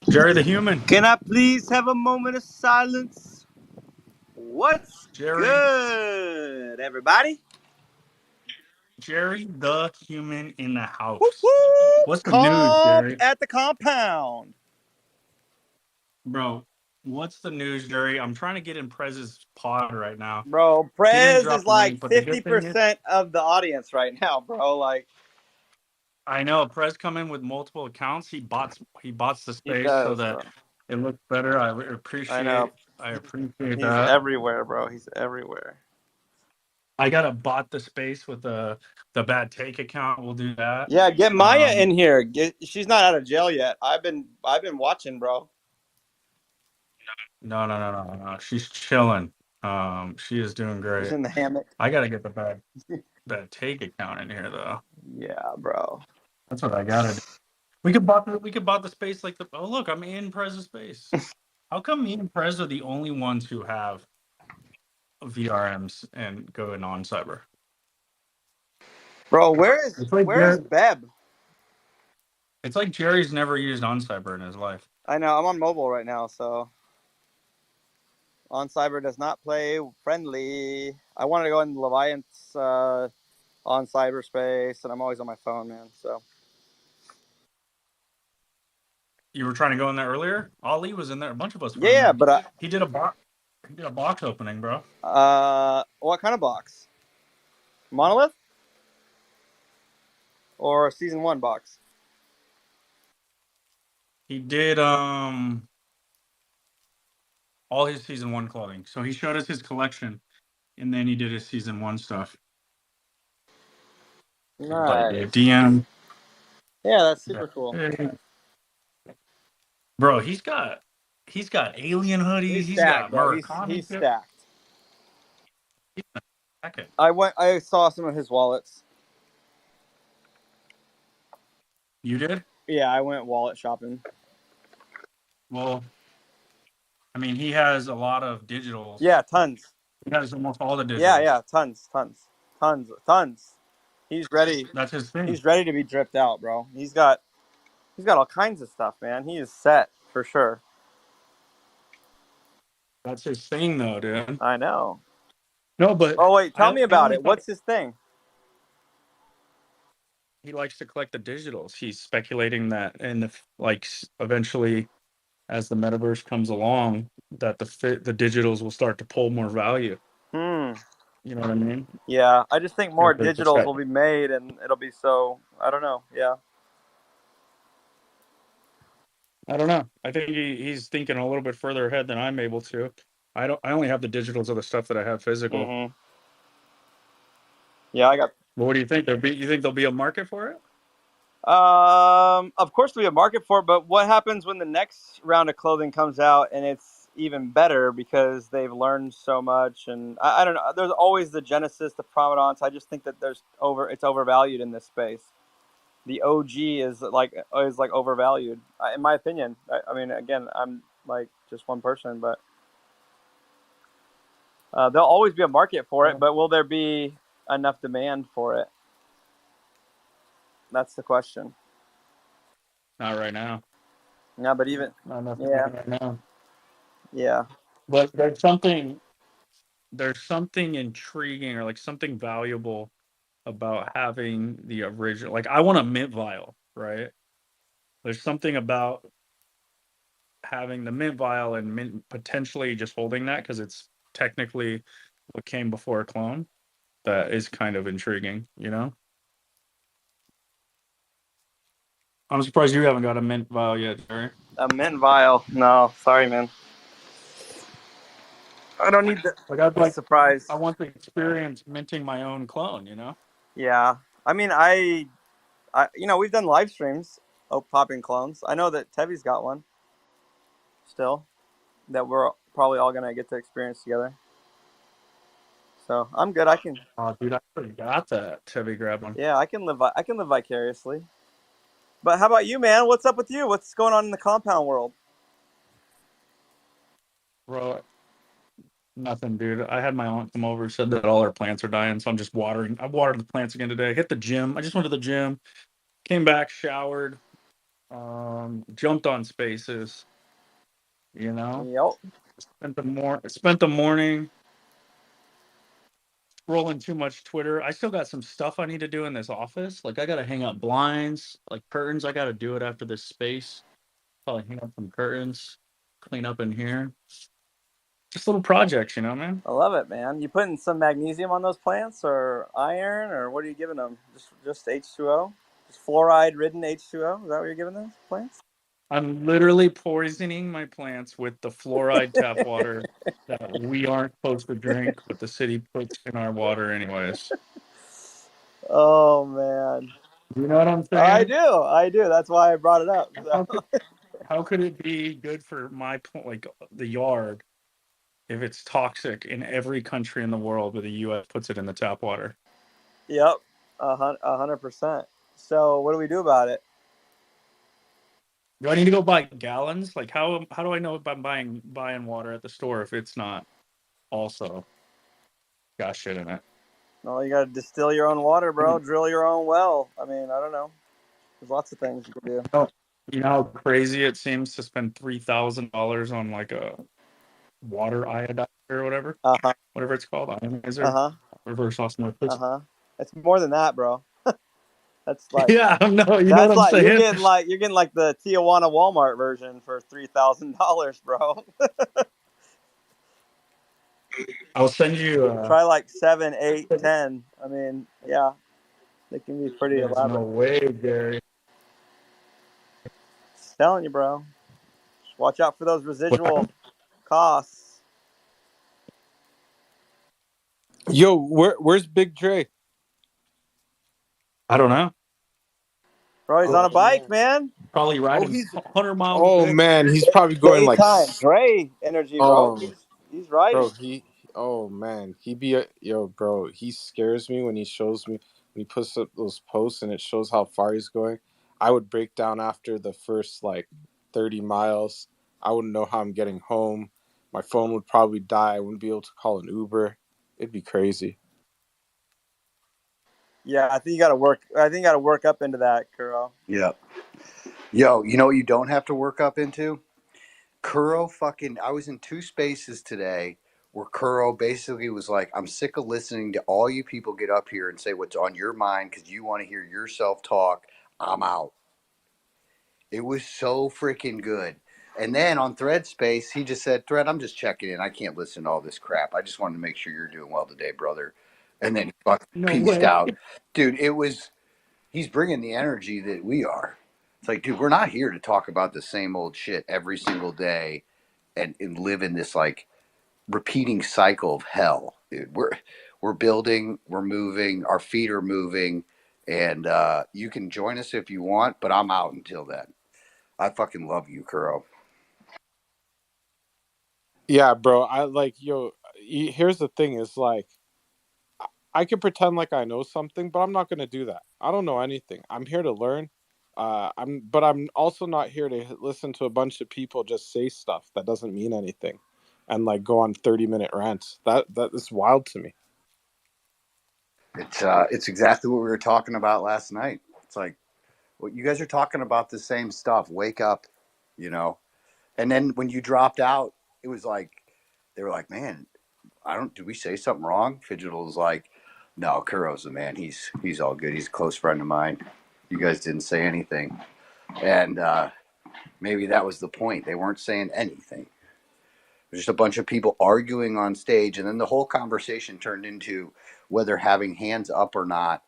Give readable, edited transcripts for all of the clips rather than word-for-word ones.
Jerry the Human. Can I please have a moment of silence? What's Jerry. good, everybody? Jerry the Human in the Whoop, house. whoop. What's the news, Comp Jerry? at the compound. Bro, what's the news, Jerry? I'm trying to get in Prez's pod right now. Bro, He didn't Prez is drop the link, like but the good thing is, 50% of the audience right now, bro. Like, I know Prez come in with multiple accounts. He bots the he space so does, that bro. it looks better. I I know. appreciate He's that. everywhere, bro. He's everywhere. I gotta bot the space with the bad take account. We'll do that. Yeah, get Maya in here. She's not out of jail yet. I've been watching, bro. No. She's chilling. She is doing She's great. in the hammock. I gotta get the bad take account in here though. Yeah, bro. That's what I gotta do. We could bot the space like the. Oh look, I'm in Prez's space. How come me and Prez are the only ones who have VRMs and go non cyber? Bro, where's It's Beb? it's like Jerry's never used on cyber in his life. I know. I'm on mobile right now, so on cyber does not play friendly. I wanted to go in Leviant's on cyberspace, and I'm always on my phone, man. So You were trying to go in there earlier. Ali was in there. A bunch of us were in yeah, there. but He did a box opening, bro. what kind of box? Monolith or season 1 box? He did all his season 1 clothing. So he showed us his collection, and then he did his season 1 stuff. Nice. DM. Yeah, that's super cool. Bro, he's got alien hoodies. He's stacked, got bro. Murakami. He's stacked. Okay. I saw some of his wallets. You did? Yeah, I went wallet shopping. Well, I mean, he has a lot of digitals. Yeah, tons. He has almost all the digitals. Yeah, tons. He's ready. That's his thing. He's ready to be dripped out, bro. He's got all kinds of stuff, man. He is set for sure. That's his thing, though, dude. I know. No, but oh wait, tell me about it. What's his thing? He likes to collect the digitals. He's speculating that, and eventually, as the metaverse comes along, that the digitals will start to pull more value. You know what I mean? Yeah, I just think more digitals will be made, and it'll be so. I don't know. Yeah. I don't know. I think he's thinking a little bit further ahead than I'm able to. I only have the digitals of the stuff that I have physical. Mm-hmm. Yeah, I got. Well, what do you think? You think there'll be a market for it? Of course there'll be a market for it, but what happens when the next round of clothing comes out and it's even better because they've learned so much? And I don't know. There's always the Genesis, the Prominence. I just think that it's overvalued in this space. The OG is like overvalued, in my opinion. I mean, again, I'm like just one person, but there'll always be a market for it. But will there be enough demand for it? That's the question. Not right now. Yeah, but even right now. Yeah. But there's something intriguing or like something valuable about having the original. Like I want a mint vial, right? There's something about having the mint vial and mint potentially just holding that because it's technically what came before a clone. That is kind of intriguing, you know? I'm surprised you haven't got a mint vial yet, Jerry. A mint vial? No, sorry, man. I don't need the surprise. I want the experience minting my own clone, you know? Yeah. I mean, I we've done live streams of popping clones. I know that Tevi's got one still that we're probably all going to get to experience together. So I'm good. I can. Oh, dude, I forgot that Tevi grabbed one. Yeah, I can live vicariously. But how about you, man? What's up with you? What's going on in the compound world? Bro, nothing, dude. I had my aunt come over, said that all our plants are dying, so I'm just watering. I watered the plants again today. Hit the gym. I just went to the gym, came back, showered, Jumped on Spaces. You know, Yep. spent the morning scrolling too much Twitter. I still got some stuff I need to do in this office. Like I gotta hang up blinds, like curtains. I gotta do it after this space. Probably hang up some curtains, clean up in here. Just little projects, man. I love it, man. You putting some magnesium on those plants, or iron, or what are you giving them? Just H2O, just fluoride-ridden H2O. Is that what you're giving those plants? I'm literally poisoning my plants with the fluoride tap water that we aren't supposed to drink, but the city puts in our water anyways. Oh man, You know what I'm I saying? do, I do. That's why I brought it up. How So. could how could it be good for my like the yard if it's toxic in every country in the world, but the U.S. puts it in the tap water? Yep, 100%. So what do we do about it? Do I need to go buy gallons? Like how do I know if I'm buying water at the store if it's not also got shit in it? Well, you got to distill your own water, bro. Drill your own well. I mean, I don't know. There's lots of things you can do. Oh, you know how crazy it seems to spend $3,000 on like a water iodizer or Uh huh. whatever it's called, Uh ionizer, huh. reverse osmosis. Uh huh. It's more than that, bro. That's like Yeah, no, you know what that's I'm like saying? you're getting like the Tijuana Walmart version for $3,000, bro. I'll send you. Try like 7, 8, 10. I mean, yeah, they can be pretty There's no elaborate. way, Gary. Just telling you, bro. Just watch out for those What residual happened? costs. Yo, where's Big Dre? I don't know. Bro, he's on a Oh bike, man. man. Probably Oh, riding he's 100 miles a oh day. man, he's probably going like Daytime Dre energy, bro. um He's riding. bro, oh man, he be yo bro, he scares me when he shows me when he puts up those posts and it shows how far he's going. I would break down after the first like 30 miles. I wouldn't know how I'm getting home. My phone would probably die. I wouldn't be able to call an Uber. It'd be crazy. Yeah, I think you got to work. I think you got to work up into that, Kuro. Yeah. Yo, you know what you don't have to work up into? Kuro fucking. I was in two spaces today where Kuro basically was like, I'm sick of listening to all you people get up here and say what's on your mind because you want to hear yourself talk. I'm out. It was so freaking good. And then on Thread Space, he just said, Thread, I'm just checking in. I can't listen to all this crap. I just wanted to make sure you're doing well today, brother. And then he fucking No peaced way. out. Dude, he's bringing the energy that we are. It's like, dude, we're not here to talk about the same old shit every single day and live in this like repeating cycle of hell, dude. We're building, we're moving, our feet are moving, and you can join us if you want, but I'm out until then. I fucking love you, Kuro. Yeah, bro. I like yo. Here's the thing: is like I can pretend like I know something, but I'm not gonna do that. I don't know anything. I'm here to learn. But I'm also not here to listen to a bunch of people just say stuff that doesn't mean anything, and like go on 30-minute rants. That is wild to me. It's exactly what we were talking about last night. It's like, well, you guys are talking about the same stuff. Wake up, you know. And then when you dropped out, it was like they were like, man, I don't. Did we say something wrong? Fidgetal was like, no, Kuro's the man. He's all good. He's a close friend of mine. You guys didn't say anything, and maybe that was the point. They weren't saying anything. There's just a bunch of people arguing on stage, and then the whole conversation turned into whether having hands up or not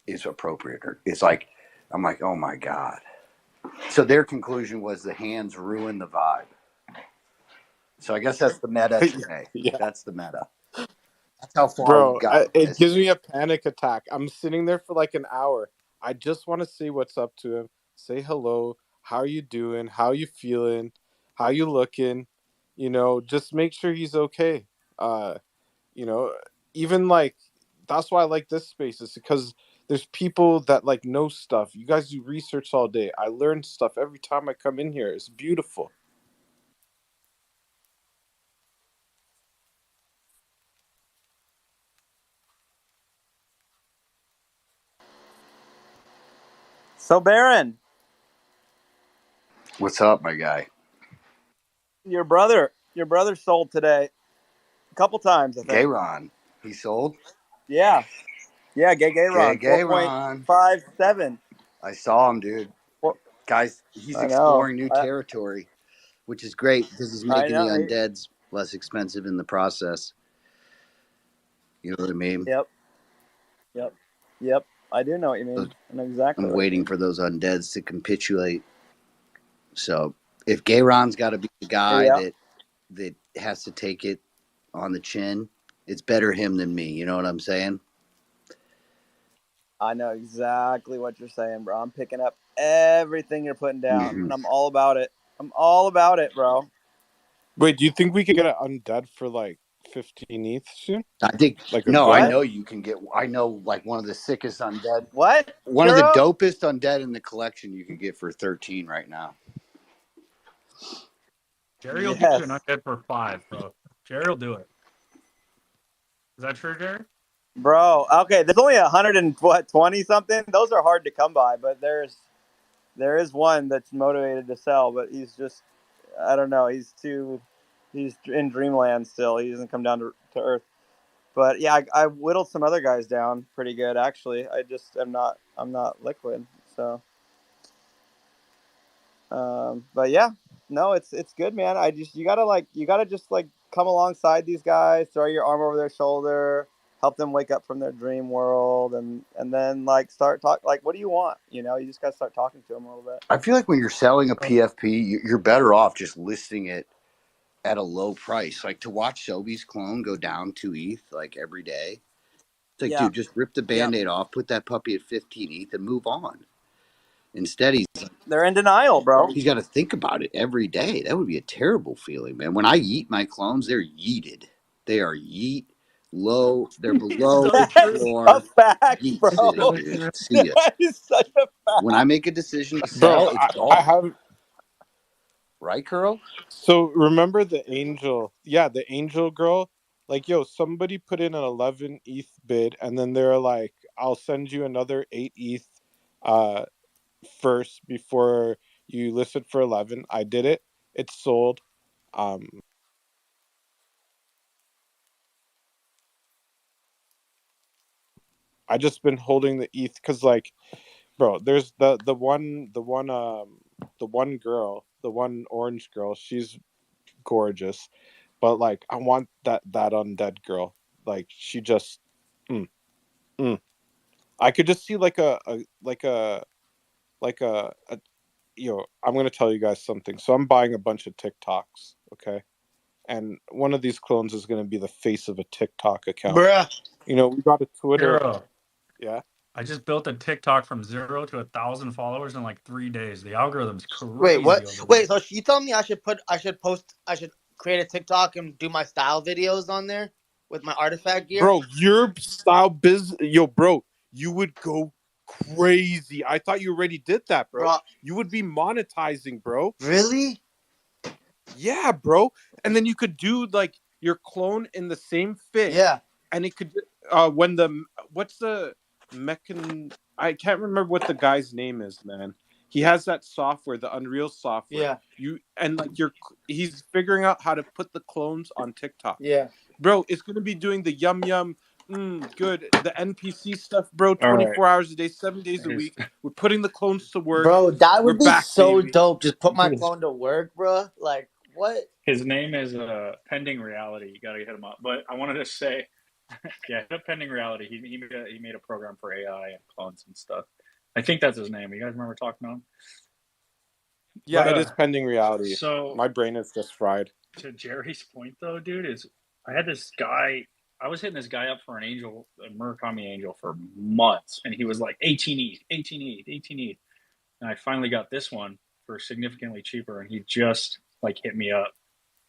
is appropriate. Or it's like, I'm like, oh my god. So their conclusion was the hands ruin the vibe. So I guess that's the meta today. Yeah, That's the meta. That's how far we've bro. got with It this. gives me a panic attack. I'm sitting there for like an hour. I just want to say what's up to him. Say hello. How you doing? How you feeling? How you looking? Just make sure he's okay. Uh, you know even like that's why I like this space, is because there's people that like know stuff. You guys do research all day. I learn stuff every time I come in here. It's beautiful. So Baron, What's up, my guy? Your brother sold today a couple times, I think. Gay Ron. He sold? Yeah. Yeah, Gay Ron. Gay Ron. 4.57. I saw him, dude. Well, Guys, he's I know. exploring new territory, which is great because he's making the undeads less expensive in the process. You know what I mean? Yep. I do know what you mean. I know exactly. I'm waiting for those undeads to capitulate. So if Gay Ron's got to be the guy that has to take it on the chin, it's better him than me. You know what I'm saying? I know exactly what you're saying, bro. I'm picking up everything you're putting down, and I'm all about it. I'm all about it, bro. Wait, do you think we could get an undead for like 15 ETH soon? I think like I know you can get. I know like one of the sickest undead. What? One of the dopest undead in the collection you could get for 13 right now. Jerry will get you an undead for 5, bro. Jerry will do it. Is that true, Jerry? Bro, okay. There's only 120 something. Those are hard to come by, but there is one that's motivated to sell, but he's just, I don't know. He's in dreamland still. He doesn't come down to earth. But yeah, I whittled some other guys down pretty good actually. I'm not liquid, so. But yeah, no, it's good, man. You gotta just come alongside these guys, throw your arm over their shoulder, help them wake up from their dream world, and then start talk. What do you want? You just gotta start talking to them a little bit. I feel like when you're selling a PFP, you're better off just listing it at a low price. Like to watch Sobe's clone go down 2 ETH like every day. It's like, dude, just rip the Band-Aid off, put that puppy at 15 ETH, and move on. Instead, they're in denial, bro. He's got to think about it every day. That would be a terrible feeling, man. When I yeet my clones, they're yeeted. They are yeet low. They're below the floor. A fact, yeet bro. city, dude. See ya. That is such a fact. When I make a decision to sell, it's gone. I have. Right, Curl? So remember the angel? Yeah, the angel girl. Like, yo, somebody put in an 11 ETH bid, and then they're like, "I'll send you another 8 ETH, first before you list it for 11." I did it. It's sold. I just been holding the ETH because, like, bro, there's the one girl, the one orange girl. She's gorgeous, but like I want that undead girl. Like she just, I could just see like a I'm gonna tell you guys something. So I'm buying a bunch of TikToks, okay, and one of these clones is gonna be the face of a TikTok account. Bruh. We got a Twitter. Hero. Yeah. I just built a TikTok from 0 to 1,000 followers in like 3 days. The algorithm's crazy. Wait, what? Wait, so you telling me I should create a TikTok and do my style videos on there with my artifact gear? Bro, your style bro, you would go crazy. I thought you already did that, bro. You would be monetizing, bro. Really? Yeah, bro. And then you could do like your clone in the same fit. Yeah. And it could what's the I can't remember what the guy's name is, man. He has that software, the Unreal software. Yeah. He's figuring out how to put the clones on TikTok. Yeah. Bro, it's gonna be doing the yum good, the NPC stuff, bro. 24 hours a day, 7 days a week. We're putting the clones to work. Bro, that would be so baby. dope. Just put my clone to work, bro. Like what? His name is Pending Reality. You gotta hit him up. But I wanted to say, yeah, hit up Pending Reality. He made a program for AI and clones and stuff. I think that's his name. You guys remember talking about him? Yeah, it is Pending Reality. So my brain is just fried. To Jerry's point, though, dude, is I had this guy. I was hitting this guy up for an angel, a Murakami angel, for months, and he was like 18 ETH, 18 ETH, 18 ETH. And I finally got this one for significantly cheaper, and he just like hit me up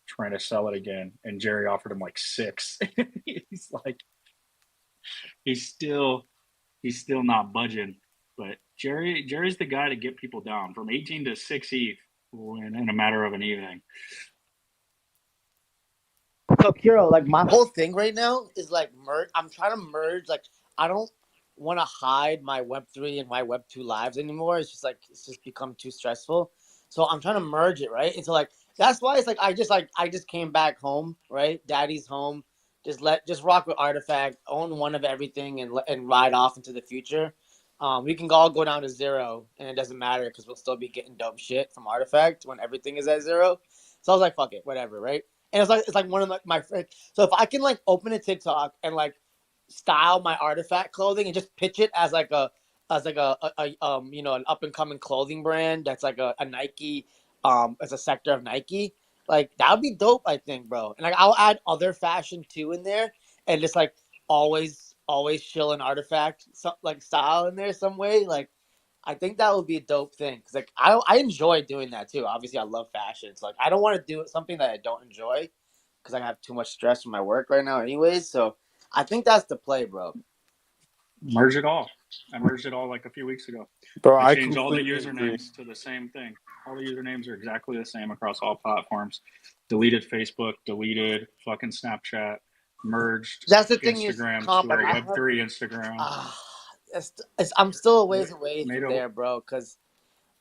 trying to sell it again, and Jerry offered him like 6. He's like, he's still not budging. But Jerry's the guy to get people down from 18 to 6 ETH in a matter of an evening. So Kiro, like my whole thing right now is like merge. I'm trying to merge. Like I don't want to hide my Web3 and my Web2 lives anymore. It's just become too stressful. So I'm trying to merge it, right? And so like that's why it's like I just came back home, right? Daddy's home. Just rock with Artifact, own one of everything, and ride off into the future. We can all go down to zero, and it doesn't matter because we'll still be getting dope shit from Artifact when everything is at zero. So I was like, fuck it, whatever, right? And it's like one of my friends. So if I can like open a TikTok and like style my Artifact clothing and just pitch it as like a you know, an up and coming clothing brand that's like a Nike as a sector of Nike, like that would be dope, I think, bro. And like I'll add other fashion too in there, and just like always chill an Artifact like style in there some way. Like I think that would be a dope thing because like I enjoy doing that too. Obviously, I love fashion. So like I don't want to do something that I don't enjoy because I have too much stress from my work right now, anyways. So I think that's the play, bro. Merge it all. I merged it all like a few weeks ago. Bro, I I changed all the completely agree. usernames to the same thing. All the usernames are exactly the same across all platforms. Deleted Facebook, deleted fucking Snapchat, merged That's the thing is, Instagram comp. to Like a I have, Web3 Instagram. I'm still a Made, ways away made from a, there, bro. Because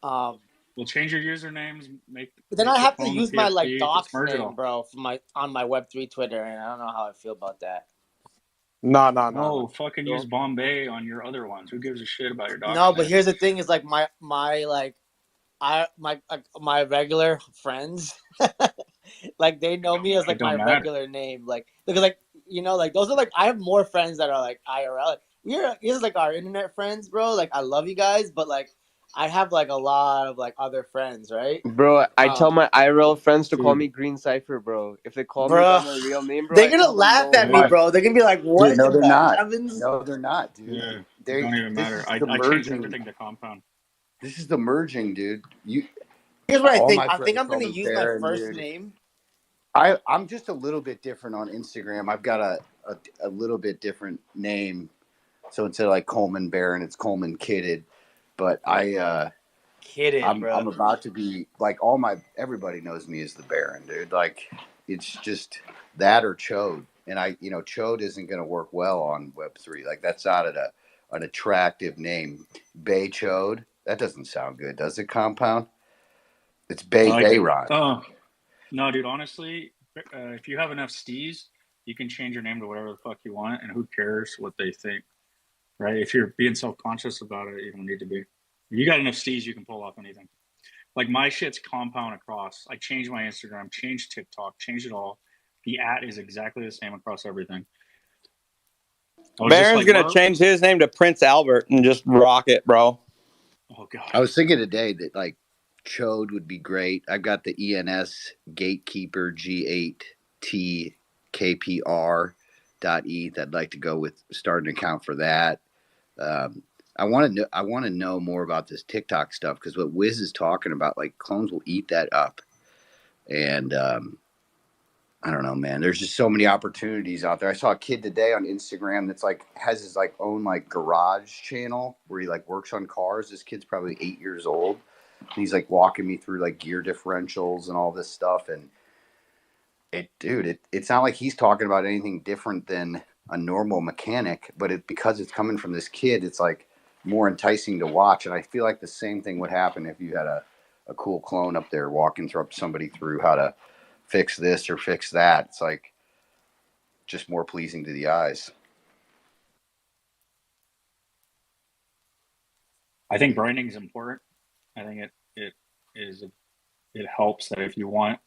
um, we'll change your usernames, but then I make the have to clone the use my like PFP. Let's docs merge it name, all. bro, for my on my Web3 Twitter, and I don't know how I feel about that. No. No, fucking use Bombay on your other ones. Who gives a shit about your docs No, but name? here's the thing: is like my like my regular friends, like they know me as It like my don't matter. regular name, like because like you know like those are like I have more friends that are like IRL. Like, this is like our internet friends, bro. Like I love you guys, but like I have like a lot of like other friends, right? Bro, I tell my IRL friends to call Dude, me Green Cipher, bro. If they call me by Bro, my real name, bro, they're I gonna tell them laugh no at me, yeah, way. bro. They're gonna be like, Dude, "What no, in they're the not. heavens?" No, they're not, dude. yeah. It They don't even this matter. is the I changed merging. everything to Compound. This is the merging, dude. You Here's what I all think. my I think friends I'm call gonna me use my Baron, first dude. name. I'm just a little bit different on Instagram. I've got a little bit different name. So instead of like Coleman Baron, it's Coleman Kidded. But Kidded, bro. I'm about to be like everybody knows me as the Baron, dude. Like it's just that or Chode. And Chode isn't gonna work well on Web3. Like that's not an attractive name. Bay Chode. That doesn't sound good, does it, Compound? It's I Bay like it. Bayron. Oh, no, dude, honestly, if you have enough stees, you can change your name to whatever the fuck you want, and who cares what they think, right? If you're being self-conscious about it, you don't need to be. If you got enough stees, you can pull off anything. Like my shit's compound across. I changed my Instagram, changed TikTok, changed it all. The @ is exactly the same across everything. I was just Baron's like, gonna well, change his name to Prince Albert and just rock it, bro. oh god. I was thinking today that like Chode would be great. I've got the ENS Gatekeeper G8T KPR.eth. I'd like to go with start an account for that. I want to know more about this TikTok stuff because what Wiz is talking about, like clones will eat that up, and I don't know, man. There's just so many opportunities out there. I saw a kid today on Instagram that's like has his like own like garage channel where he like works on cars. This kid's probably 8 years old. And he's like walking me through like gear differentials and all this stuff. And it's not like he's talking about anything different than a normal mechanic, but because it's coming from this kid, it's like more enticing to watch. And I feel like the same thing would happen if you had a cool clone up there walking somebody through how to fix this or fix that. It's like just more pleasing to the eyes. I think branding is important. I think it helps that if you want.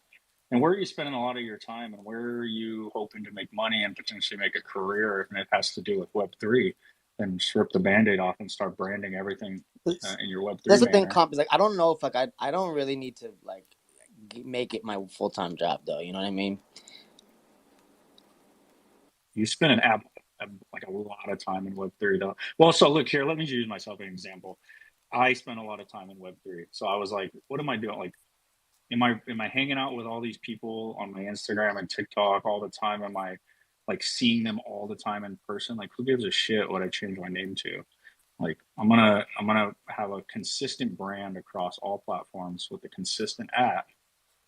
And where are you spending a lot of your time, and where are you hoping to make money and potentially make a career? And it has to do with Web3, then just rip the Band-Aid off and start branding everything in your That's Web3 the thing, manner. comp is like I don't know if like I don't really need to like make it my full-time job though. You know what I mean? You spend like a lot of time in Web3 though. Well, so look here, let me use myself as an example. I spent a lot of time in Web3, so I was like, what am I doing? Like, am I hanging out with all these people on my Instagram and TikTok all the time? Am I like seeing them all the time in person? Like, who gives a shit what I change my name to? Like, I'm gonna have a consistent brand across all platforms with a consistent @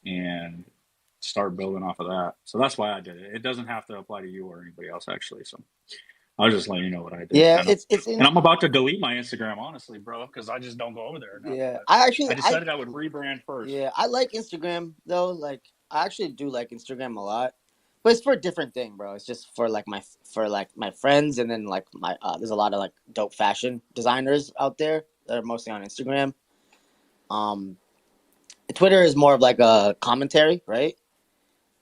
and start building off of that. So that's why I did it. It doesn't have to apply to you or anybody else actually. So I was just letting you know what I did, Yeah, kind of. it's And in. I'm about to delete my Instagram, honestly, bro, because I just don't go over there enough. Yeah, But I actually I I decided I would rebrand first. yeah I like Instagram though. Like I actually do like Instagram a lot, but it's for a different thing, bro. It's just for like my friends, and then like my there's a lot of like dope fashion designers out there that are mostly on Instagram. Um, Twitter is more of like a commentary, right?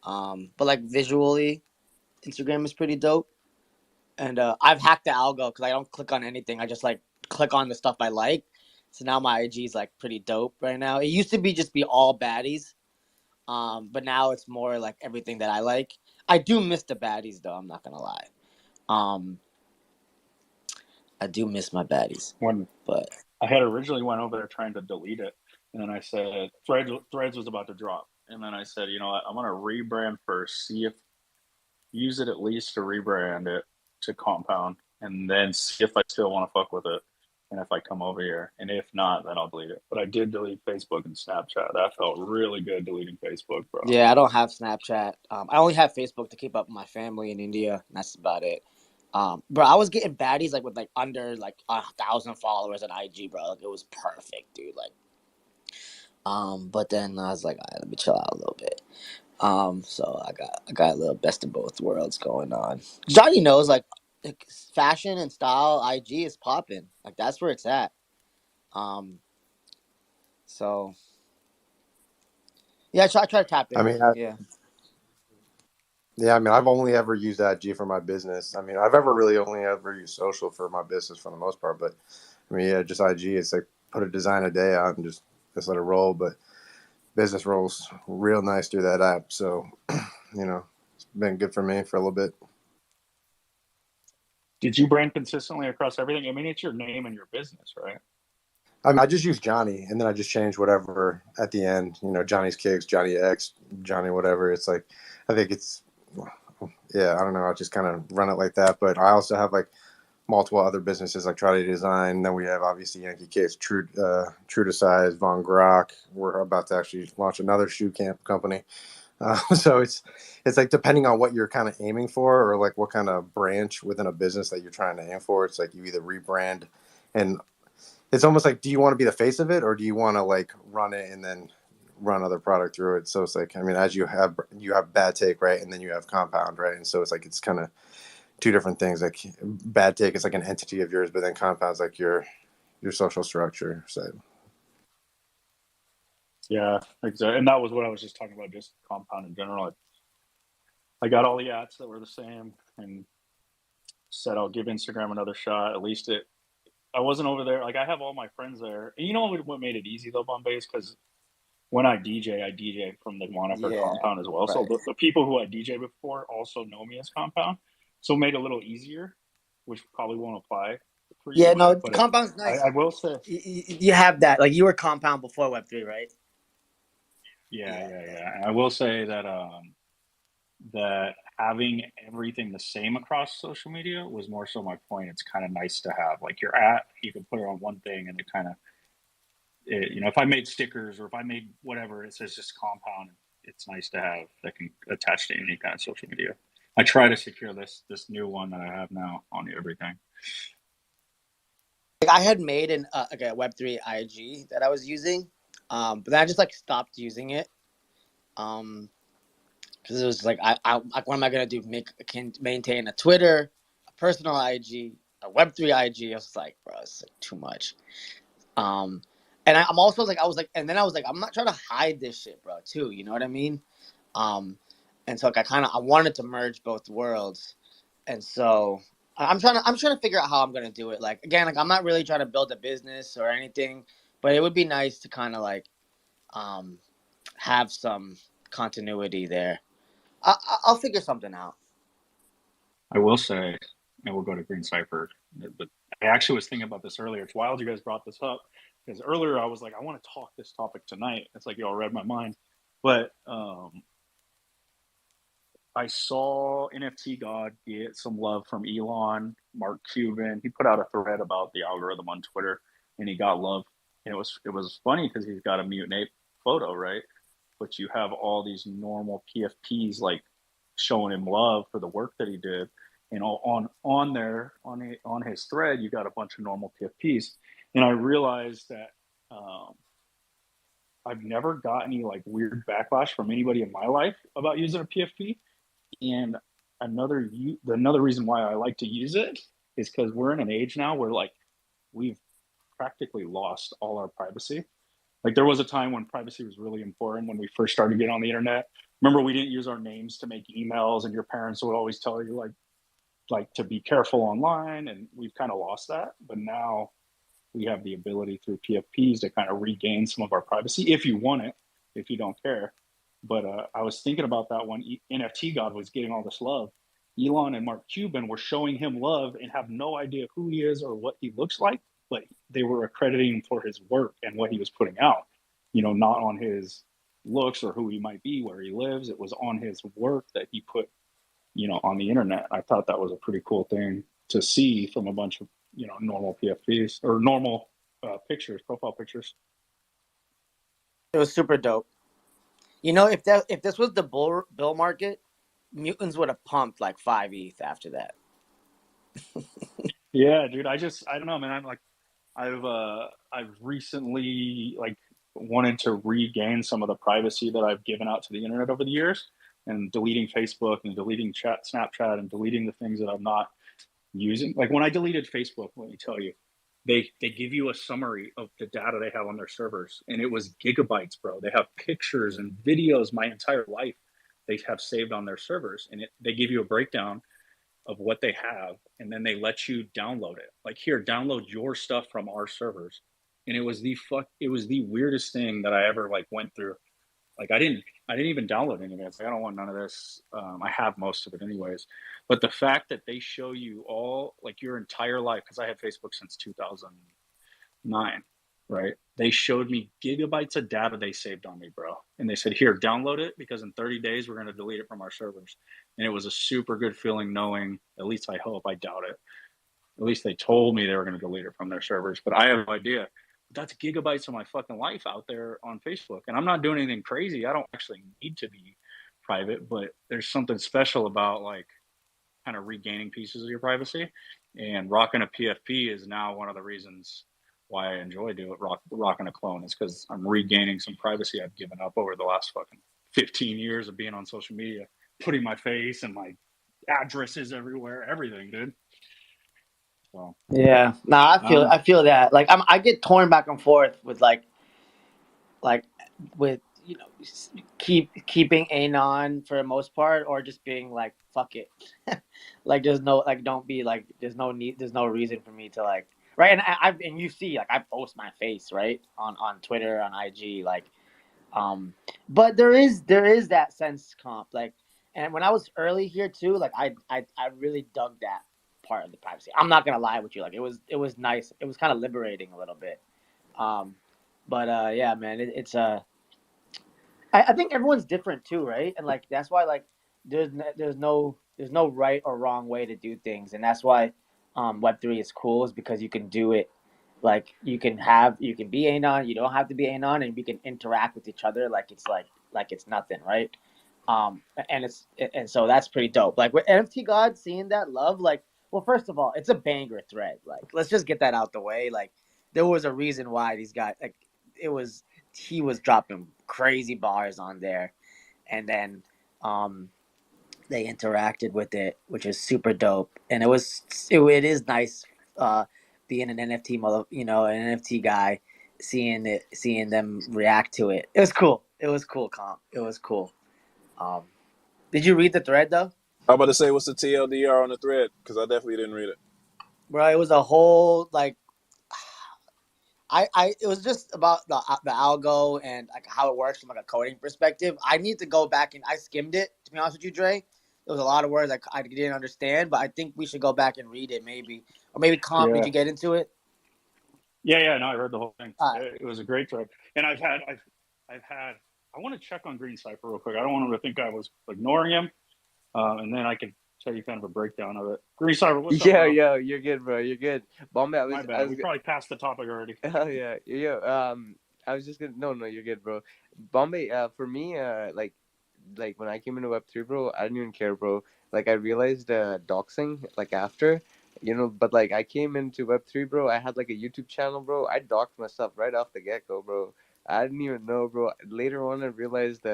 But like visually, Instagram is pretty dope. And I've hacked the algo because I don't click on anything. I just like click on the stuff I like. So now my IG is like pretty dope right now. It used to be just be all baddies, but now it's more like everything that I like. I do miss the baddies though. I'm not gonna lie. Um, I do miss my baddies, When but I had originally went over there trying to delete it, and then I said Threads was about to drop, and then I said, you know what, I'm gonna rebrand first, see if use it at least to rebrand it to Compound, and then see if I still want to fuck with it, and if I come over here, and if not, then I'll delete it. But I did delete Facebook and Snapchat. That felt really good deleting Facebook, bro. yeah, I don't have Snapchat. I only have Facebook to keep up with my family in India. And that's about it. Bro, I was getting baddies like with like under like 1,000 followers on IG, bro. Like it was perfect, dude. Like, but then I was like, all right, let me chill out a little bit. So I got a little best of both worlds going on. Johnny knows like fashion and style. IG is popping. Like that's where it's at. Um, so yeah, I try to tap I in. mean, Yeah, yeah, I mean, I've only ever used IG for my business. I mean, I've ever really only ever used social for my business for the most part. But I mean, yeah, just IG. It's like put a design a day out and just let it roll. But business rolls real nice through that app. So, it's been good for me for a little bit. Did you brand consistently across everything? I mean, it's your name and your business, right? I mean, I just use Johnny, and then I just change whatever at the end. Johnny's Kicks, Johnny X, Johnny whatever. It's like, I think it's, yeah, I don't know. I just kind of run it like that. But I also have like multiple other businesses like Try to Design. Then we have obviously Yankee Kicks, True to Size, Von Grok. We're about to actually launch another shoe camp company. So it's like depending on what you're kind of aiming for, or like what kind of branch within a business that you're trying to aim for. It's like you either rebrand, and it's almost like, do you want to be the face of it, or do you want to like run it and then run other product through it? So it's like, I mean, as you have Bad Take, right, and then you have Compound, right, and so it's like it's kind of two different things. Like Bad Take is like an entity of yours, but then Compound's like your social structure. So Yeah, exactly. And that was what I was just talking about, just Compound in general. I got all the ads that were the same, and said I'll give Instagram another shot. At least I wasn't over there. Like I have all my friends there. And you know what made it easy though, Bombay, is because when I DJ from the moniker yeah, Compound as well. So right. the people who I DJ before also know me as Compound. So it made it a little easier, which probably won't apply for Yeah, you. no, But Compound's nice. I will say, You have that. Like you were Compound before Web3, right? yeah, Yeah, yeah, yeah. And I will say that having everything the same across social media was more so my point. It's kind of nice to have like your app, you can put it on one thing and it kind of, if I made stickers or if I made whatever, it says just Compound. It's nice to have that can attach to any kind of social media. I try to secure this new one that I have now on everything. like I had made an like a Web3 IG that I was using, but then I just like stopped using it, because it was like I like what am I gonna do? Maintain a Twitter, a personal IG, a Web3 IG. I was like, bro, it's like too much. Um, and I'm also like I was like, and then I was like, I'm not trying to hide this shit, bro. Too, you know what I mean? Um, and so like I wanted to merge both worlds, and so I'm trying to figure out how I'm gonna do it. Like again, like I'm not really trying to build a business or anything, but it would be nice to kind of like um have some continuity there. I'll figure something out. I will say, and we'll go to Green Cipher, but I actually was thinking about this earlier. It's wild you guys brought this up because earlier I was like, I want to talk this topic tonight. It's like y'all read my mind, but I saw NFT God get some love from Elon, Mark Cuban. He put out a thread about the algorithm on Twitter, and he got love. And it was funny because he's got a mutant ape photo, right? But you have all these normal PFPs like showing him love for the work that he did. And on there on his thread, you got a bunch of normal PFPs, and I realized that I've never got any like weird backlash from anybody in my life about using a PFP. And another reason why I like to use it is because we're in an age now where like we've practically lost all our privacy. Like there was a time when privacy was really important when we first started getting on the internet. Remember, we didn't use our names to make emails, and your parents would always tell you like to be careful online, and we've kind of lost that. But now we have the ability through PFPs to kind of regain some of our privacy if you want it, if you don't care. But I was thinking about that when NFT God was getting all this love. Elon and Mark Cuban were showing him love and have no idea who he is or what he looks like, but they were accrediting him for his work and what he was putting out. You know, not on his looks or who he might be, where he lives. It was on his work that he put, you know, on the internet. I thought that was a pretty cool thing to see from a bunch of, you know, normal PFPs or normal pictures, profile pictures. It was super dope. You know, if this was the bull market, mutants would have pumped like 5 ETH after that. Yeah, dude. I don't know, man. I've recently like wanted to regain some of the privacy that I've given out to the internet over the years, and deleting Facebook and deleting Snapchat and deleting the things that I'm not using. Like when I deleted Facebook, let me tell you, they give you a summary of the data they have on their servers, and it was gigabytes, bro. They have pictures and videos my entire life they have saved on their servers, and they give you a breakdown of what they have, and then they let you download it. Like, here, download your stuff from our servers. And it was the weirdest thing that I ever like went through. Like I didn't even download any of it. It's like, I don't want none of this. I have most of it anyways. But the fact that they show you all like your entire life, because I had Facebook since 2009, right? They showed me gigabytes of data they saved on me, bro. And they said, here, download it because in 30 days we're going to delete it from our servers. And it was a super good feeling knowing, at least I hope, I doubt it. At least they told me they were going to delete it from their servers, but I have no idea. That's gigabytes of my fucking life out there on Facebook. And I'm not doing anything crazy. I don't actually need to be private, but there's something special about like kind of regaining pieces of your privacy. And rocking a PFP is now one of the reasons why I enjoy rocking a clone, is because I'm regaining some privacy I've given up over the last fucking 15 years of being on social media, putting my face and my addresses everywhere, everything, dude. So Yeah, no, I feel that. Like I get torn back and forth with like with you know keeping anon for the most part, or just being like fuck it. Like there's no like don't be like there's no reason for me to like right. And and you see like I post my face right on Twitter, on IG, like but there is that sense comp like. And when I was early here too, like I really dug that part of the privacy. I'm not gonna lie with you, like it was nice. It was kind of liberating a little bit. Um, but yeah, man, it's I think everyone's different too, right? And like that's why like there's no right or wrong way to do things, and that's why Web3 is cool, is because you can do it like you can be anon, you don't have to be anon, and we can interact with each other like it's nothing, right? And so that's pretty dope. Like with NFT God seeing that love, like well, first of all, it's a banger thread. Like let's just get that out the way. Like there was a reason why these guys like it was he was dropping crazy bars on there, and then um they interacted with it, which is super dope. And it is nice being an NFT an NFT guy, seeing them react to it. It was cool. It was cool, comp. It was cool. Um, did you read the thread though? I'm about to say, what's the TLDR on the thread? Because I definitely didn't read it. Bro, it was a whole like it was just about the algo and like how it works from like a coding perspective. I need to go back and I skimmed it, to be honest with you, Dre. There was a lot of words I didn't understand, but I think we should go back and read it maybe. Or maybe Comp, did yeah, you get into it? no, I read the whole thing. All right. It was a great thread, and I've had. I want to check on Green Cipher real quick. I don't want him to think I was ignoring him, and then I can tell you kind of a breakdown of it. Green Cipher, what's up, bro? Yo, you're good, bro. You're good. Bombay, My bad. We probably passed the topic already. hell yeah, yo. I was just gonna. No, you're good, bro. Bombay. For me, like like when I came into Web3, bro, I didn't even care, bro. Like I realized doxing like after, but like I came into Web3, bro. I had like a YouTube channel, bro. I doxed myself right off the get go, bro. I didn't even know, bro. Later on, I realized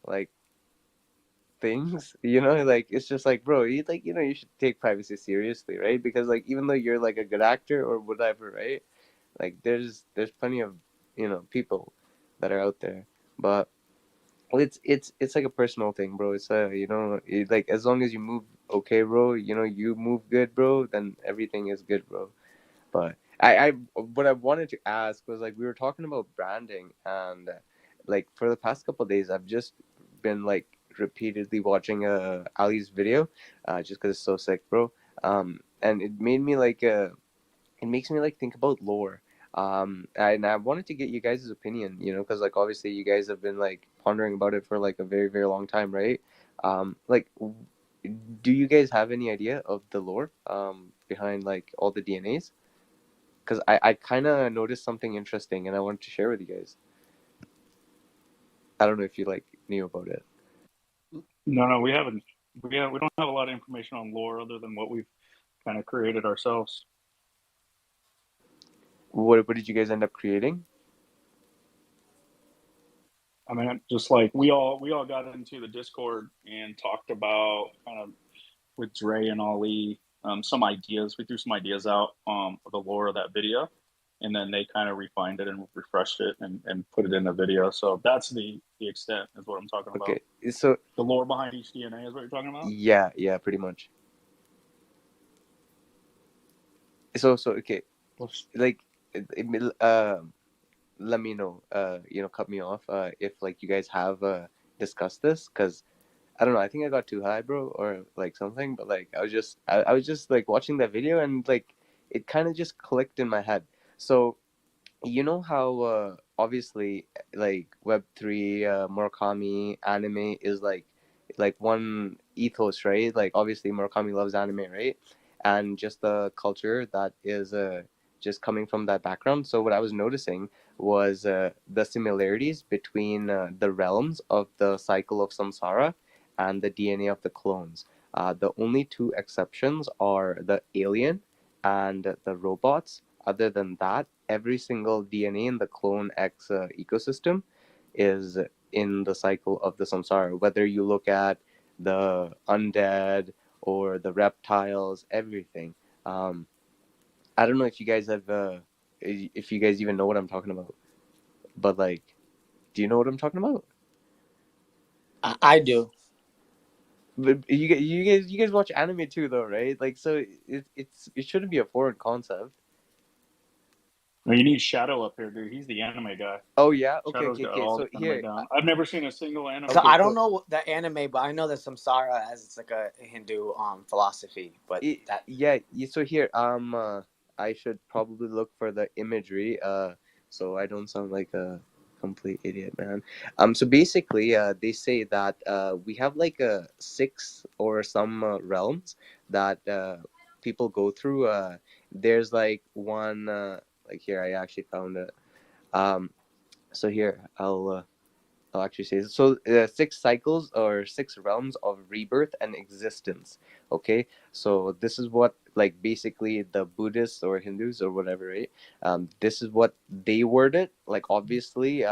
like things, like it's just like, bro, you should take privacy seriously, right? Because like even though you're like a good actor or whatever, right? Like there's plenty of people that are out there, but well, it's like a personal thing, bro. It's like as long as you move okay, bro. You move good, bro. Then everything is good, bro. But I what I wanted to ask was like we were talking about branding, and like for the past couple of days, I've just been like repeatedly watching Ali's video, just because it's so sick, bro. And it makes me like think about lore. And I wanted to get you guys' opinion, because like obviously you guys have been like pondering about it for like a very very long time, right? Like, do you guys have any idea of the lore behind like all the DNAs? Because I kind of noticed something interesting and I wanted to share with you guys. I don't know if you like knew about it. No, we haven't. We don't have a lot of information on lore other than what we've kind of created ourselves. What did you guys end up creating? I mean, just like we all got into the Discord and talked about kind of with Dre and Ali some ideas. We threw some ideas out of the lore of that video, and then they kind of refined it and refreshed it and put it in the video. So that's the extent is what I'm talking about. Okay, so The lore behind each DNA is what you're talking about. yeah, pretty much. So okay, like let me know, cut me off if like you guys have discussed this, because I don't know, I think I got too high, bro, or like something, but like I was just like watching that video and like it kind of just clicked in my head. So you know how obviously like Web3 Murakami anime is like one ethos, right? Like obviously Murakami loves anime, right? And just the culture that is just coming from that background. So what I was noticing was the similarities between the realms of the cycle of samsara and the DNA of the clones. The only two exceptions are the alien and the robots. Other than that, every single DNA in the CloneX ecosystem is in the cycle of the samsara. Whether you look at the undead or the reptiles, everything. Um, I don't know if you guys have, if you guys even know what I'm talking about, but like, do you know what I'm talking about? I do. But you guys watch anime too, though, right? Like, so it shouldn't be a foreign concept. No, you need Shadow up here, dude. He's the anime guy. Oh yeah, okay, Shadow's okay, got okay. all So the anime here, down. I've never seen a single anime. So okay, I so don't know the anime, but I know that samsara as it's like a Hindu philosophy. But that yeah, so here I should probably look for the imagery so I don't sound like a complete idiot, man. So basically they say that we have like six or some realms that people go through. There's like one like here I actually found it. So here I'll actually say this. So, six cycles or six realms of rebirth and existence. Okay, so this is what like basically the Buddhists or Hindus or whatever, right? This is what they worded. Like obviously,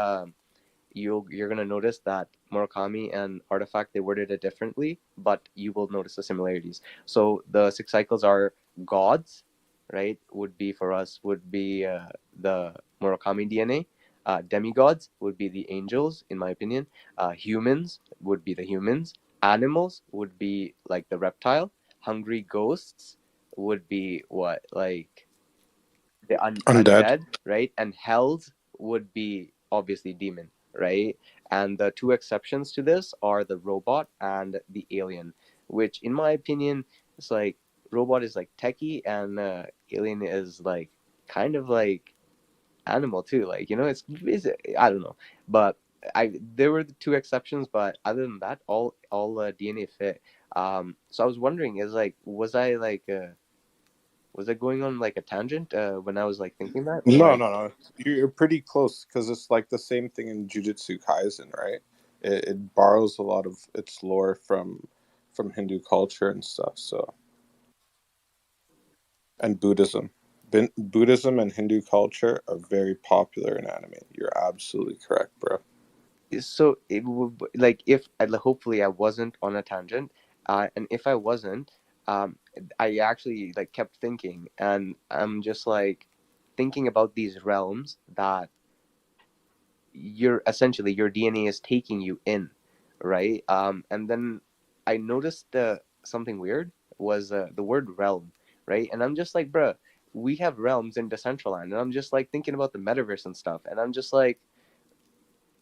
you're gonna notice that Murakami and Artifact they worded it differently, but you will notice the similarities. So the six cycles are gods, right? Would be for us would be the Murakami DNA. Demigods would be the angels, in my opinion. Humans would be the humans. Animals would be like the reptile. Hungry ghosts would be what like the Undead. undead, right? And hells would be obviously demon, right? And the two exceptions to this are the robot and the alien, which in my opinion is like robot is like techie and alien is like kind of like animal too. Like it's I don't know, but I there were the two exceptions, but other than that, all DNA fit. So I was wondering, is like was I going on like a tangent when I was like thinking that, or No, like no, no. You're pretty close because it's like the same thing in Jujutsu Kaisen, right? it borrows a lot of its lore from Hindu culture and stuff. So, and Buddhism. Buddhism and Hindu culture are very popular in anime. You're absolutely correct, bro. So it would like if hopefully I wasn't on a tangent, and if I wasn't, um, I actually like kept thinking, and I'm just like thinking about these realms that you're essentially your DNA is taking you in, right? And then I noticed something weird was the word realm, right? And I'm just like, bruh, we have realms in Decentraland, and I'm just like thinking about the metaverse and stuff, and I'm just like,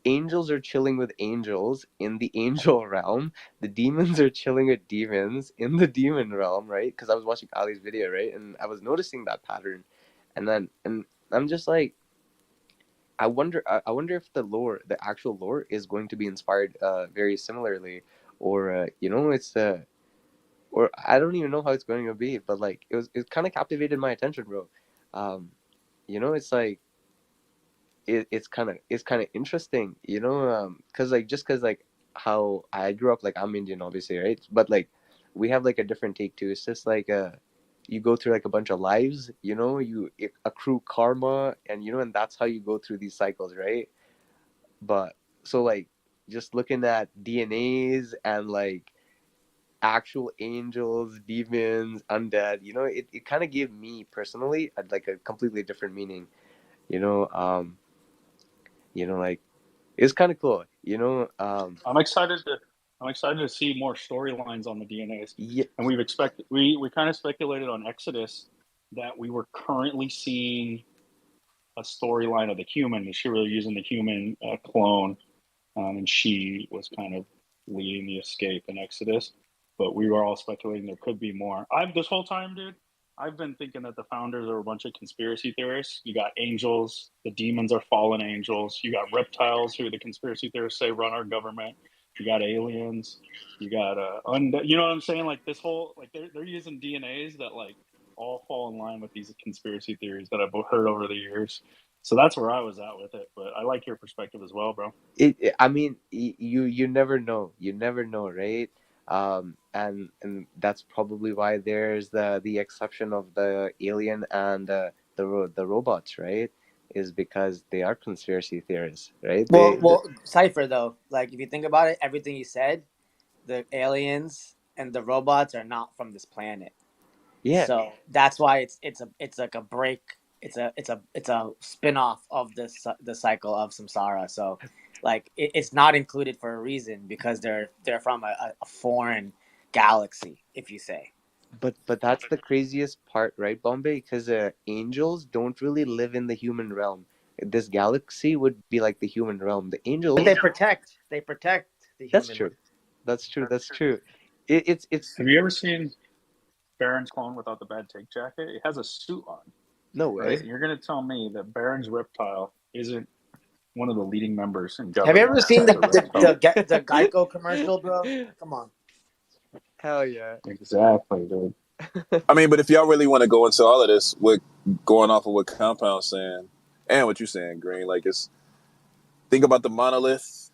angels are chilling with angels in the angel realm. The demons are chilling with demons in the demon realm, right? Because I was watching Ali's video, right, and I was noticing that pattern, and I'm just like, I wonder if the lore, the actual lore, is going to be inspired very similarly, or it's or I don't even know how it's going to be, but like it kind of captivated my attention, bro. Um, it's like it's kind of interesting, because like just because like how I grew up, like I'm Indian, obviously, right? But like we have like a different take too. It's just like you go through like a bunch of lives, you accrue karma, and and that's how you go through these cycles, right? But so like just looking at DNAs and like actual angels, demons, undead, it kind of gave me personally like a completely different meaning, you know, um, like it's kind of cool, I'm excited to see more storylines on the DNAs. yeah, And we kind of speculated on Exodus that we were currently seeing a storyline of the human. She was using the human clone, and she was kind of leading the escape in Exodus. But we were all speculating there could be more. I've this whole time, dude. I've been thinking that the founders are a bunch of conspiracy theorists. You got angels, the demons are fallen angels. You got reptiles, who the conspiracy theorists say run our government. You got aliens. You got you know what I'm saying? Like this whole like they're using DNAs that like all fall in line with these conspiracy theories that I've heard over the years. So that's where I was at with it. But I like your perspective as well, bro. I mean, you never know, right? And that's probably why there's the exception of the alien and the robots, right? Is because they are conspiracy theorists, right? Well, Cipher though, like if you think about it, everything you said, the aliens and the robots are not from this planet. Yeah, So that's why it's like a break. It's a spin-off of the cycle of samsara. So like it's not included for a reason because they're from a foreign galaxy, if you say. but that's the craziest part, right, Bombay? Because angels don't really live in the human realm. This galaxy would be like the human realm. The But angels, they protect the that's human. true, that's true, that's true. It's Have you ever seen Baron's clone without the bad take jacket? It has a suit on, no right? way. And you're going to tell me that Baron's reptile isn't one of the leading members in Have you ever government seen as a reptile? the Geico commercial, bro? Come on. Hell yeah. Exactly, dude. I mean, but if y'all really want to go into all of this, with going off of what Compound's saying and what you're saying, Green, like it's think about the monolith.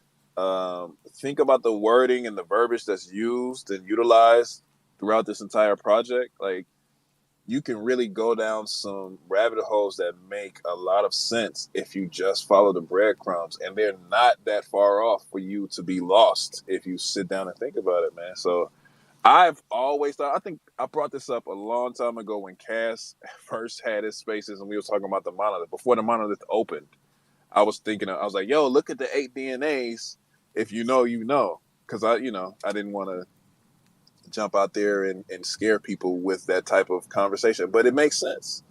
Think about the wording and the verbiage that's used and utilized throughout this entire project. Like you can really go down some rabbit holes that make a lot of sense if you just follow the breadcrumbs, and they're not that far off for you to be lost if you sit down and think about it, man. So I've always thought, I think I brought this up a long time ago when Cass first had his spaces and we were talking about the monolith. Before the monolith opened, I was like, yo, look at the 8 DNAs. If you know, you know. Because I didn't want to jump out there and scare people with that type of conversation. But it makes sense.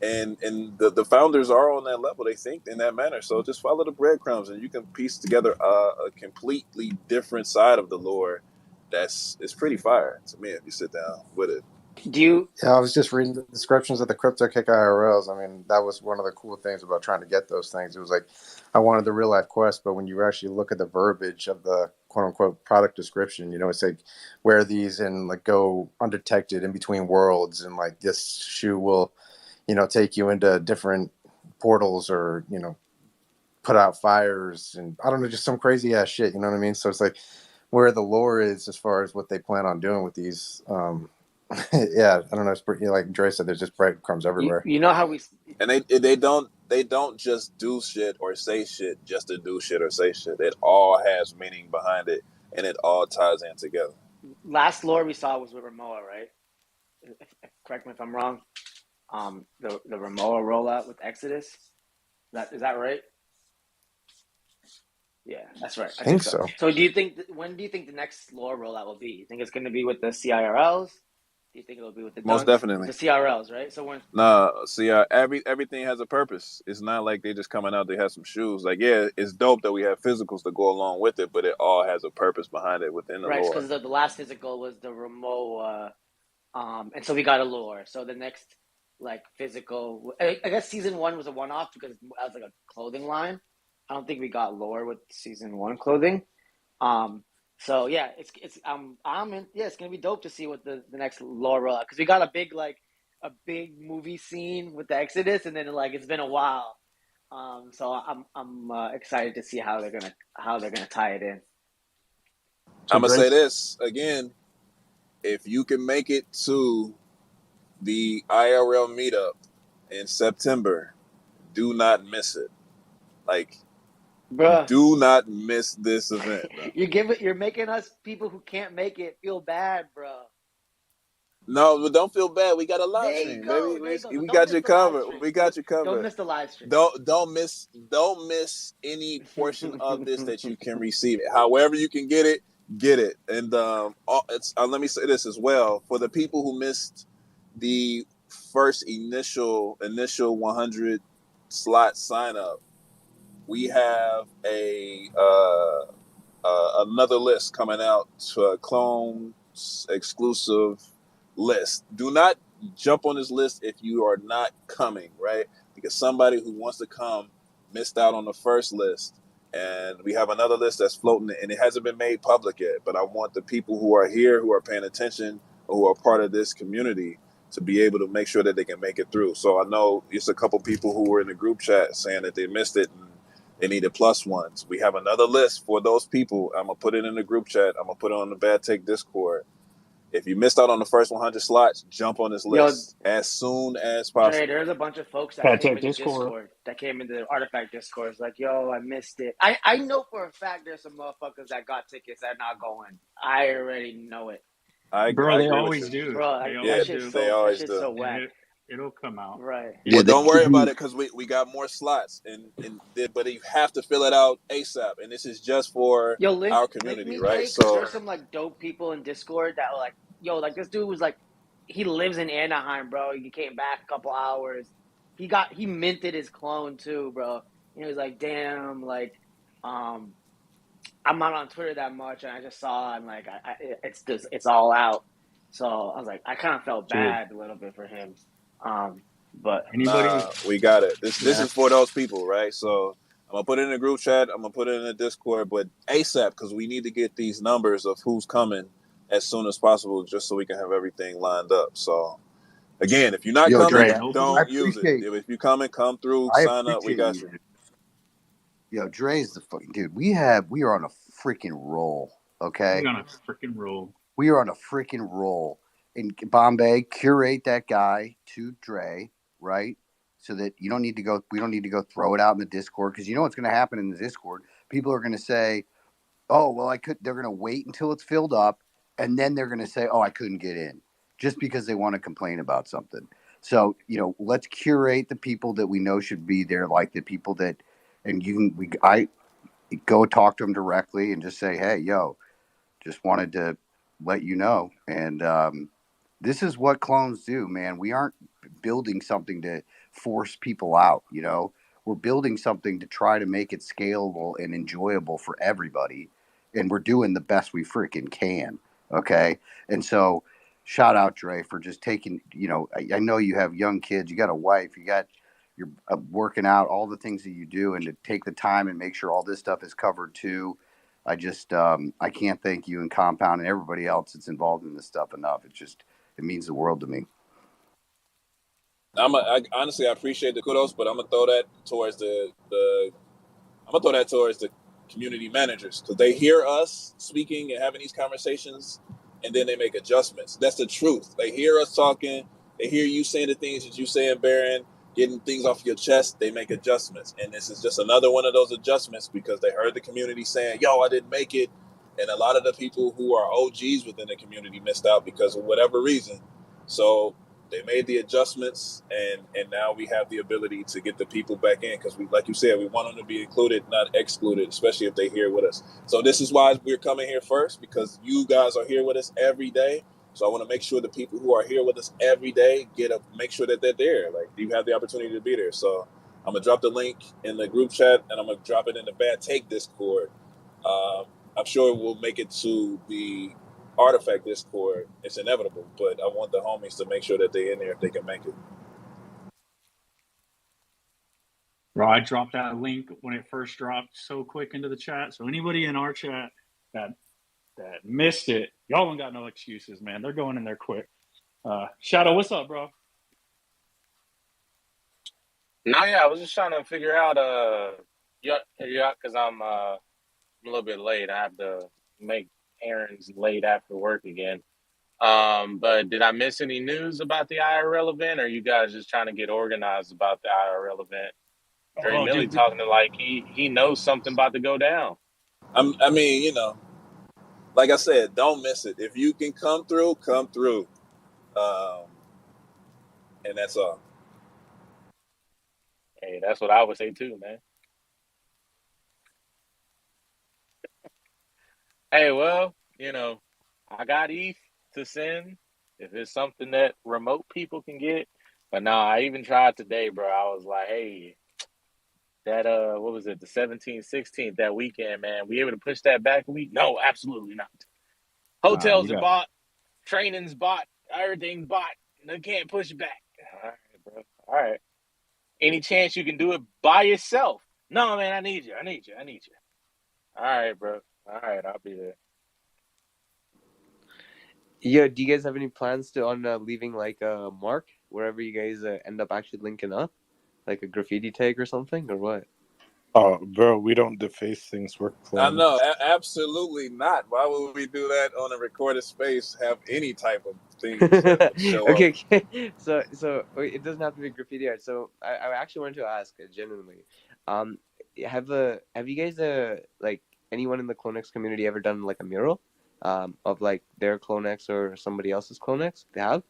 And the founders are on that level. They think in that manner. So just follow the breadcrumbs and you can piece together a completely different side of the lore it's pretty fire to me if you sit down with it. Do you? Yeah, I was just reading the descriptions of the crypto kick IRLs. I mean, that was one of the cool things about trying to get those things. It was like I wanted the real life quest, but when you actually look at the verbiage of the quote unquote product description, it's like wear these and like go undetected in between worlds, and like this shoe will, take you into different portals, or put out fires and I don't know, just some crazy ass shit. You know what I mean? So it's like where the lore is as far as what they plan on doing with these. Yeah, I don't know. It's pretty, like Dre said, there's just breadcrumbs everywhere. You know how we And they don't just do shit or say shit just to do shit or say shit. It all has meaning behind it, and it all ties in together. last lore we saw was with Ramoa, right? Correct me if I'm wrong. The Ramoa rollout with Exodus. Is that right? Yeah, that's right. I think so. So do you think when do you think the next lore rollout will be? You think it's going to be with the CIRLs? Do you think it'll be with the Most dunks? definitely. With the CRLs, right? So when See, everything has a purpose. It's not like they just coming out. They have some shoes. Like, yeah, it's dope that we have physicals to go along with it, but it all has a purpose behind it within the right, lore. because the last physical was the Ramoa, and so we got a lore. So the next like physical, I guess season one was a one off because it was like a clothing line. I don't think we got lore with season one clothing. So yeah, I'm in. Yeah, it's gonna be dope to see what the next lore rollout because we got a big movie scene with the Exodus, and then like it's been a while. So I'm excited to see how they're gonna tie it in. So I'm gonna Dre, say this again: if you can make it to the IRL meetup in September, do not miss it. Like, Bruh, do not miss this event, bro. you're making us people who can't make it feel bad, bro. No, but don't feel bad. We got a live There you stream, go. baby. There you go. So We don't got miss you the live covered. stream. We got you Don't covered. miss the live stream. Don't miss any portion of this that you can receive. However you can get it, get it. And let me say this as well for the people who missed the first initial 100 slot sign up. We have another list coming out to a clone exclusive list. Do not jump on this list if you are not coming, right? Because somebody who wants to come missed out on the first list. And we have another list that's floating and it hasn't been made public yet. But I want the people who are here, who are paying attention, or who are part of this community to be able to make sure that they can make it through. So I know it's a couple people who were in the group chat saying that they missed it and they needed plus ones. We have another list for those people. I'm going to put it in the group chat. I'm going to put it on the Bad Take Discord. If you missed out on the first 100 slots, jump on this Yo, list as soon as Dre, possible. there's a bunch of folks that Bad came Tech into Discord. Discord, that came into the Artifact Discord. It's like, yo, I missed it. I know for a fact there's some motherfuckers that got tickets that are not going. I already know it. I Bro, they agree with always you. do. Bro, They Yeah, always do. they that always shit's do. so And whack. it'll come out. Right. Yeah, Well, don't worry about the it because we got more slots, but you have to fill it out ASAP. And this is just for Yo, our link community, me, right? Jay, because So there's some like dope people in Discord that were like, yo, like this dude was like, he lives in Anaheim, bro. He came back a couple hours. He minted his clone too, bro. And he was like, damn, like, um, I'm not on Twitter that much, and I just saw, and like, it's all out. So I was like, I kind of felt Dude, bad a little bit for him, but anybody who, we got it. This yeah. is for those people, right? So I'm gonna put it in the group chat. I'm gonna put it in the Discord, but ASAP because we need to get these numbers of who's coming as soon as possible, just so we can have everything lined up. So again, if you're not yo, coming, Dre, Yeah. I don't use it. appreciate If you're coming, come through, I sign up. We appreciate got you. you. Yo, Dre's the fucking dude. We are on a freaking roll. Okay, We're gonna freaking roll. we are on a freaking roll. In Bombay, curate that guy to Dre, right? So that you don't need to go. We don't need to go throw it out in the Discord because you know what's going to happen in the Discord. People are going to say, "Oh, well, I could." They're going to wait until it's filled up, and then they're going to say, "Oh, I couldn't get in," just because they want to complain about something. So let's curate the people that we know should be there, like the people that, and I go talk to them directly and just say, "Hey, yo, just wanted to let you know." And this is what clones do, man. We aren't building something to force people out, We're building something to try to make it scalable and enjoyable for everybody. And we're doing the best we freaking can. Okay. And so shout out, Dre, for just taking, I know you have young kids, you got a wife, you're working out, all the things that you do, and to take the time and make sure all this stuff is covered too. I can't thank you and Compound and everybody else that's involved in this stuff enough. It means the world to me. Honestly, I appreciate the kudos, but I'm gonna throw that towards the I'm gonna throw that towards the community managers because they hear us speaking and having these conversations, and then they make adjustments. That's the truth. They hear us talking. They hear you saying the things that you saying, Baron, getting things off your chest. They make adjustments, and this is just another one of those adjustments because they heard the community saying, "Yo, I didn't make it," and a lot of the people who are OGs within the community missed out because of whatever reason. So they made the adjustments, and now we have the ability to get the people back in because we, like you said, we want them to be included, not excluded, especially if they're here with us. So this is why we're coming here first, because you guys are here with us every day. So I want to make sure the people who are here with us every day make sure that they're there. Like, you have the opportunity to be there. So I'm gonna drop the link in the group chat, and I'm gonna drop it in the Bad Take Discord. Um, I'm sure we'll make it to the Artifact Discord. It's inevitable, but I want the homies to make sure that they're in there if they can make it. Bro, I dropped that link when it first dropped so quick into the chat. So anybody in our chat that missed it, y'all don't got no excuses, man. They're going in there quick. Shadow, what's up, bro? No, yeah, I was just trying to figure out yeah, because I'm a little bit late. I have to make errands late after work again. But did I miss any news about the IRL event, or are you guys just trying to get organized about the IRL event? Dre Oh, Millie dude. talking to like he knows something about to go down. I mean, like I said, don't miss it. If you can come through, come through. And that's all. Hey, that's what I would say too, man. Hey, well, I got ETH to send if it's something that remote people can get. But no, I even tried today, bro. I was like, hey, that what was it, the 17th, 16th, that weekend, man. We able to push that back a week? No, absolutely not. Nah, we Hotels are got. bought, training's bought, everything's bought. They can't push it back. All right, bro. All right. Any chance you can do it by yourself? No, man, I need you. I need you. I need you. All right, bro. All right, I'll be there. Yeah, do you guys have any plans to on leaving like a mark wherever you guys end up actually linking up, like a graffiti tag or something, or what? Oh, bro, we don't deface things. We're I clones. know, absolutely not. Why would we do that on a recorded space? Have any type of things that would show up? Okay. So it doesn't have to be graffiti art. So I actually wanted to ask genuinely, um, have you guys like anyone in the CloneX community ever done like a mural, of like their CloneX or somebody else's CloneX? They have?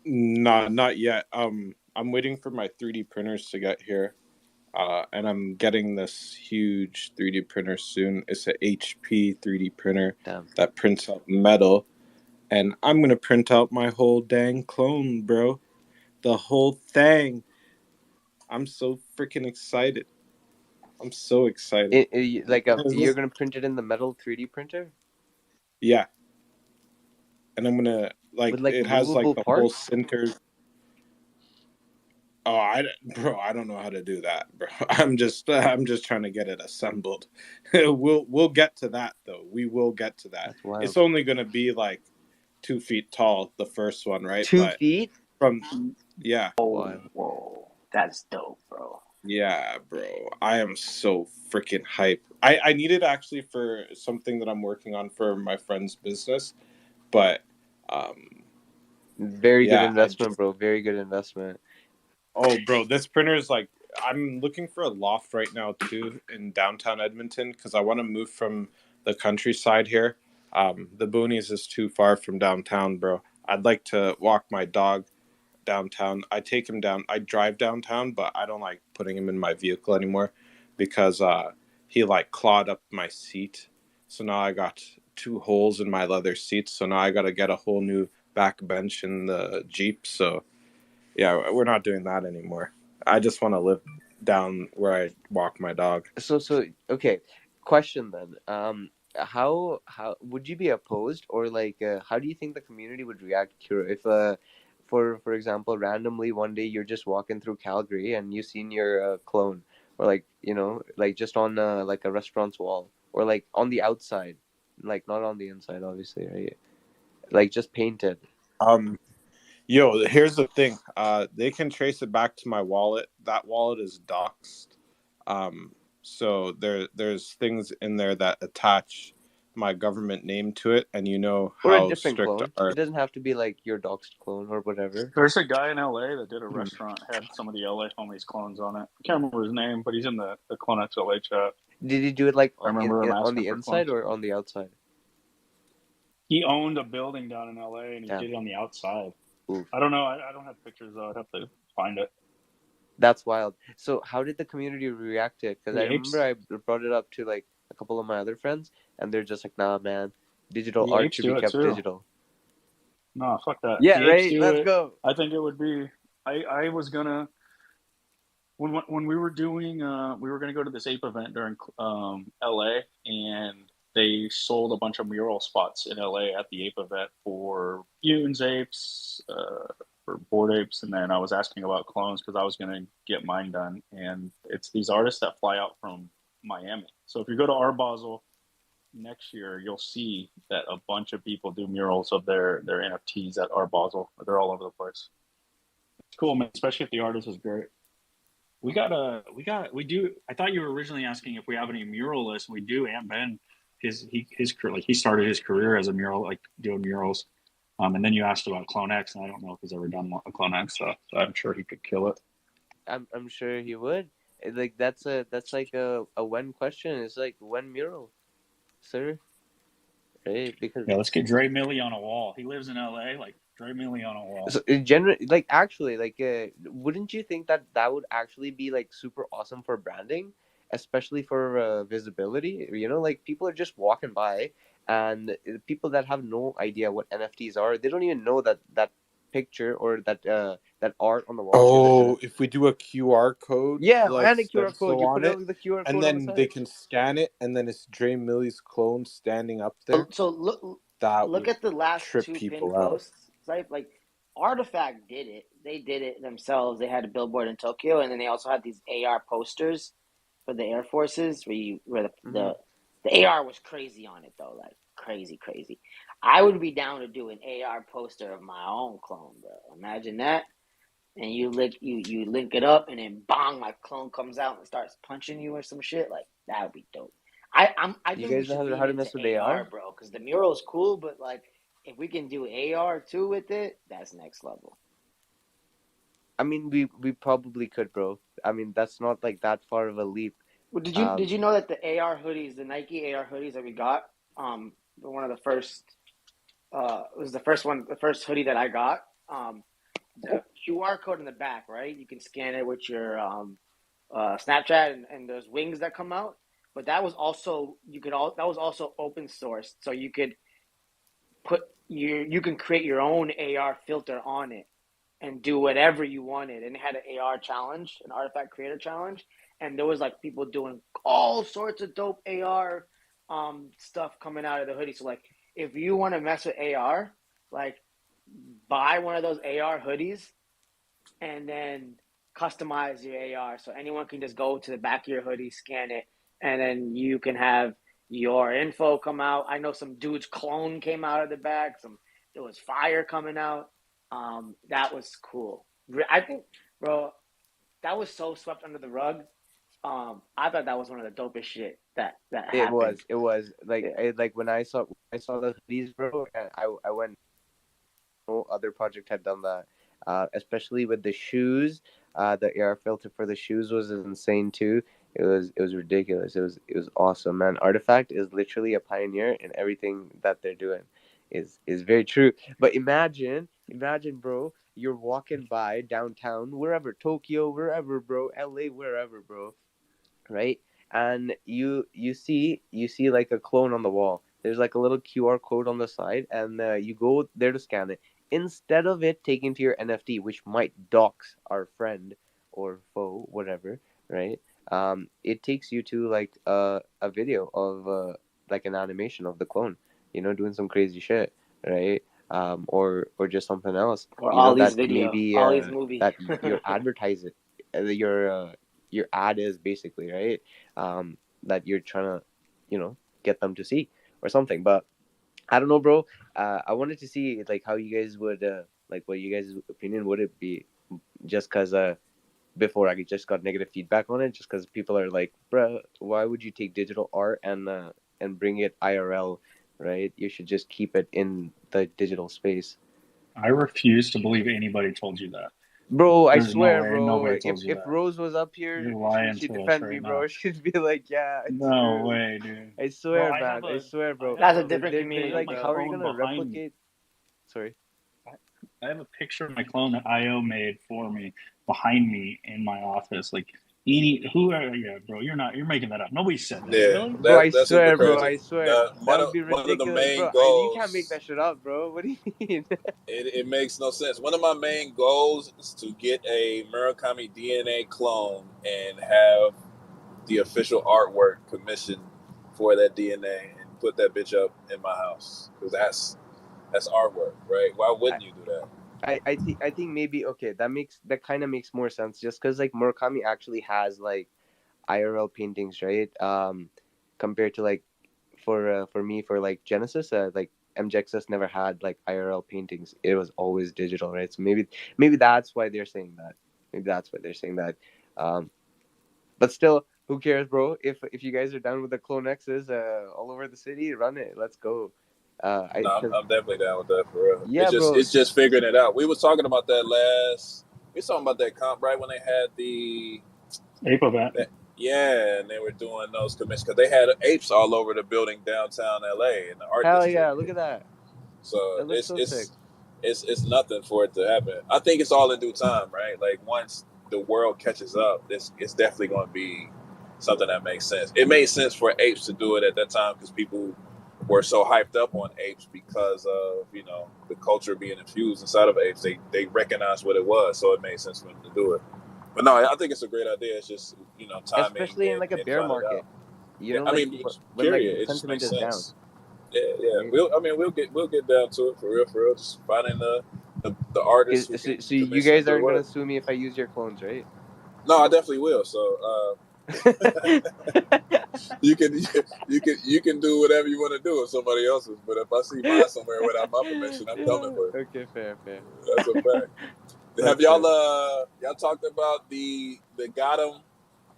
Nah, not yet. I'm waiting for my 3D printers to get here. And I'm getting this huge 3D printer soon. It's a HP 3D printer Damn. that prints out metal. And I'm going to print out my whole dang clone, bro. The whole thing. I'm so freaking excited. I'm so excited. Like you're gonna print it in the metal 3D printer Yeah. And I'm going to, with like, like it has, like, movable the whole parts? center. Oh, bro, I don't know how to do that, bro. I'm just trying to get it assembled. We'll get to that though. We will get to that. That's wild. It's only gonna be like 2 feet tall, the first one, right? 2 But feet? from yeah, Wild. Whoa, that's dope, bro. yeah, bro. I am so freaking hype. I need it actually for something that I'm working on for my friend's business, but Very good yeah, investment, bro. Very good investment. oh, bro, this printer is like, I'm looking for a loft right now too in downtown Edmonton because I want to move from the countryside here. The boonies is too far from downtown, bro. I'd like to walk my dog downtown. I take him down. I drive downtown, but I don't like putting him in my vehicle anymore because he like clawed up my seat. So now I got 2 holes in my leather seats. So now I got to get a whole new back bench in the Jeep. So yeah, we're not doing that anymore. I just want to live down where I walk my dog. So okay. Question then. How would you be opposed, or like how do you think the community would react to if for example, randomly one day you're just walking through Calgary and you seen your clone, or like like just on like a restaurant's wall, or like on the outside, like not on the inside obviously, right? Like just painted. Um, here's the thing. They can trace it back to my wallet. That wallet is doxed. So there's things in there that attach my government name to it, and you know Or a how different strict clone. our It doesn't have to be like your doxed clone or whatever. There's a guy in LA that did a Hmm. restaurant, had some of the LA homies clones on it. I can't remember his name, but he's in the CloneX LA chat. Did he do it like I remember him on asking the for inside clones. or on the outside? He owned a building down in LA and he Yeah. did it on the outside. Oof. I don't know. I don't have pictures though. I'd have to find it. That's wild. So how did the community react to it? Because The I remember apes, I brought it up to like a couple of my other friends, and they're just like, "Nah, man, digital the art apes should be do it kept too. digital." No, fuck that. Yeah, The apes right. do Let's it. go. I think it would be. I was gonna when we were doing we were gonna go to this ape event during LA, and they sold a bunch of mural spots in LA at the ape event for Yoon's apes, for board apes, and then I was asking about clones because I was gonna get mine done, and it's these artists that fly out from Miami. So if you go to Art Basel next year, you'll see that a bunch of people do murals of their NFTs at Art Basel. They're all over the place. It's cool, man, especially if the artist is great. We do. I thought you were originally asking if we have any muralists. We do. Aunt Ben, his career, like he started his career as a mural, like doing murals. And then you asked about CloneX, and I don't know if he's ever done a CloneX stuff. So I'm sure he could kill it. I'm sure he would. Like that's like a when question. It's like when mural, sir, right? Because Yeah, let's get Dre Millie on a wall. He lives in LA. Like Dre Millie on a wall. so in general, like actually, like wouldn't you think that that would actually be like super awesome for branding, especially for visibility? You know, like people are just walking by, and people that have no idea what NFTs are, they don't even know that that picture or that art on the wall isn't Oh, NFT. if we do a QR code Yeah, like and a QR code. stencil You put on it it, on the QR and code on the then they side. can scan it, and then it's Dre Millie's clone standing up there, So that look would at the last trip two pin people out. posts. Right, like Artifact did it. They did it themselves. They had a billboard in Tokyo, and then they also had these AR posters for the Air Forces, where Hmm. the AR was crazy on it though, like crazy, crazy. I would be down to do an AR poster of my own clone, bro. Imagine that. And you link it up, and then bang, my clone comes out and starts punching you or some shit. Like that would be dope. I You think we guys know should lean how to into mess with AR, AR? bro, because the mural is cool, but like if we can do AR too with it, that's next level. I mean, we probably could, bro. I mean, that's not like that far of a leap. Well, did Um, you know that the AR hoodies, the Nike AR hoodies that we got, were one of the first. It was the first one, the first hoodie that I got. The QR code in the back, right? You can scan it with your Snapchat, and there's wings that come out. But that was also that was also open source, so you could you can create your own AR filter on it and do whatever you wanted. And it had an AR challenge, an artifact creator challenge, and there was like people doing all sorts of dope AR stuff coming out of the hoodie. So like if you want to mess with AR, like buy one of those AR hoodies and then customize your AR so anyone can just go to the back of your hoodie, scan it, and then you can have your info come out. I know some dude's clone came out of the back. There was fire coming out. That was cool. I think, bro, that was so swept under the rug. I thought that was one of the dopest shit that happened. it was like Yeah. like when I saw the hoodies, bro, and I went. No other project had done that. Especially with the shoes. The air filter for the shoes was insane too. It was ridiculous. It was awesome, man. Artifact is literally a pioneer in everything that they're doing. Is very true. But imagine, bro, you're walking by downtown, wherever, Tokyo, wherever, bro, LA, wherever, bro, right? And you see like a clone on the wall. There's like a little QR code on the side, and you go there to scan it. Instead of it taking to your NFT, which might dox our friend or foe, whatever, right? It takes you to like a video of like an animation of the clone, doing some crazy shit, right? Or just something else, Or Ollie's that video, maybe Ollie's movie. that your advertise it, your ad is basically, right? That you're trying to, get them to see or something. But I don't know, bro. I wanted to see like how you guys would like what you guys' opinion would it be, just because before I just got negative feedback on it, just because people are like, bruh, why would you take digital art and bring it IRL, right? You should just keep it in the digital space. I refuse to believe anybody told you that. Bro, I There's no swear, way bro. nobody told you If that. Rose was up You're here, lying she'd to us defend me, right bro. now. She'd be like, yeah, it's No true. way, dude. I Bro, swear, I have man. I a, swear, I bro. have That's a a different They're picture community, of like, my how bro. are you clone gonna behind me. replicate? Sorry. I have a picture of my clone that IO made for me behind me in my office. Like yeah, bro, you're making that up. Nobody said that. Yeah, Really? Bro, I that's super swear, bro. crazy. I swear. That would be One of the ridiculous, main bro. You can't make goals. that shit up, bro. What do you mean? It makes no sense. One of my main goals is to get a Murakami DNA clone and have the official artwork commissioned for that DNA and put that bitch up in my house because that's artwork, right? Why wouldn't you do that? I think maybe okay. That kind of makes more sense, just because like Murakami actually has like IRL paintings, right? Compared to like for me for like Genesis, like MJXS never had like IRL paintings. It was always digital, right? So maybe that's why they're saying that. Maybe that's why they're saying that. Um, but still, who cares, bro? If you guys are done with the CloneXs all over the city, run it. Let's go. I No, cause, I'm definitely down with that for real. yeah, bro. It's just figuring it out. We were talking about that last. We were talking about that comp right when they had Ape of that. yeah, and they were doing those commissions because they had apes all over the building downtown LA in the art Hell district. yeah! Look at that. So That looks so sick. it's nothing for it to happen. I think it's all in due time, right? Like once the world catches up, it's definitely going to be something that makes sense. It made sense for apes to do it at that time because people were so hyped up on apes because of the culture being infused inside of apes. They recognized what it was, so it made sense for them to do it. But no, I think it's a great idea. It's just timing Especially in like a and bear trying it out. market. You Yeah, know, I like mean, when like period. the It just sentiment makes is down. sense. Yeah. Right? We'll get down to it for real. Just finding the artists who can So you commission guys good aren't gonna work. sue me if I use your clones, right? No, I definitely will. So you can you can do whatever you want to do with somebody else's. But if I see mine somewhere without my permission, I'm coming for it. Okay, fair. That's a fact. Have That's y'all fair. y'all talked about the Gotham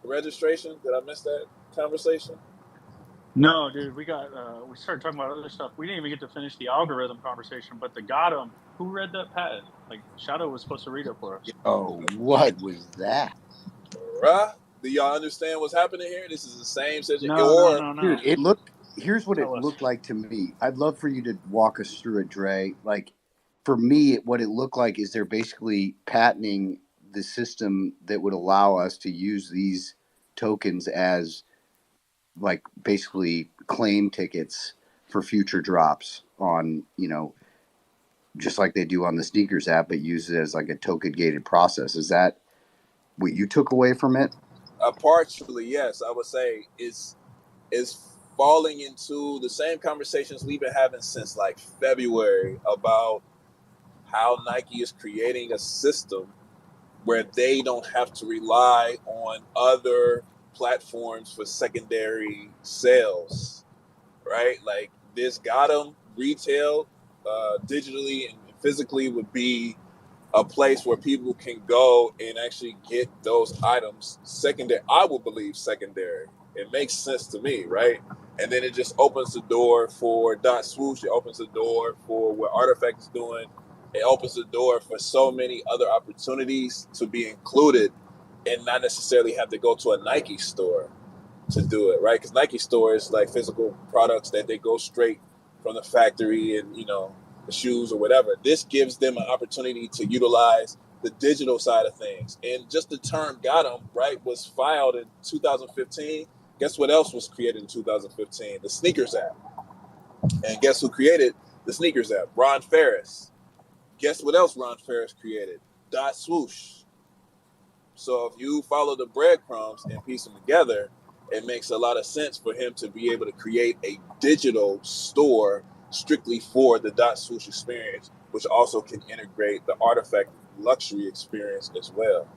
registration? Did I miss that conversation? No, dude, we started talking about other stuff. We didn't even get to finish the algorithm conversation, but the got him. Who read that patent? Like Shadow was supposed to read it for us. Oh, what was that? Right? Do y'all understand what's happening here? This is the same situation. Or No. Dude, here's what it Tell us. looked like to me. I'd love for you to walk us through it, Dre. Like, for me, what it looked like is they're basically patenting the system that would allow us to use these tokens as, like, basically claim tickets for future drops on, just like they do on the sneakers app, but use it as like a token gated process. Is that what you took away from it? partially, yes, I would say is falling into the same conversations we've been having since like February about how Nike is creating a system where they don't have to rely on other platforms for secondary sales, right? Like this got them retail, digitally and physically would be a place where people can go and actually get those items secondary. I would believe secondary. It makes sense to me, right? And then it just opens the door for Dot Swoosh. It opens the door for what Artifact is doing. It opens the door for so many other opportunities to be included and not necessarily have to go to a Nike store to do it, right? Because Nike stores like physical products that they go straight from the factory and the shoes or whatever. This gives them an opportunity to utilize the digital side of things. And just the term "got 'em" right was filed in 2015. Guess what else was created in 2015? The sneakers app. And guess who created the sneakers app? Ron Ferris. Guess what else Ron Ferris created? Dot Swoosh. So if you follow the breadcrumbs and piece them together, it makes a lot of sense for him to be able to create a digital store strictly for the Dot Swoosh experience, which also can integrate the Artifact luxury experience as well.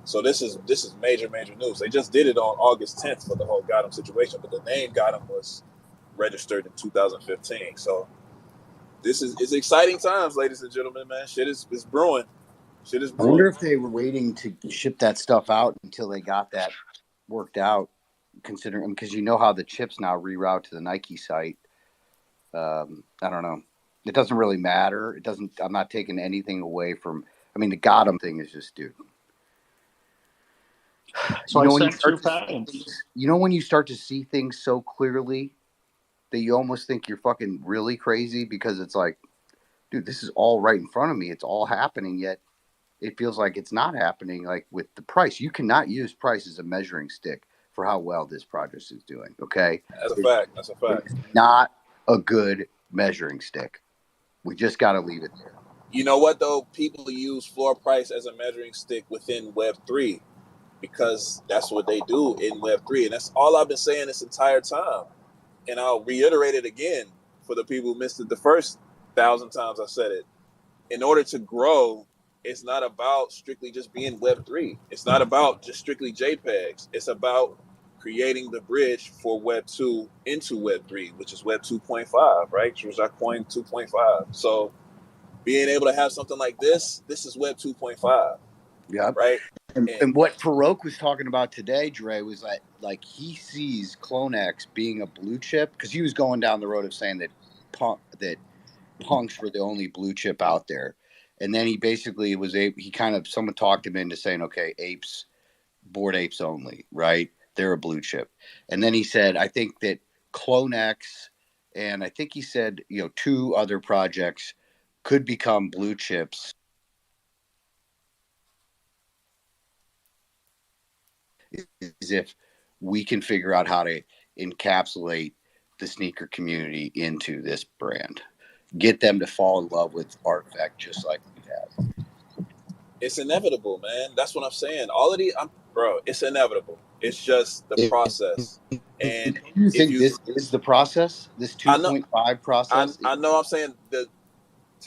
So this is major news. They just did it on August 10th for the whole Gotham situation, but the name Gotham was registered in 2015. So this is it's exciting times, ladies and gentlemen. Man, shit is brewing. Shit is I wonder brewing. if they were waiting to ship that stuff out until they got that worked out, considering because you know how the chips now reroute to the Nike site. I don't know. It doesn't really matter. It doesn't. I'm not taking anything away from. I mean, the Gotham thing is just, dude. So You I know when you sent two start to see patents. things. You know when you start to see things so clearly that you almost think you're fucking really crazy because it's like, dude, this is all right in front of me. It's all happening, yet it feels like it's not happening. Like with the price, you cannot use price as a measuring stick for how well this project is doing. Okay, That's a fact. That's a fact. it's not a good measuring stick. We just got to leave it there. You know what though? People use floor price as a measuring stick within Web3 because that's what they do in Web3, and that's all I've been saying this entire time. And I'll reiterate it again for the people who missed it the first 1,000 times I said it. In order to grow, it's not about strictly just being Web3. It's not about just strictly JPEGs. It's about creating the bridge for Web 2 into Web 3, which is Web 2.5, right? Coin 2.5. So being able to have something like this is Web 2.5, Yep. right? And And what Farouk was talking about today, Dre, was that like he sees CloneX being a blue chip because he was going down the road of saying that punks were the only blue chip out there, and then he basically he kind of someone talked him into saying, okay, apes, bored apes only, right? They're a blue chip, and then he said, I think that CloneX, and I think he said, two other projects could become blue chips is if we can figure out how to encapsulate the sneaker community into this brand, get them to fall in love with Artifact just like we have. it's inevitable, man. That's what I'm saying. All of these, bro, it's inevitable. It's just the If process. And you if think you, this is the process, this I know, 2.5 process, I know, I'm saying that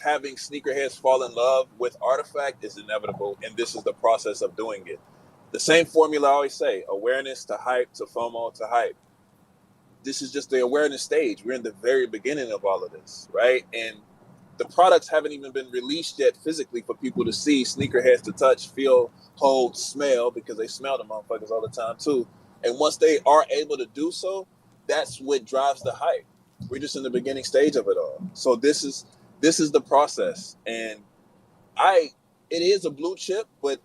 having sneakerheads fall in love with Artifact is inevitable, and this is the process of doing it. The same formula I always say: awareness to hype to FOMO to hype. This is just the awareness stage. We're in the very beginning of all of this, right? And the products haven't even been released yet physically for people to see, sneakerheads to touch, feel, hold, smell, because they smell the motherfuckers all the time too. And once they are able to do so, that's what drives the hype. We're just in the beginning stage of it all. So this is the process. And it is a blue chip, but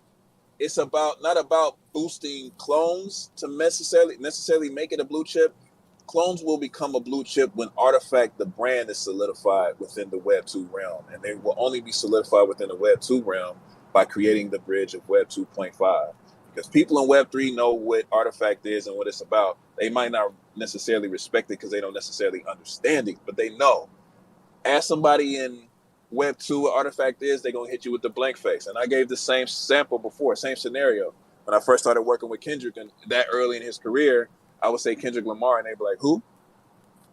it's about not about boosting clones to necessarily make it a blue chip. Clones will become a blue chip when Artifact, the brand, is solidified within the Web 2 realm. And they will only be solidified within the Web 2 realm by creating the bridge of Web 2.5. Because people in Web 3 know what Artifact is and what it's about. They might not necessarily respect it because they don't necessarily understand it, but they know. Ask somebody in Web 2 what Artifact is, they're going to hit you with the blank face. And I gave the same sample before, same scenario. When I first started working with Kendrick and that early in his career, I would say Kendrick Lamar, and they'd be like, who?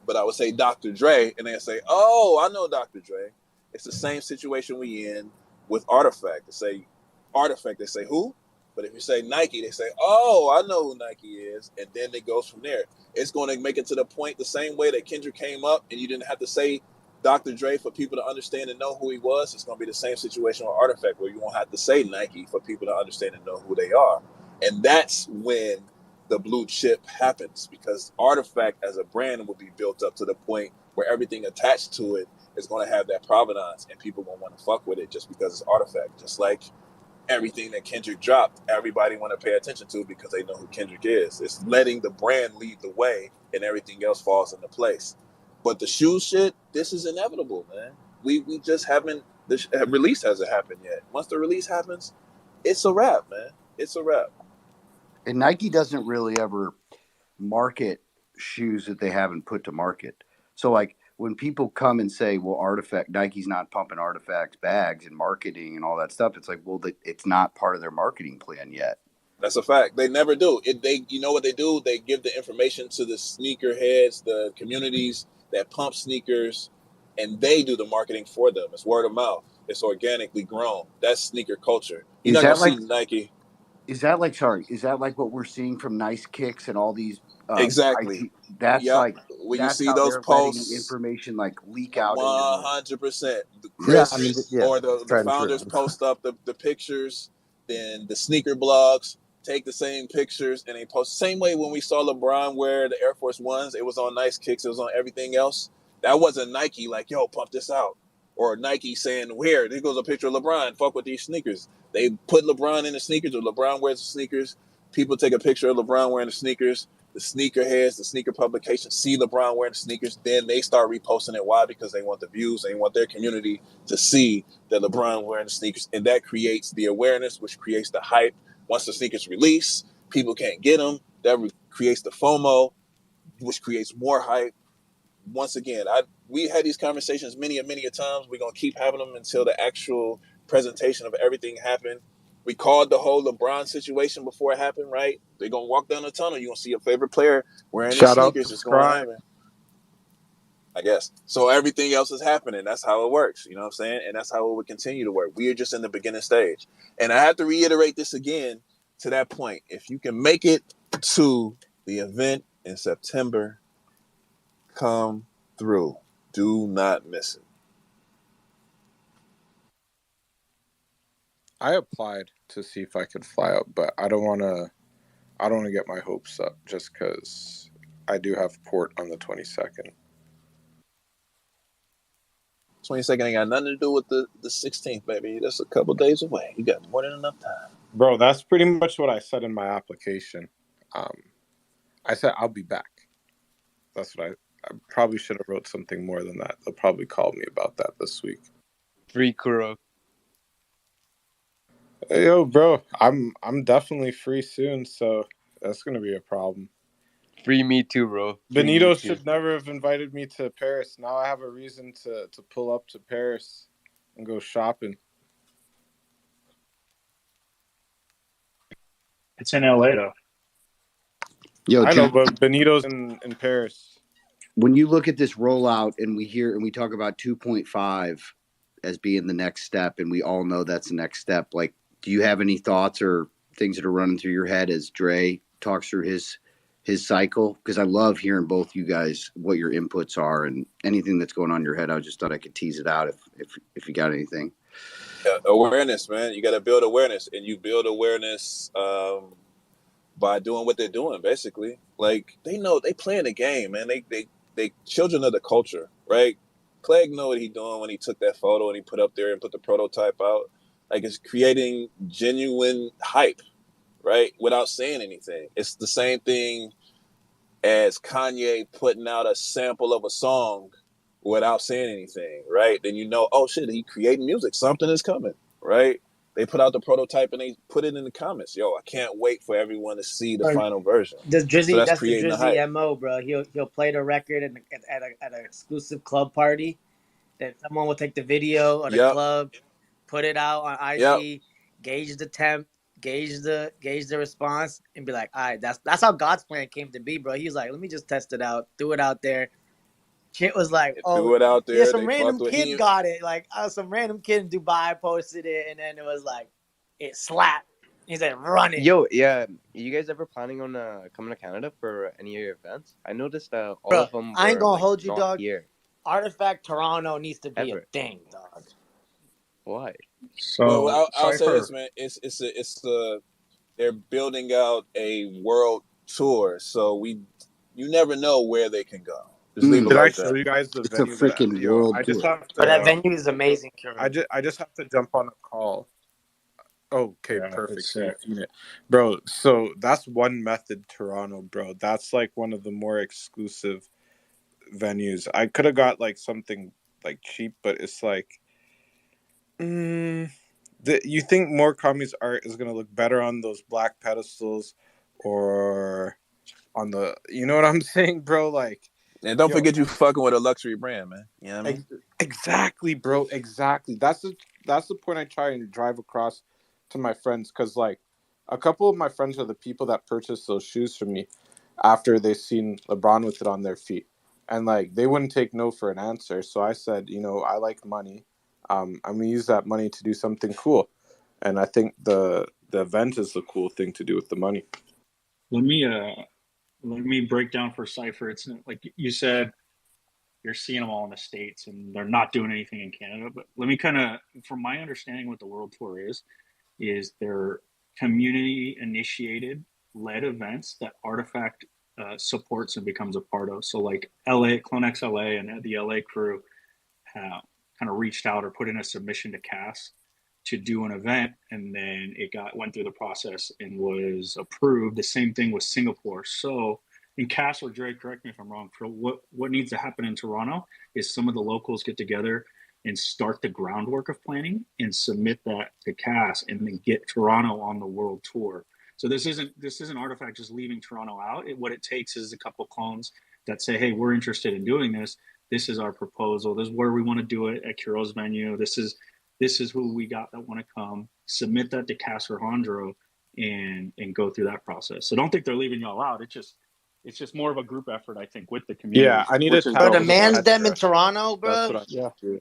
But I would say Dr. Dre, and they'd say, oh, I know Dr. Dre. It's the same situation we in with Artifact. They say Artifact, they say who? But if you say Nike, they say, oh, I know who Nike is. And then it goes from there. It's going to make it to the point the same way that Kendrick came up and you didn't have to say Dr. Dre for people to understand and know who he was. It's going to be the same situation with Artifact where you won't have to say Nike for people to understand and know who they are. And that's when the blue chip happens, because Artifact as a brand will be built up to the point where everything attached to it is going to have that provenance and people going to want to fuck with it just because it's Artifact. Just like everything that Kendrick dropped, everybody want to pay attention to because they know who Kendrick is. It's letting the brand lead the way and everything else falls into place. But the shoe shit, this is inevitable, man. We just haven't, the release hasn't happened yet. Once the release happens, it's a wrap, man. It's a wrap. And Nike doesn't really ever market shoes that they haven't put to market. So like when people come and say, well, Artifact, Nike's not pumping Artifacts bags and marketing and all that stuff, it's like, well, it's not part of their marketing plan yet. That's a fact. They never do. You know what they do? They give the information to the sneaker heads, the communities that pump sneakers, and they do the marketing for them. It's word of mouth. It's organically grown. That's sneaker culture. You're Is not gonna that see like Nike. is that like what we're seeing from Nice Kicks and all these Exactly. IT. That's Yep. like When you that's see how those they're letting posts, information like leak out into the 100%. Yeah, I Chris mean, yeah, or it's the tried and true. founders post up the pictures, then the sneaker blogs take the same pictures and they post. Same way when we saw LeBron wear the Air Force Ones, it was on Nice Kicks, it was on everything else. That wasn't Nike like, yo, pump this out. Or Nike saying, here goes a picture of LeBron, fuck with these sneakers. They put LeBron in the sneakers, or LeBron wears the sneakers. People take a picture of LeBron wearing the sneakers. The sneakerheads, the sneaker publications see LeBron wearing the sneakers, then they start reposting it. Why? Because they want the views, they want their community to see that LeBron wearing the sneakers, and that creates the awareness, which creates the hype. Once the sneakers release, people can't get them. That creates the FOMO, which creates more hype. Once again, we had these conversations many and many a times. We're gonna keep having them until the actual presentation of everything happened. We called the whole LeBron situation before it happened, right? They're gonna walk down the tunnel. You're gonna see your favorite player wearing their Shout out sneakers. to It's going to Prime. happen, I guess. So everything else is happening. That's how it works. You know what I'm saying? And that's how it would continue to work. We are just in the beginning stage. And I have to reiterate this again to that point. If you can make it to the event in September, come through. Do not miss it. I applied to see if I could fly out, but I don't want to get my hopes up just because I do have port on the 22nd. 22nd ain't got nothing to do with the 16th, baby. That's a couple days away. You got more than enough time. Bro, that's pretty much what I said in my application. I said I'll be back. That's what I probably should have wrote something more than that. They'll probably call me about that this week. Free Kuro. Hey, yo, bro, I'm definitely free soon, so that's gonna be a problem. Free me too, bro. Free Benito me too. should never have invited me to Paris. Now I have a reason to pull up to Paris and go shopping. It's in LA though. Yo, I know, Jack, but Benito's in Paris. when you look at this rollout and we talk about 2.5 as being the next step, and we all know that's the next step, like, do you have any thoughts or things that are running through your head as Dre talks through his cycle? Because I love hearing both you guys, what your inputs are and anything that's going on in your head. I just thought I could tease it out if you got anything. Awareness, man. You got to build awareness, and you build awareness by doing what they're doing. Basically, like they know they playing the game, man. They children of the culture, right? Clegg know what he doing when he took that photo and he put up there and put the prototype out. Like it's creating genuine hype, right? Without saying anything. It's the same thing as Kanye putting out a sample of a song without saying anything, right? Then you know, oh shit, he creating music. Something is coming, right? They put out the prototype and they put it in the comments. Yo, I can't wait for everyone to see the final version. The So Drizzy, that's that's the creating the hype. Drizzy mo, bro. He'll play the record at an exclusive club party. Then someone will take the video of the Yep. club, put it out on Yep. IG, gauge the temp, gauge the response, and be like, all right, that's how God's plan came to be, bro. He was like, let me just test it out, threw it out there. Shit was like, It oh threw it out yeah, there. some They random fucked with kid him. got it. Like some random kid in Dubai posted it, and then it was like, it slapped. He said, run it. Yo, yeah. You guys ever planning on coming to Canada for any of your events? I noticed all Bro, of them I ain't were gonna like hold you, not dog. here Artifact Toronto needs to be ever. a thing, dog. Why? Well, So I'll say this, Cypher, man. They're building out a world tour, so you never know where they can go. Just leave it Did I like show that. you guys the It's a venue that? freaking world I just tour. have But that to. venue is amazing, Kieran. I just have to jump on a call. Okay, yeah, perfect. it's So you've sick. seen it, bro. So that's One Method Toronto, bro. That's like one of the more exclusive venues. I could have got like something like cheap, but it's like, you think More Kami's art is gonna look better on those black pedestals, or on the, you know what I'm saying, bro? Like, And don't yo, forget you fucking with a luxury brand, man. You know what I mean? exactly, bro. Exactly. That's the point I try and drive across to my friends, because like a couple of my friends are the people that purchased those shoes from me after they seen LeBron with it on their feet, and like they wouldn't take no for an answer. So I said, I like money. I'm gonna use that money to do something cool, and I think the event is the cool thing to do with the money. Let me let me break down for Cypher. It's like you said, you're seeing them all in the States and they're not doing anything in Canada. But let me kind of, from my understanding, what the World Tour is they're community initiated led events that Artifact supports and becomes a part of. So like LA, CloneX LA, and the LA crew kind of reached out or put in a submission to CAS to do an event, and then it went through the process and was approved. The same thing with Singapore. So in CAS or Dre, correct me if I'm wrong, for what needs to happen in Toronto is some of the locals get together and start the groundwork of planning and submit that to CAS and then get Toronto on the world tour. So this isn't Artifact just leaving Toronto out. What it takes is a couple clones that say, hey, we're interested in doing this. This is our proposal. This is where we want to do it at Kuro's venue. This is who we got that want to come. Submit that to CAS or Hondro and go through that process. So don't think they're leaving y'all out. It's just more of a group effort, I think, with the community. Yeah, I need to Bro, tap the into man's that. them in Toronto, That's bro. what I Yeah. do.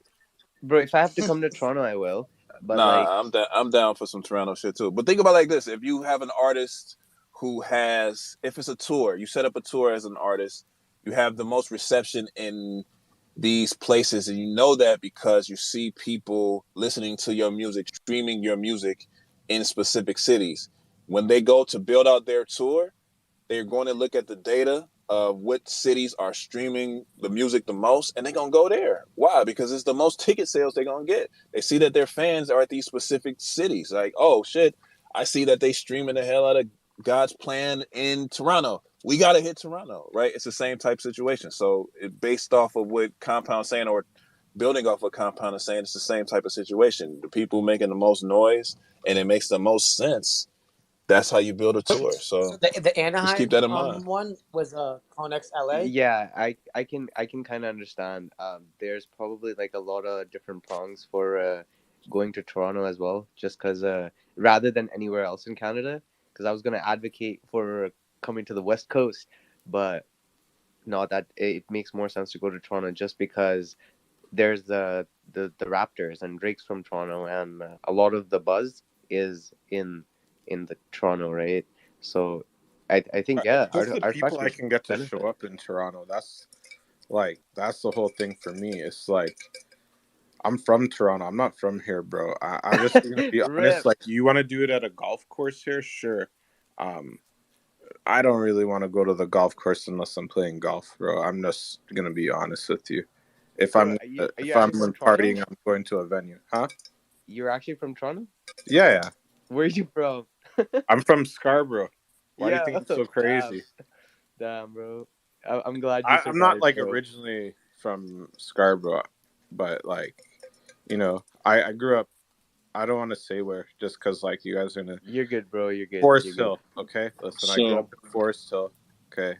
Bro, if I have to come to Toronto, I will. But like, Nah, I'm down for some Toronto shit too. But think about it like this: if you have an artist who has, if it's a tour, you set up a tour as an artist, you have the most reception in these places, and you know that because you see people listening to your music, streaming your music in specific cities. When they go to build out their tour, they're going to look at the data of what cities are streaming the music the most, and they're going to go there. Why? Because it's the most ticket sales they're going to get. They see that their fans are at these specific cities. Like, oh, shit, I see that they streaming the hell out of God's Plan in Toronto. We got to hit Toronto, right? It's the same type situation. So based off of what Compound's saying, or building off what Compound is saying, it's the same type of situation. The people making the most noise, and it makes the most sense. That's how you build a tour. So The just keep Anaheim that in mind. one was CloneX LA. yeah, I can kind of understand. There's probably like a lot of different prongs for going to Toronto as well, just because rather than anywhere else in Canada, because I was gonna advocate for coming to the West Coast, but no, that it makes more sense to go to Toronto just because there's the Raptors and Drake's from Toronto, and a lot of the buzz is in the Toronto, right? So I think yeah, Just the Artifact people I would can get to show benefit. up in Toronto. That's the whole thing for me. It's like I'm from Toronto. I'm not from here, bro. I'm just gonna be honest. Rip. Like, you want to do it at a golf course here? Sure. I don't really want to go to the golf course unless I'm playing golf, bro. I'm just gonna be honest with you. If Bro, I'm are you if I'm actually from Toronto? partying, I'm going to a venue. Huh? You're actually from Toronto? Yeah, yeah. Where are you from? I'm from Scarborough. Why do you Yeah, think it's so damn, crazy? damn, bro. I'm glad you I'm not survived, like bro. originally from Scarborough, but like, I grew up. I don't want to say where, just because like you guys are gonna You're good, bro. You're good. You're Forest good. Hill. Okay, listen, I grew up in Forest Hill. Okay,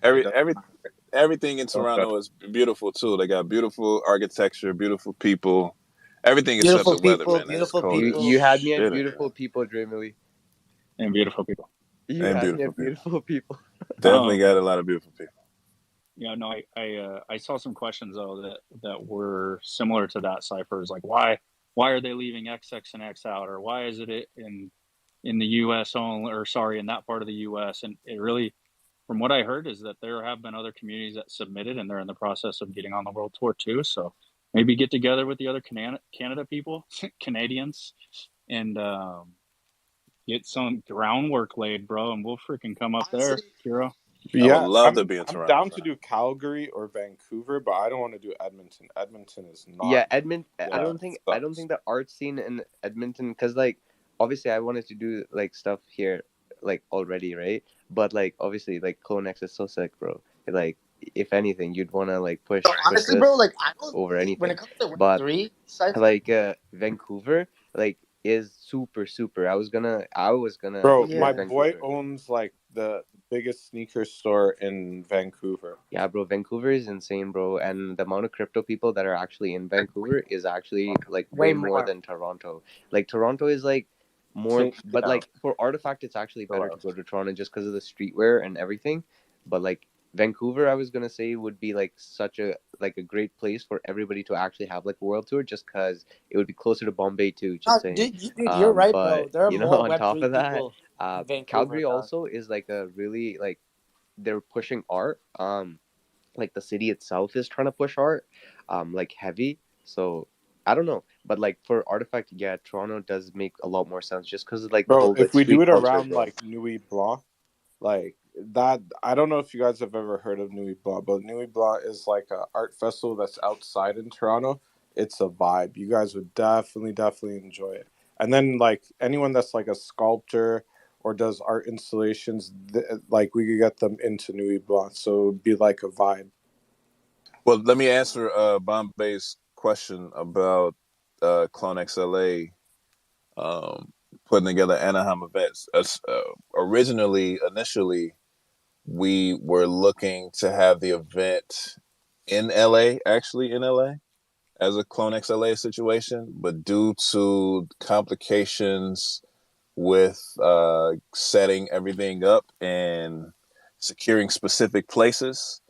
Everything in Toronto is beautiful too. They got beautiful architecture, beautiful people, everything except Beautiful the weather, people, man. It's beautiful cold as people. You had me at shit. beautiful people, Dreamily. And beautiful people. You And had me beautiful at people. beautiful people. Definitely got a lot of beautiful people. Yeah, no, I saw some questions though that were similar to that. Ciphers like why are they leaving XX and X out, or why is it in the U.S. only, or sorry, in that part of the U.S. And it really, from what I heard, is that there have been other communities that submitted, and they're in the process of getting on the world tour too. So maybe get together with the other Canada people, Canadians, and get some groundwork laid, bro. And we'll freaking come up there, Honestly, Kiro. I would Yeah, love to be in I'm Toronto, down man. to do Calgary or Vancouver, but I don't want to do Edmonton. Edmonton is Yeah, not. Edmonton. I Yeah, don't it think sucks. the art scene in Edmonton, because like obviously I wanted to do like stuff here like already, right? But like obviously like CloneX is so sick, bro. Like if anything, you'd want to like push honestly, bro, this like I don't over when anything. it comes to Web But three cipher. like Vancouver like is super. I was gonna Bro, hit my Yeah, boy Vancouver. owns like the biggest sneaker store in Vancouver. Yeah, bro, Vancouver is insane, bro, and the amount of crypto people that are actually in Vancouver is actually like way way more more. than Toronto. Like Toronto is like more, but Yeah. like for Artifact, it's actually better to go to Toronto just because of the streetwear and everything. But like Vancouver, I was gonna say would be like such a like a great place for everybody to actually have like a world tour, just because it would be closer to Bombay too. Just saying. Dude, you're right, bro. But There are you know, more on Web top three of that, people in Vancouver, Calgary dog. also is like a really like they're pushing art. Like the city itself is trying to push art, like heavy. So I don't know, but like for Artifact, yeah, Toronto does make a lot more sense just because of like the Bro, whole like if we do street it culture, around bro. like Nuit Blanc, like that, I don't know if you guys have ever heard of Nuit Blanc, but Nuit Blanc is like a art festival that's outside in Toronto. It's a vibe. You guys would definitely enjoy it. And then like anyone that's like a sculptor or does art installations, like we could get them into Nuit Blanc, so it'd be like a vibe. Well, let me answer Bombay's question about CloneX LA putting together Anaheim events. Initially, we were looking to have the event in LA, actually in LA, as a CloneX LA situation, but due to complications with setting everything up and securing specific places,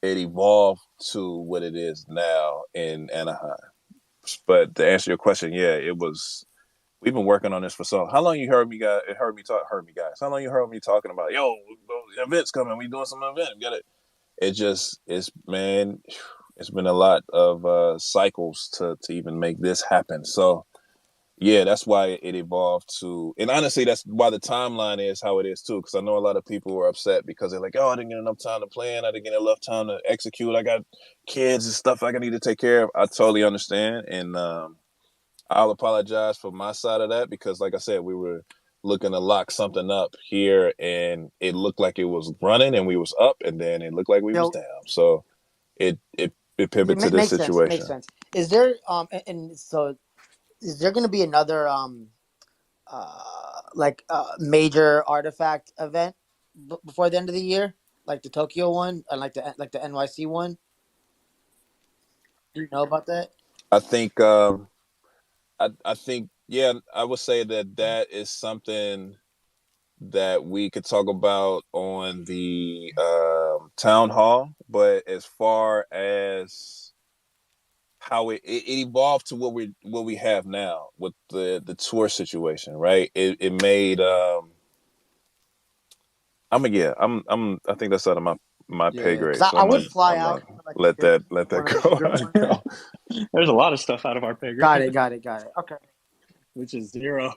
it evolved to what it is now in Anaheim. But to answer your question, yeah, it was. We've been working on this for so. How long you heard me guys? Heard me guys. How long you heard me talking about? Yo, events coming. We doing some event. Got it. It just it's man. It's been a lot of cycles to even make this happen. So yeah, that's why it evolved to. And honestly, that's why the timeline is how it is too. Because I know a lot of people were upset because they're like, "Oh, I didn't get enough time to plan. I didn't get enough time to execute. I got kids and stuff I need to take care of." I totally understand, and I'll apologize for my side of that because, like I said, we were looking to lock something up here, and it looked like it was running, and we was up, and then it looked like we was So down. So it pivoted to this makes sense. Makes situation. sense. Is there and so is there going to be another major artifact event before the end of the year, like the Tokyo one and like the NYC one? Do you know about that? I think I think yeah, I would say that is something that we could talk about on the town hall. But as far as how it evolved to what we have now with the tour situation, right? It made I think that's out of my pay Yeah, because grade, so I would fly I'm out gonna for like a let trip, that one of those go. short ones. There's a lot of stuff out of our pay Got grade, it. Got it. Got it. Okay. which is zero.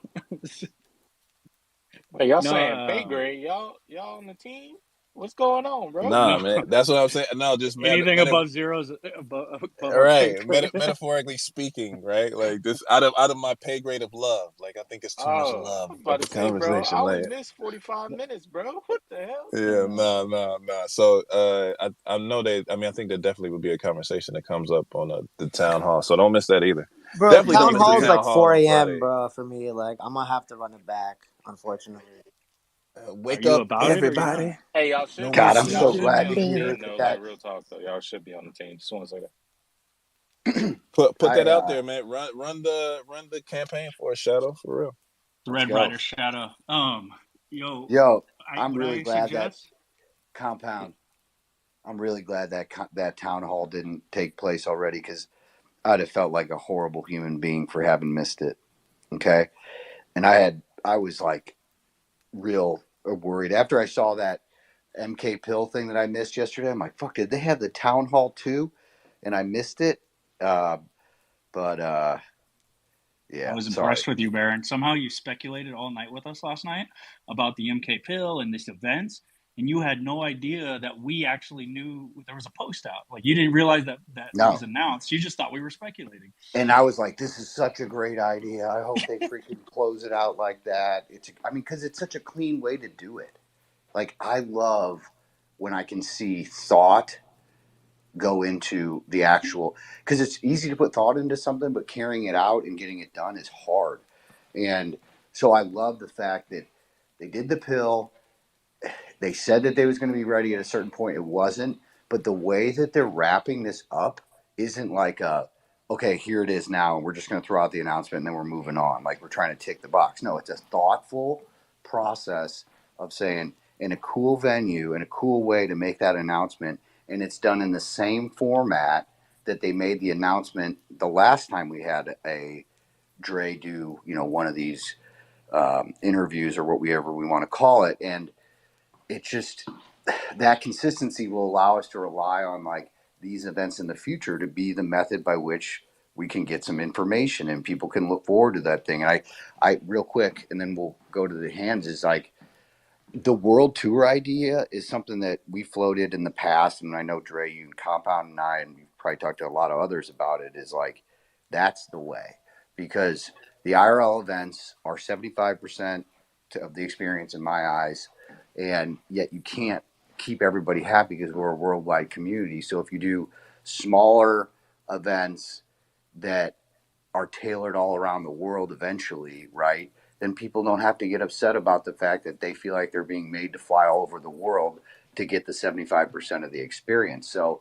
Wait, y'all No, saying pay grade? Y'all on the team? What's going on, bro? Nah, no. man, that's what I'm saying. No, just Anything above zero is above our pay right, grade. metaphorically speaking, right? Like this out of my pay grade of love. Like I think it's too much Oh, love I'm of about a to say, bro, I conversation. only Like missed 45 minutes, bro. What the hell? yeah, nah. So I know that. I mean, I think there definitely would be a conversation that comes up on the town hall. So don't miss that either. Bro, Definitely don't town miss the hall's town like hall 4 on a.m., Friday. bro, for me. Like, I'm gonna have to run it back, unfortunately. Are Wake you up, about it or you're not? everybody! Hey, y'all No should more be God, I'm y'all so should be glad sleeping. to on the hear team though. Like that. real talk though, y'all should be on the team. Just want to say that. Put I that out there, man. Run the campaign for a Shadow for real. Let's Red go. Rider Shadow. Yo, Yo, I I'm what really I glad that suggest. compound. I'm really glad that that town hall didn't take place already because I'd have felt like a horrible human being for having missed it. Okay, and I was like real worried after I saw that MK pill thing that I missed yesterday. I'm like, fuck, did they have the town hall too? And I missed it. Uh, but I yeah, was sorry. impressed with you, Baron. Somehow you speculated all night with us last night about the MK pill and this event, and you had no idea that we actually knew there was a post out. Like you didn't realize that it was No. announced. You just thought we were speculating. And I was like, this is such a great idea. I hope they freaking close it out like that. I mean, because it's such a clean way to do it. Like, I love when I can see thought go into the actual, because it's easy to put thought into something, but carrying it out and getting it done is hard. And so I love the fact that they did the pill. They said that they was going to be ready at a certain point. It wasn't, but the way that they're wrapping this up isn't like okay, here it is now, and we're just going to throw out the announcement and then we're moving on. Like we're trying to tick the box. No, it's a thoughtful process of saying in a cool venue in a cool way to make that announcement, and it's done in the same format that they made the announcement the last time we had a Dre do, one of these interviews or whatever we want to call it, and it just that consistency will allow us to rely on like these events in the future to be the method by which we can get some information and people can look forward to that thing. And I real quick, and then we'll go to the hands, is like the world tour idea is something that we floated in the past. And I know Dre, you and Compound and I, and you've probably talked to a lot of others about it, is like, that's the way, because the IRL events are 75% of the experience in my eyes. And yet you can't keep everybody happy because we're a worldwide community. So if you do smaller events that are tailored all around the world eventually, right? Then people don't have to get upset about the fact that they feel like they're being made to fly all over the world to get the 75% of the experience. So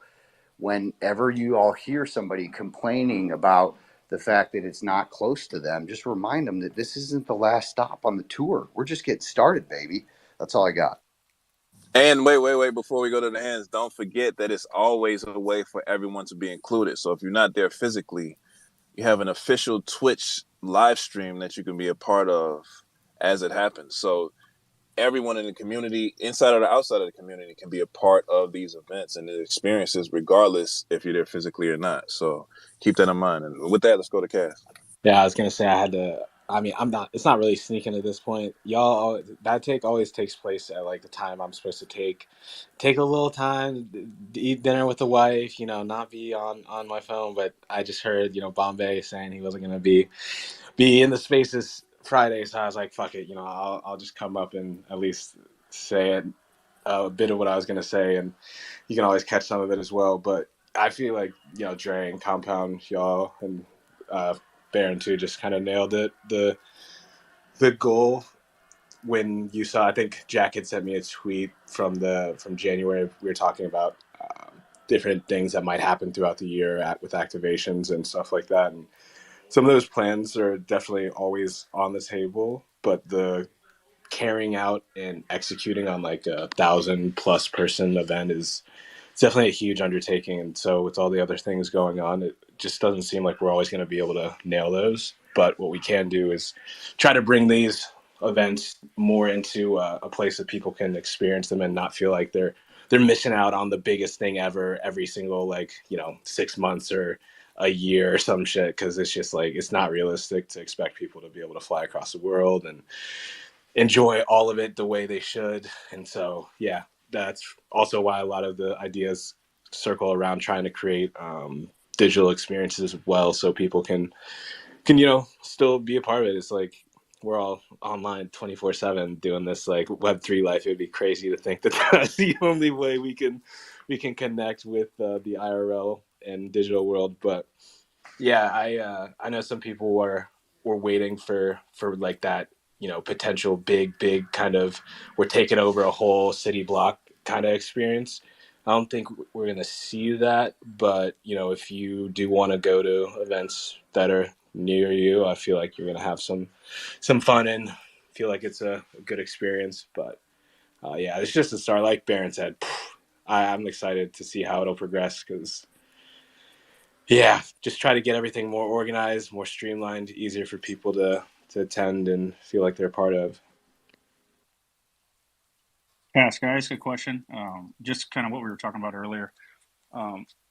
whenever you all hear somebody complaining about the fact that it's not close to them, just remind them that this isn't the last stop on the tour. We're just getting started, baby. That's all I got. And wait, before we go to the hands, don't forget that it's always a way for everyone to be included. So if you're not there physically, you have an official Twitch live stream that you can be a part of as it happens. So everyone in the community, inside or outside of the community, can be a part of these events and the experiences, regardless if you're there physically or not. So keep that in mind. And with that, let's go to Cass. Yeah, I was gonna say I had to. I mean, I'm not. It's not really sneaking at this point. Y'all, that take always takes place at like the time I'm supposed to take a little time, eat dinner with the wife. Not be on my phone. But I just heard Bombay saying he wasn't gonna be in the spaces Friday, so I was like, fuck it. I'll just come up and at least say it, a bit of what I was gonna say, and you can always catch some of it as well. But I feel like Dre and Compound, y'all, and Baron too, just kind of nailed it. The goal when you saw, I think Jack had sent me a tweet from January. We were talking about different things that might happen throughout the year with activations and stuff like that, and some of those plans are definitely always on the table, but the carrying out and executing on like 1,000+ person event is definitely a huge undertaking. And so with all the other things going on, it just doesn't seem like we're always going to be able to nail those. But what we can do is try to bring these events more into a place that people can experience them and not feel like they're missing out on the biggest thing ever every single 6 months or a year or some shit, because it's just like it's not realistic to expect people to be able to fly across the world and enjoy all of it the way they should. And so yeah, that's also why a lot of the ideas circle around trying to create digital experiences as well, so people can still be a part of it. It's like we're all online 24/7 doing this like Web3 life. It would be crazy to think that that's the only way we can connect with the IRL and digital world. But yeah, I know some people were waiting for like that, potential big kind of we're taking over a whole city block kind of experience. I don't think we're going to see that, but if you do want to go to events that are near you, I feel like you're going to have some fun and feel like it's a good experience. But yeah, it's just a start. Like Baron said, I'm excited to see how it'll progress, because yeah, just try to get everything more organized, more streamlined, easier for people to attend and feel like they're a part of. Cass, can I ask a question? Just kind of what we were talking about earlier.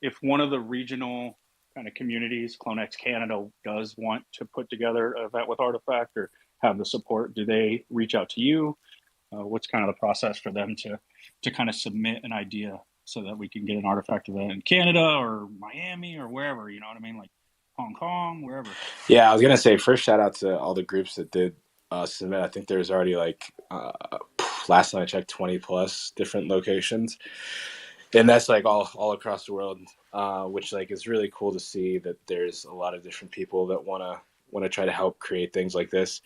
If one of the regional kind of communities, CloneX Canada, does want to put together an event with Artifact or have the support, do they reach out to you? What's kind of the process for them to kind of submit an idea so that we can get an Artifact event in Canada or Miami or wherever, you know what I mean? Like Hong Kong, wherever. Yeah, I was going to say, first shout out to all the groups that did submit. I think there's already last time I checked, 20+ different locations. And that's like all across the world, which like is really cool to see that there's a lot of different people that want to try to help create things like this.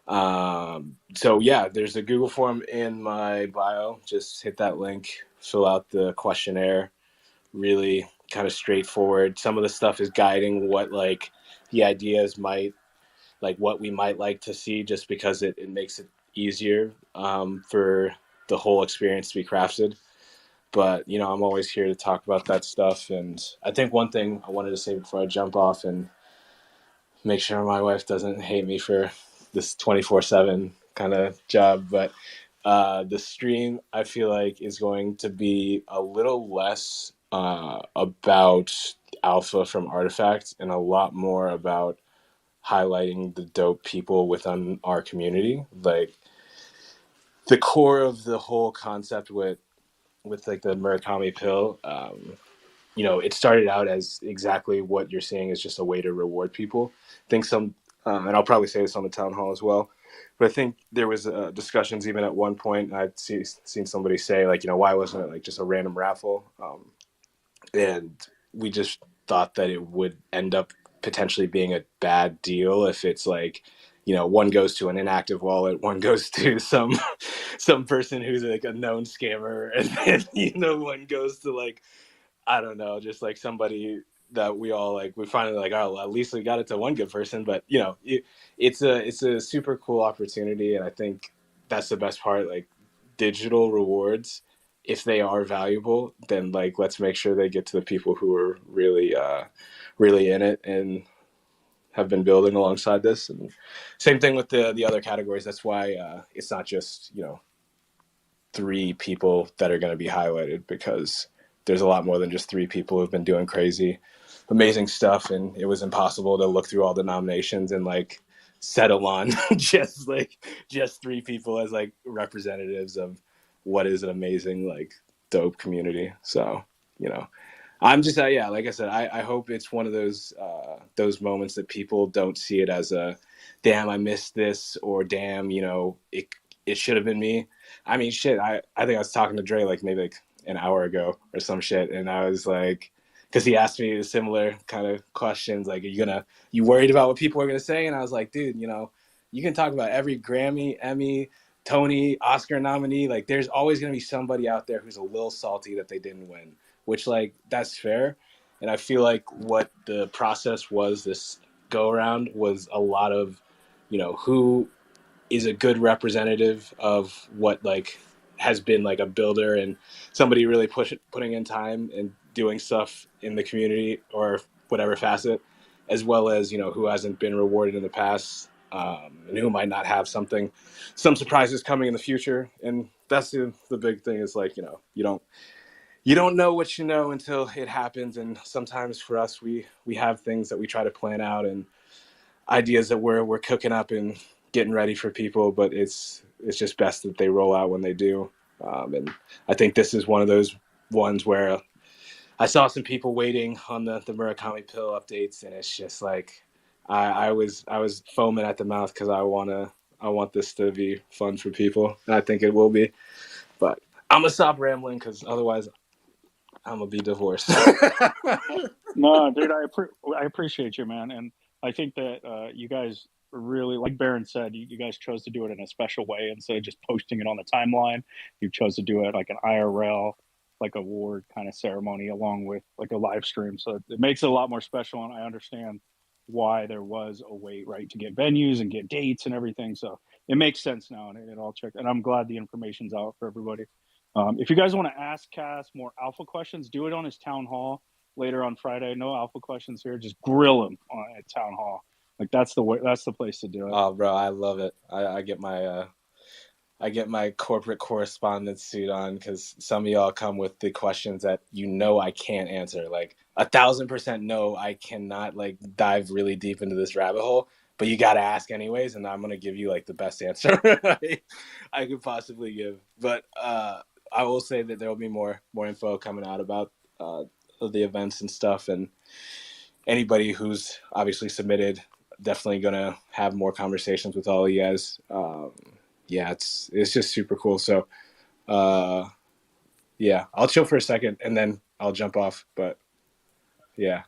So yeah, there's a Google form in my bio. Just hit that link, fill out the questionnaire. Really kind of straightforward. Some of the stuff is guiding what like the ideas might, like what we might like to see, just because it makes it easier for the whole experience to be crafted. But I'm always here to talk about that stuff. And I think one thing I wanted to say before I jump off and make sure my wife doesn't hate me for this 24/7 kind of job, but The stream, I feel like, is going to be a little less about alpha from Artifact and a lot more about highlighting the dope people within our community. Like the core of the whole concept with like the Murakami pill, it started out as exactly what you're seeing is just a way to reward people. I think and I'll probably say this on the town hall as well, but I think there was discussions even at one point. I'd seen somebody say like, why wasn't it like just a random raffle? And we just thought that it would end up potentially being a bad deal if it's like, one goes to an inactive wallet, one goes to some person who's like a known scammer, and then one goes to like, I don't know, just like somebody that we all like. We finally like, oh, well, at least we got it to one good person. But it's a super cool opportunity, and I think that's the best part. Like digital rewards, if they are valuable, then like let's make sure they get to the people who are really in it and have been building alongside this. And same thing with the other categories. That's why it's not just 3 people that are going to be highlighted, because there's a lot more than just 3 people who've been doing crazy, amazing stuff, and it was impossible to look through all the nominations and like settle on just 3 people as like representatives of what is an amazing like dope community. So I'm just like I said, I hope it's one of those moments that people don't see it as a damn I missed this, or damn it should have been me. I mean, shit. I think I was talking to Dre like maybe like an hour ago or some shit, and I was like, because he asked me a similar kind of questions, like, you worried about what people are gonna say? And I was like, dude, you can talk about every Grammy, Emmy, Tony, Oscar nominee. Like, there's always gonna be somebody out there who's a little salty that they didn't win, which like that's fair. And I feel like what the process was this go around was a lot of, who is a good representative of what like has been like a builder and somebody really putting in time and doing stuff in the community or whatever facet, as well as who hasn't been rewarded in the past, and who might not have some surprises coming in the future. And that's the big thing is like you don't know what you know until it happens. And sometimes for us we have things that we try to plan out and ideas that we're cooking up and getting ready for people, but it's just best that they roll out when they do. And I think this is one of those ones where I saw some people waiting on the Murakami pill updates, and it's just like I was foaming at the mouth because I want this to be fun for people, and I think it will be. But I'm gonna stop rambling because otherwise I'm gonna be divorced. No, dude, I appreciate you, man, and I think that you guys really, like Baron said, you guys chose to do it in a special way instead of just posting it on the timeline. You chose to do it like an IRL, like award kind of ceremony, along with like a live stream. So it makes it a lot more special, and I understand why there was a wait, right, to get venues and get dates and everything. So it makes sense now, and it all checked. And I'm glad the information's out for everybody. If you guys want to ask Cass more alpha questions, do it on his town hall later on Friday. No alpha questions here. Just grill him at town hall. Like that's the way. That's the place to do it. Oh, bro, I love it. I get my corporate correspondence suit on because some of y'all come with the questions that I can't answer. Like 1,000% no, I cannot like dive really deep into this rabbit hole. But you got to ask anyways, and I'm gonna give you like the best answer I could possibly give. But I will say that there will be more info coming out about the events and stuff, and anybody who's obviously submitted, definitely gonna have more conversations with all of you guys. Yeah, it's just super cool. So yeah, I'll chill for a second and then I'll jump off. But yeah.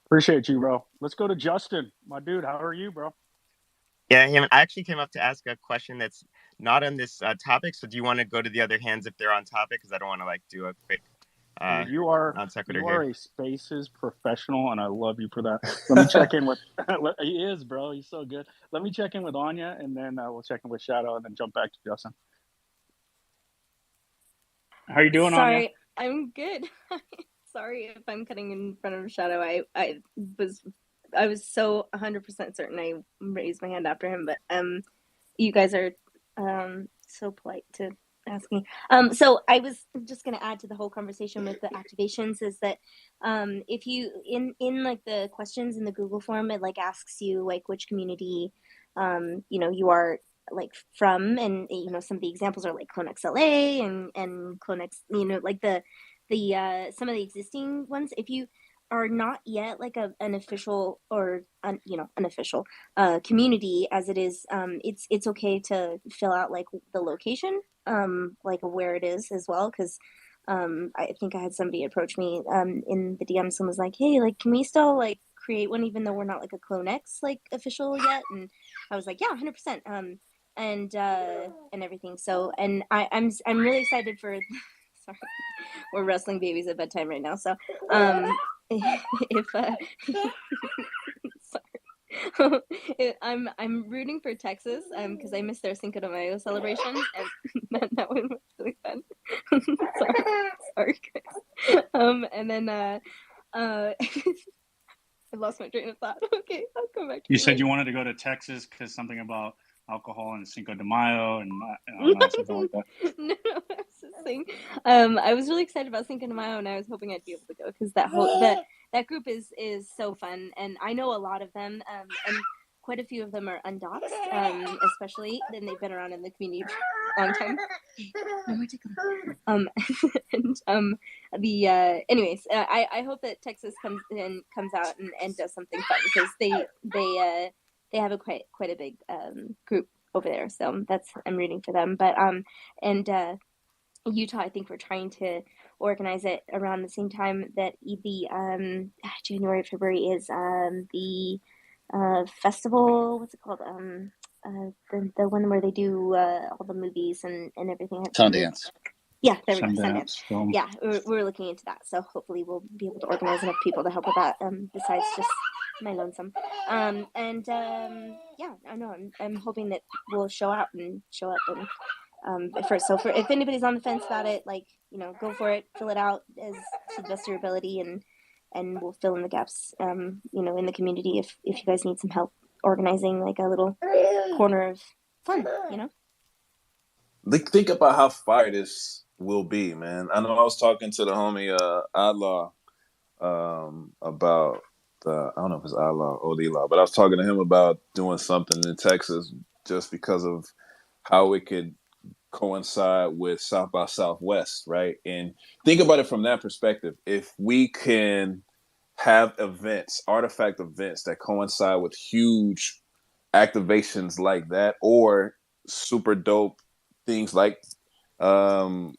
Appreciate you, bro. Let's go to Justin, my dude. How are you, bro? Yeah, I actually came up to ask a question that's not on this topic. So do you want to go to the other hands if they're on topic? Because I don't want to like do a quick Dude, you are non sequitur here. a spaces professional, and I love you for that. Let me check in with. He is, bro. He's so good. Let me check in with Anya, and then we'll check in with Shadow, and then jump back to Justin. How you doing, Anya? Sorry, I'm good. Sorry if I'm cutting in front of Shadow. I was so 100% certain I raised my hand after him, but you guys are so polite to ask me. So I was just going to add to the whole conversation with the activations is that if you in like the questions in the Google form, it like asks you like which community you are like from, and some of the examples are like CloneX LA and CloneX, like the some of the existing ones. If you are not yet like an official or unofficial community as it is, it's okay to fill out like the location, like where it is as well, because I think I had somebody approach me in the DMs and was like, hey, like can we still like create one even though we're not like a CloneX like official yet? And I was like, yeah, 100%. And everything. So, and I'm really excited for sorry, we're wrestling babies at bedtime right now. So if sorry. I'm rooting for Texas because I missed their Cinco de Mayo celebration, and that one was really fun. sorry guys. And then I lost my train of thought. Okay, I'll come back to You said later. you wanted to go to Texas because something about alcohol and Cinco de Mayo and something like that. No, I was just saying. I was really excited about Cinco de Mayo, and I was hoping I'd be able to go because that group is so fun, and I know a lot of them, and quite a few of them are undoxed, especially, and they've been around in the community for a long time. No more tickling. And anyways, I hope that Texas comes out and does something fun because they have a quite a big group over there, so I'm rooting for them. But and Utah, I think we're trying to organize it around the same time that the January, February is the festival. What's it called? The one where they do all the movies and everything. Sundance. Yeah, there we go. Sundance. Sundance. Yeah, we're looking into that. So hopefully we'll be able to organize enough people to help with that. Besides just my lonesome. Yeah, I know. I'm hoping that we'll show up and if anybody's on the fence about it, like go for it, fill it out as to the best of your ability, and we'll fill in the gaps. In the community if you guys need some help organizing like a little corner of fun. Think about how fire this will be, man. I know I was talking to the homie Outlaw about I don't know if it's Outlaw or Law, but I was talking to him about doing something in Texas just because of how it could coincide with South by Southwest, right? And think about it from that perspective. If we can have events, artifact events that coincide with huge activations like that, or super dope things like Sun,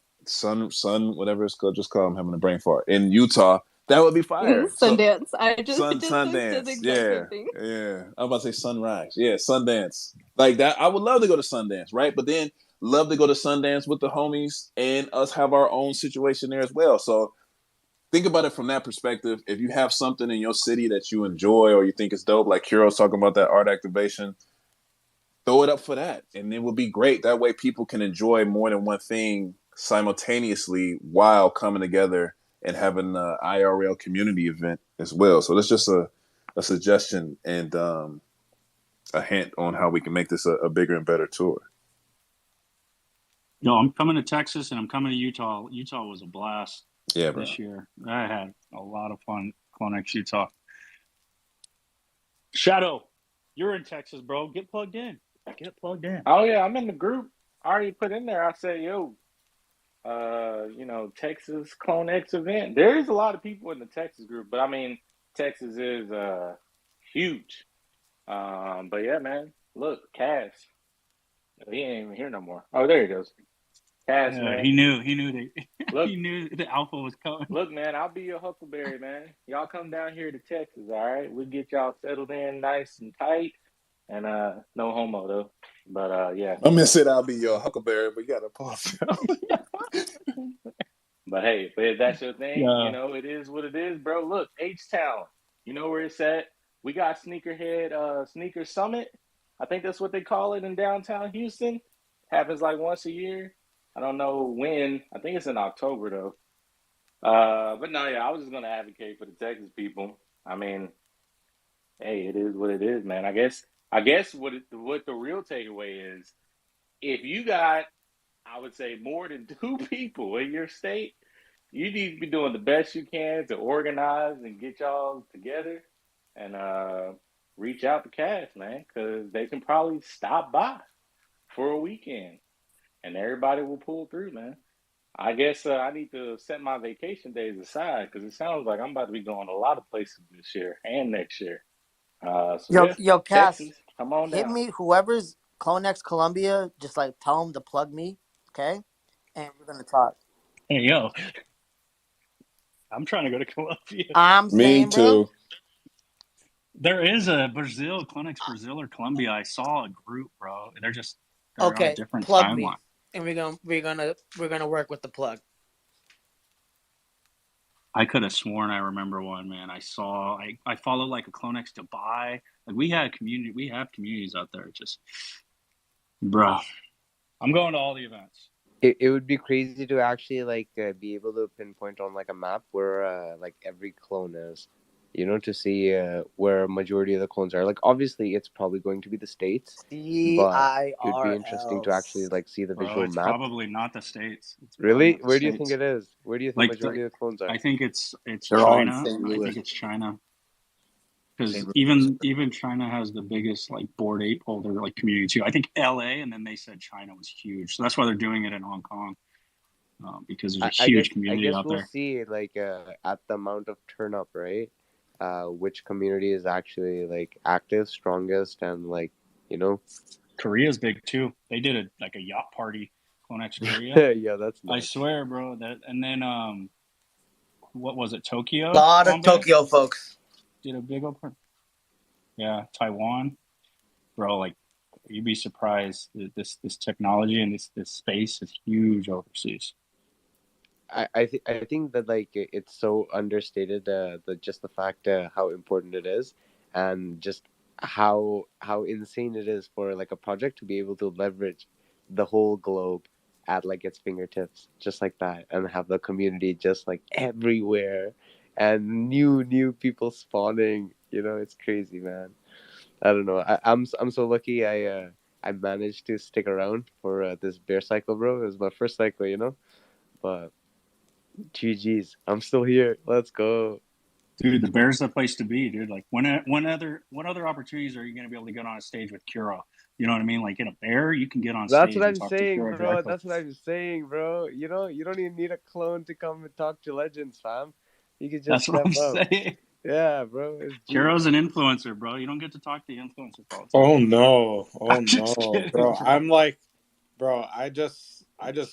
whatever it's called, just call I'm having a brain fart in Utah. That would be fire. Sundance. I just Sundance. did the exact same thing. Yeah. I'm about to say sunrise. Yeah, Sundance. Like that. I would love to go to Sundance, right? But then love to go to Sundance with the homies and us have our own situation there as well. So think about it from that perspective. If you have something in your city that you enjoy or you think is dope, like Kiro's talking about that art activation, throw it up for that. And it will be great. That way people can enjoy more than one thing simultaneously while coming together and having an IRL community event as well. So that's just a suggestion and a hint on how we can make this a bigger and better tour. No, I'm coming to Texas and I'm coming to Utah. Utah was a blast this year. I had a lot of fun. CloneX Utah. Shadow, you're in Texas, bro. Get plugged in. Oh yeah, I'm in the group. I already put in there. I said, yo, Texas CloneX event. There is a lot of people in the Texas group, but I mean, Texas is huge. But yeah, man. Look, Cass. He ain't even here no more. Oh, there he goes. Cass, man. He knew Look, he knew the alpha was coming. Look, man, I'll be your Huckleberry, man. Y'all come down here to Texas, all right? We'll get y'all settled in nice and tight. And no homo though. But yeah. I'm gonna say I'll be your Huckleberry, but you gotta pause. But hey, if that's your thing, it is what it is, bro. Look, H-Town, you know where it's at. We got Sneakerhead Sneaker Summit. I think that's what they call it in downtown Houston. Happens like once a year. I don't know when. I think it's in October though. But no, yeah, I was just gonna advocate for the Texas people. I mean, hey, it is what it is, man. I guess what the real takeaway is, if you got I would say more than 2 people in your state, you need to be doing the best you can to organize and get y'all together and reach out to Cash, man, because they can probably stop by for a weekend and everybody will pull through, man. I guess I need to set my vacation days aside because it sounds like I'm about to be going a lot of places this year and next year. So Yo, yeah, yo, Cass, Texas, come on hit down. me. Whoever's CloneX Columbia, just like tell them to plug me, okay? And we're gonna talk. Hey, yo, I'm trying to go to Colombia. I'm Me saying, bro. too. There is a Brazil, CloneX Brazil or Colombia. I saw a group, bro. They're on a Okay, different plug timeline. me, and we're gonna work with the plug. I could have sworn I remember one, man. I follow like a CloneX Dubai. Like we have communities out there. Just, bro, I'm going to all the events. It would be crazy to actually like be able to pinpoint on like a map where like every clone is, you know, to see where a majority of the clones are. Like obviously it's probably going to be the states, but it would be interesting CIRL. to actually like see the Bro, visual it's map. probably not the States. It's probably Really? not the Where do you think States. it is? Where do you think Like, majority of the clones are? I think it's They're all in China. St. I Louis. think it's China St. because Louis. even China has the biggest like Bored Ape holder like community too. I think LA, and then they said China was huge, so that's why they're doing it in Hong Kong because there's a I guess huge community out we'll there. see like at the amount of turn up, right? Which community is actually like active, strongest, and like you know. Korea's big too. They did like a yacht party, CloneX Korea. Yeah, that's I nuts. swear, bro. And then what was it? Tokyo, Lot of Bombay Tokyo folks. did a big open. Yeah, Taiwan, bro. Like you'd be surprised. This technology and this space is huge overseas. I think that like it's so understated the just the fact how important it is, and just how insane it is for like a project to be able to leverage the whole globe at like its fingertips just like that, and have the community just like everywhere, and new people spawning. You know, it's crazy, man. I don't know. I'm so lucky. I managed to stick around for this bear cycle, bro. It was my first cycle, you know, but. GG's. I'm still here. Let's go. Dude, the Bears the place to be, dude. Like what other opportunities are you going to be able to get on a stage with Kuro? You know what I mean? Like in a Bear, you can get on That's what stage and I'm talk to saying, Kuro bro. directly. That's what I'm saying, bro. You know, you don't even need a clone to come and talk to legends, fam. You could just That's what step I'm up. saying. Yeah, bro. It's G. Kuro's an influencer, bro. You don't get to talk to influencers all the time. Oh no. Oh I'm just no, kidding, bro. bro. I'm like, bro, I just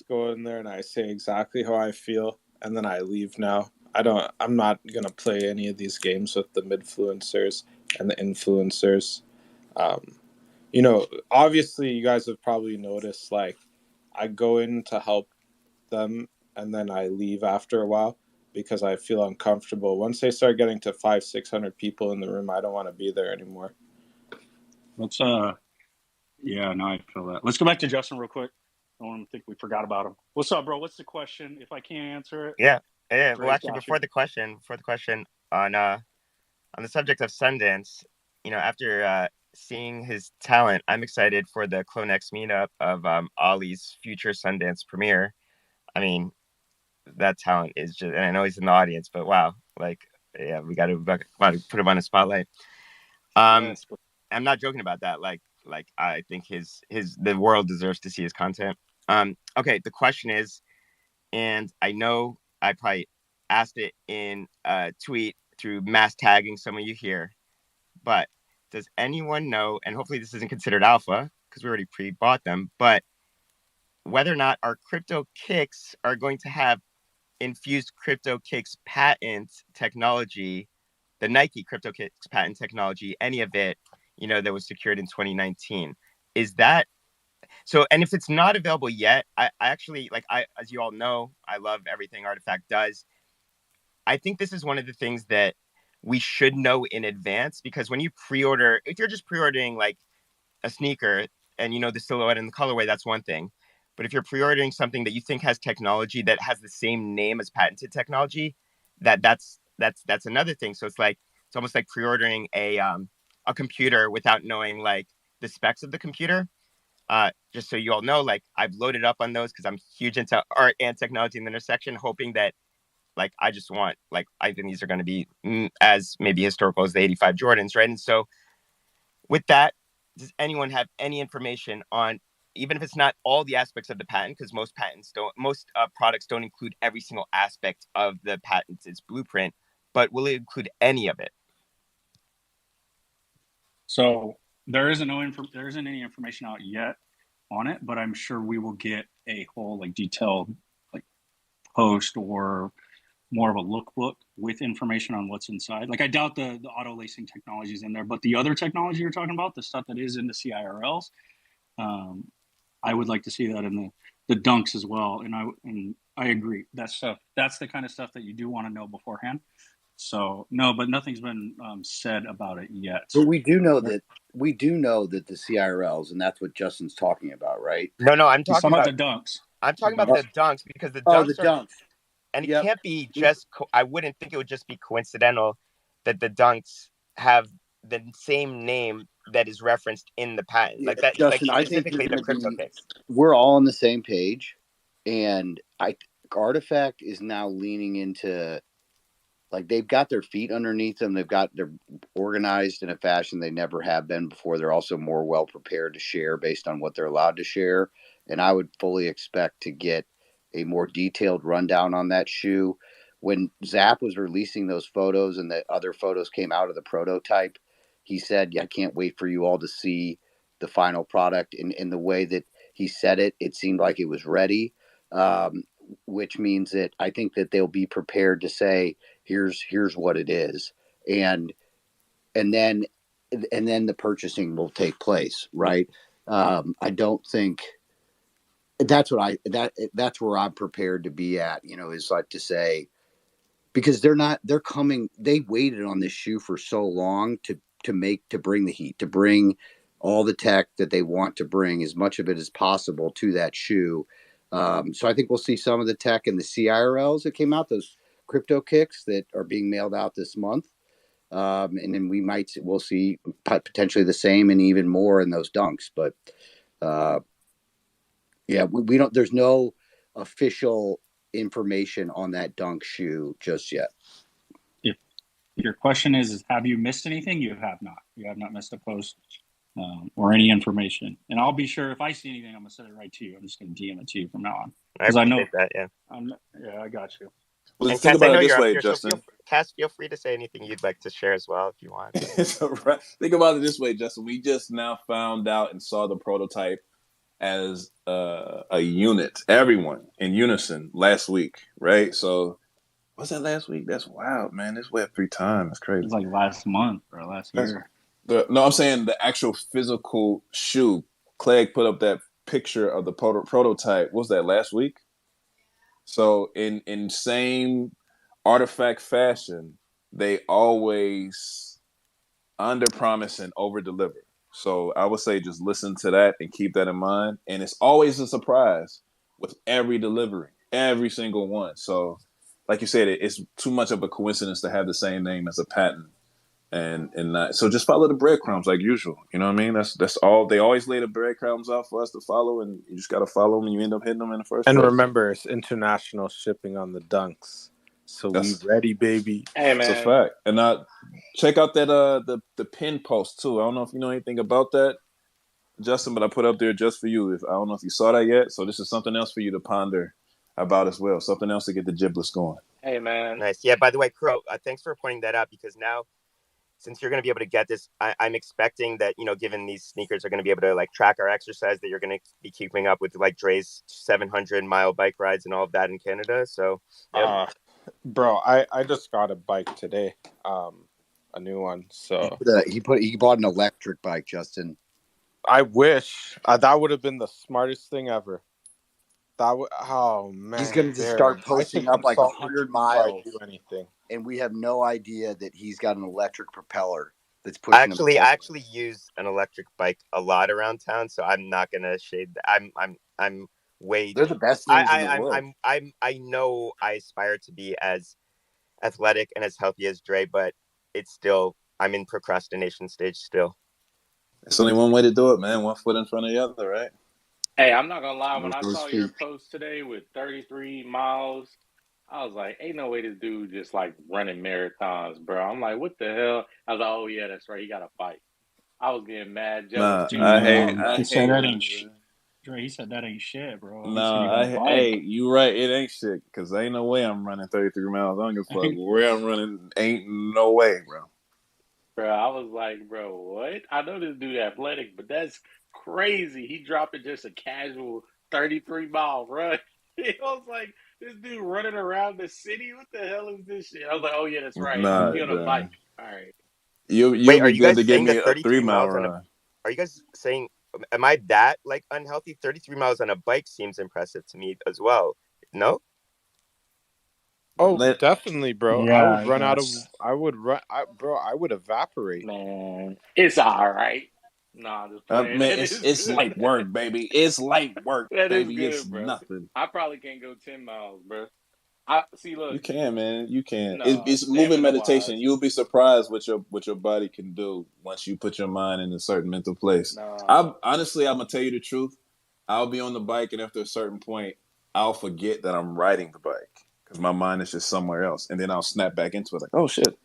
go in there and I say exactly how I feel and then I leave now. I'm not gonna play any of these games with the midfluencers and the influencers. Um, obviously you guys have probably noticed like I go in to help them and then I leave after a while because I feel uncomfortable. Once they start getting to 500-600 people in the room, I don't want to be there anymore. Let's yeah, no, I feel that. Let's go back to Justin real quick. I don't want to think we forgot about him. What's up, bro? What's the question? If I can't answer it, Yeah, yeah. Well, Dre's actually, got you. before the question on the subject of Sundance, after seeing his talent, I'm excited for the CloneX meetup of Ollie's future Sundance premiere. I mean, that talent is just, and I know he's in the audience, but wow, like, yeah, we got to put him on a spotlight. Yes. I'm not joking about that. Like I think the world deserves to see his content. Okay, the question is, and I know I probably asked it in a tweet through mass tagging some of you here, but does anyone know, and hopefully this isn't considered alpha because we already pre-bought them, but whether or not our crypto kicks are going to have infused crypto kicks patent technology, the Nike crypto kicks patent technology, any of it, that was secured in 2019. Is that so? And if it's not available yet, I actually as you all know, I love everything Artifact does. I think this is one of the things that we should know in advance, because when you pre-order, if you're just pre-ordering like a sneaker and you know the silhouette and the colorway, that's one thing. But if you're pre-ordering something that you think has technology that has the same name as patented technology, that's another thing. So it's almost like pre-ordering a computer without knowing like the specs of the computer. Just so you all know, like I've loaded up on those because I'm huge into art and technology in the intersection, hoping that like I just want like I think these are going to be as maybe historical as the 85 Jordans, right? And so with that, does anyone have any information on, even if it's not all the aspects of the patent, because most products don't include every single aspect of the patent's blueprint, but will it include any of it? So there isn't any information out yet on it, but I'm sure we will get a whole like detailed like post or more of a lookbook with information on what's inside. Like I doubt the auto lacing technology is in there, but the other technology you're talking about, the stuff that is in the CIRLs, I would like to see that in the dunks as well. And I agree. That's the kind of stuff that you do want to know beforehand. So no, but nothing's been said about it yet. But we do know that the CIRLs, and that's what Justin's talking about, right? No, I'm talking about the dunks. I'm talking about the dunks because the Oh, dunks the are, dunks. and it can't be just. I wouldn't think it would just be coincidental that the dunks have the same name that is referenced in the patent, like that, Justin, like I think specifically the crypto kicks. we're all on the same page, and Artifact is now leaning into, like, they've got their feet underneath them. They're organized in a fashion they never have been before. They're also more well prepared to share based on what they're allowed to share. And I would fully expect to get a more detailed rundown on that shoe. When Zap was releasing those photos and the other photos came out of the prototype, he said, I can't wait for you all to see the final product. In the way that he said it, it seemed like it was ready, which means that I think that they'll be prepared to say, here's what it is, and then the purchasing will take place, right? I don't think that's that's where I'm prepared to be at, is like to say, because they waited on this shoe for so long to bring the heat, to bring all the tech that they want to bring, as much of it as possible, to that shoe. So I think we'll see some of the tech in the CIRLs that came out, those crypto kicks that are being mailed out this month. And then we'll see potentially the same and even more in those dunks. But we don't, there's no official information on that dunk shoe just yet. If your question is have you missed anything? You have not. You have not missed a post or any information. And I'll be sure if I see anything, I'm gonna send it right to you. I'm just gonna DM it to you from now on. I know that. Yeah. I got you. Well, and think Cass, about it I know this you're way, up here, Justin. So feel free to say anything you'd like to share as well if you want. Think about it this way, Justin. We just now found out and saw the prototype as a unit, everyone in unison last week, right? So, what's that last week? That's wild, man. This Web3 time is crazy. It's like last month or last year. No, I'm saying the actual physical shoe. Clegg put up that picture of the prototype. What was that, last week? So in same Artifact fashion, they always under promise and over deliver. So I would say just listen to that and keep that in mind. And it's always a surprise with every delivery, every single one. So like you said, it's too much of a coincidence to have the same name as a patent. And not, so just follow the breadcrumbs like usual. You know what I mean? That's all. They always lay the breadcrumbs out for us to follow, and you just got to follow them, and you end up hitting them in the first place. And remember, it's international shipping on the dunks, so we ready, baby. Hey, man. That's a fact. And check out that the pin post too. I don't know if you know anything about that, Justin, but I put up there just for you. I don't know if you saw that yet. So this is something else for you to ponder about as well. Something else to get the giblets going. Hey, man. Nice. Yeah. By the way, Crow, thanks for pointing that out, because now, since you're going to be able to get this, I'm expecting that, given these sneakers are going to be able to like track our exercise, that you're going to be keeping up with like Dre's 700-mile bike rides and all of that in Canada. So, bro, I just got a bike today, a new one. So he bought an electric bike, Justin. I wish that would have been the smartest thing ever. Oh man, he's going to just start posting up like 100 miles. Do anything. And we have no idea that he's got an electric propeller that's pushing I actually use an electric bike a lot around town, so I'm not gonna shade that. I'm way. They're the best things in the world. I know I aspire to be as athletic and as healthy as Dre, but it's still, I'm in procrastination stage still. It's only one way to do it, man. One foot in front of the other, right? Hey, I'm not gonna lie. When Move I those saw your feet. post today with 33 miles, I was like, "Ain't no way this dude just like running marathons, bro." I'm like, "What the hell?" I was like, "Oh yeah, that's right. He got a bike." I was getting mad jealous Nah, too, Dude, bro. I was I he like, said hate that "What?" ain't running, sh- man. Dre, he said that ain't shit, bro. He said he got a Nah, hey, bike. you right. It ain't shit because ain't no way I'm running 33 miles. I don't give a fuck where I'm running. Ain't no way, bro. Bro, I was like, "Bro, what?" I know this dude athletic, but that's crazy. He dropping just a casual 33-mile run. I was like, "This dude running around the city. What the hell is this shit?" I was like, "Oh yeah, that's right. Nah, He on a bro. bike. All right." You'll Wait, are be you good guys to give saying me that a 33 3 mile miles on a? run. Are you guys saying? Am I that like unhealthy? 33 miles on a bike seems impressive to me as well. No. Oh, Let definitely, bro. I would Yeah, run out of. that's I would run. Bro, I would evaporate. Man, it's all right. Nah, I'm just playing. man, That it's is it's good. light work, baby. It's light work, That is baby. It's good, bro. nothing. I probably can't go 10 miles, bro. I see. You Look, can, man. You can. no, It's moving stamina meditation. wise, You'll be surprised what your body can do once you put your mind in a certain mental place. nah. I'm gonna tell you the truth. I'll be on the bike, and after a certain point, I'll forget that I'm riding the bike because my mind is just somewhere else, and then I'll snap back into it like, oh shit.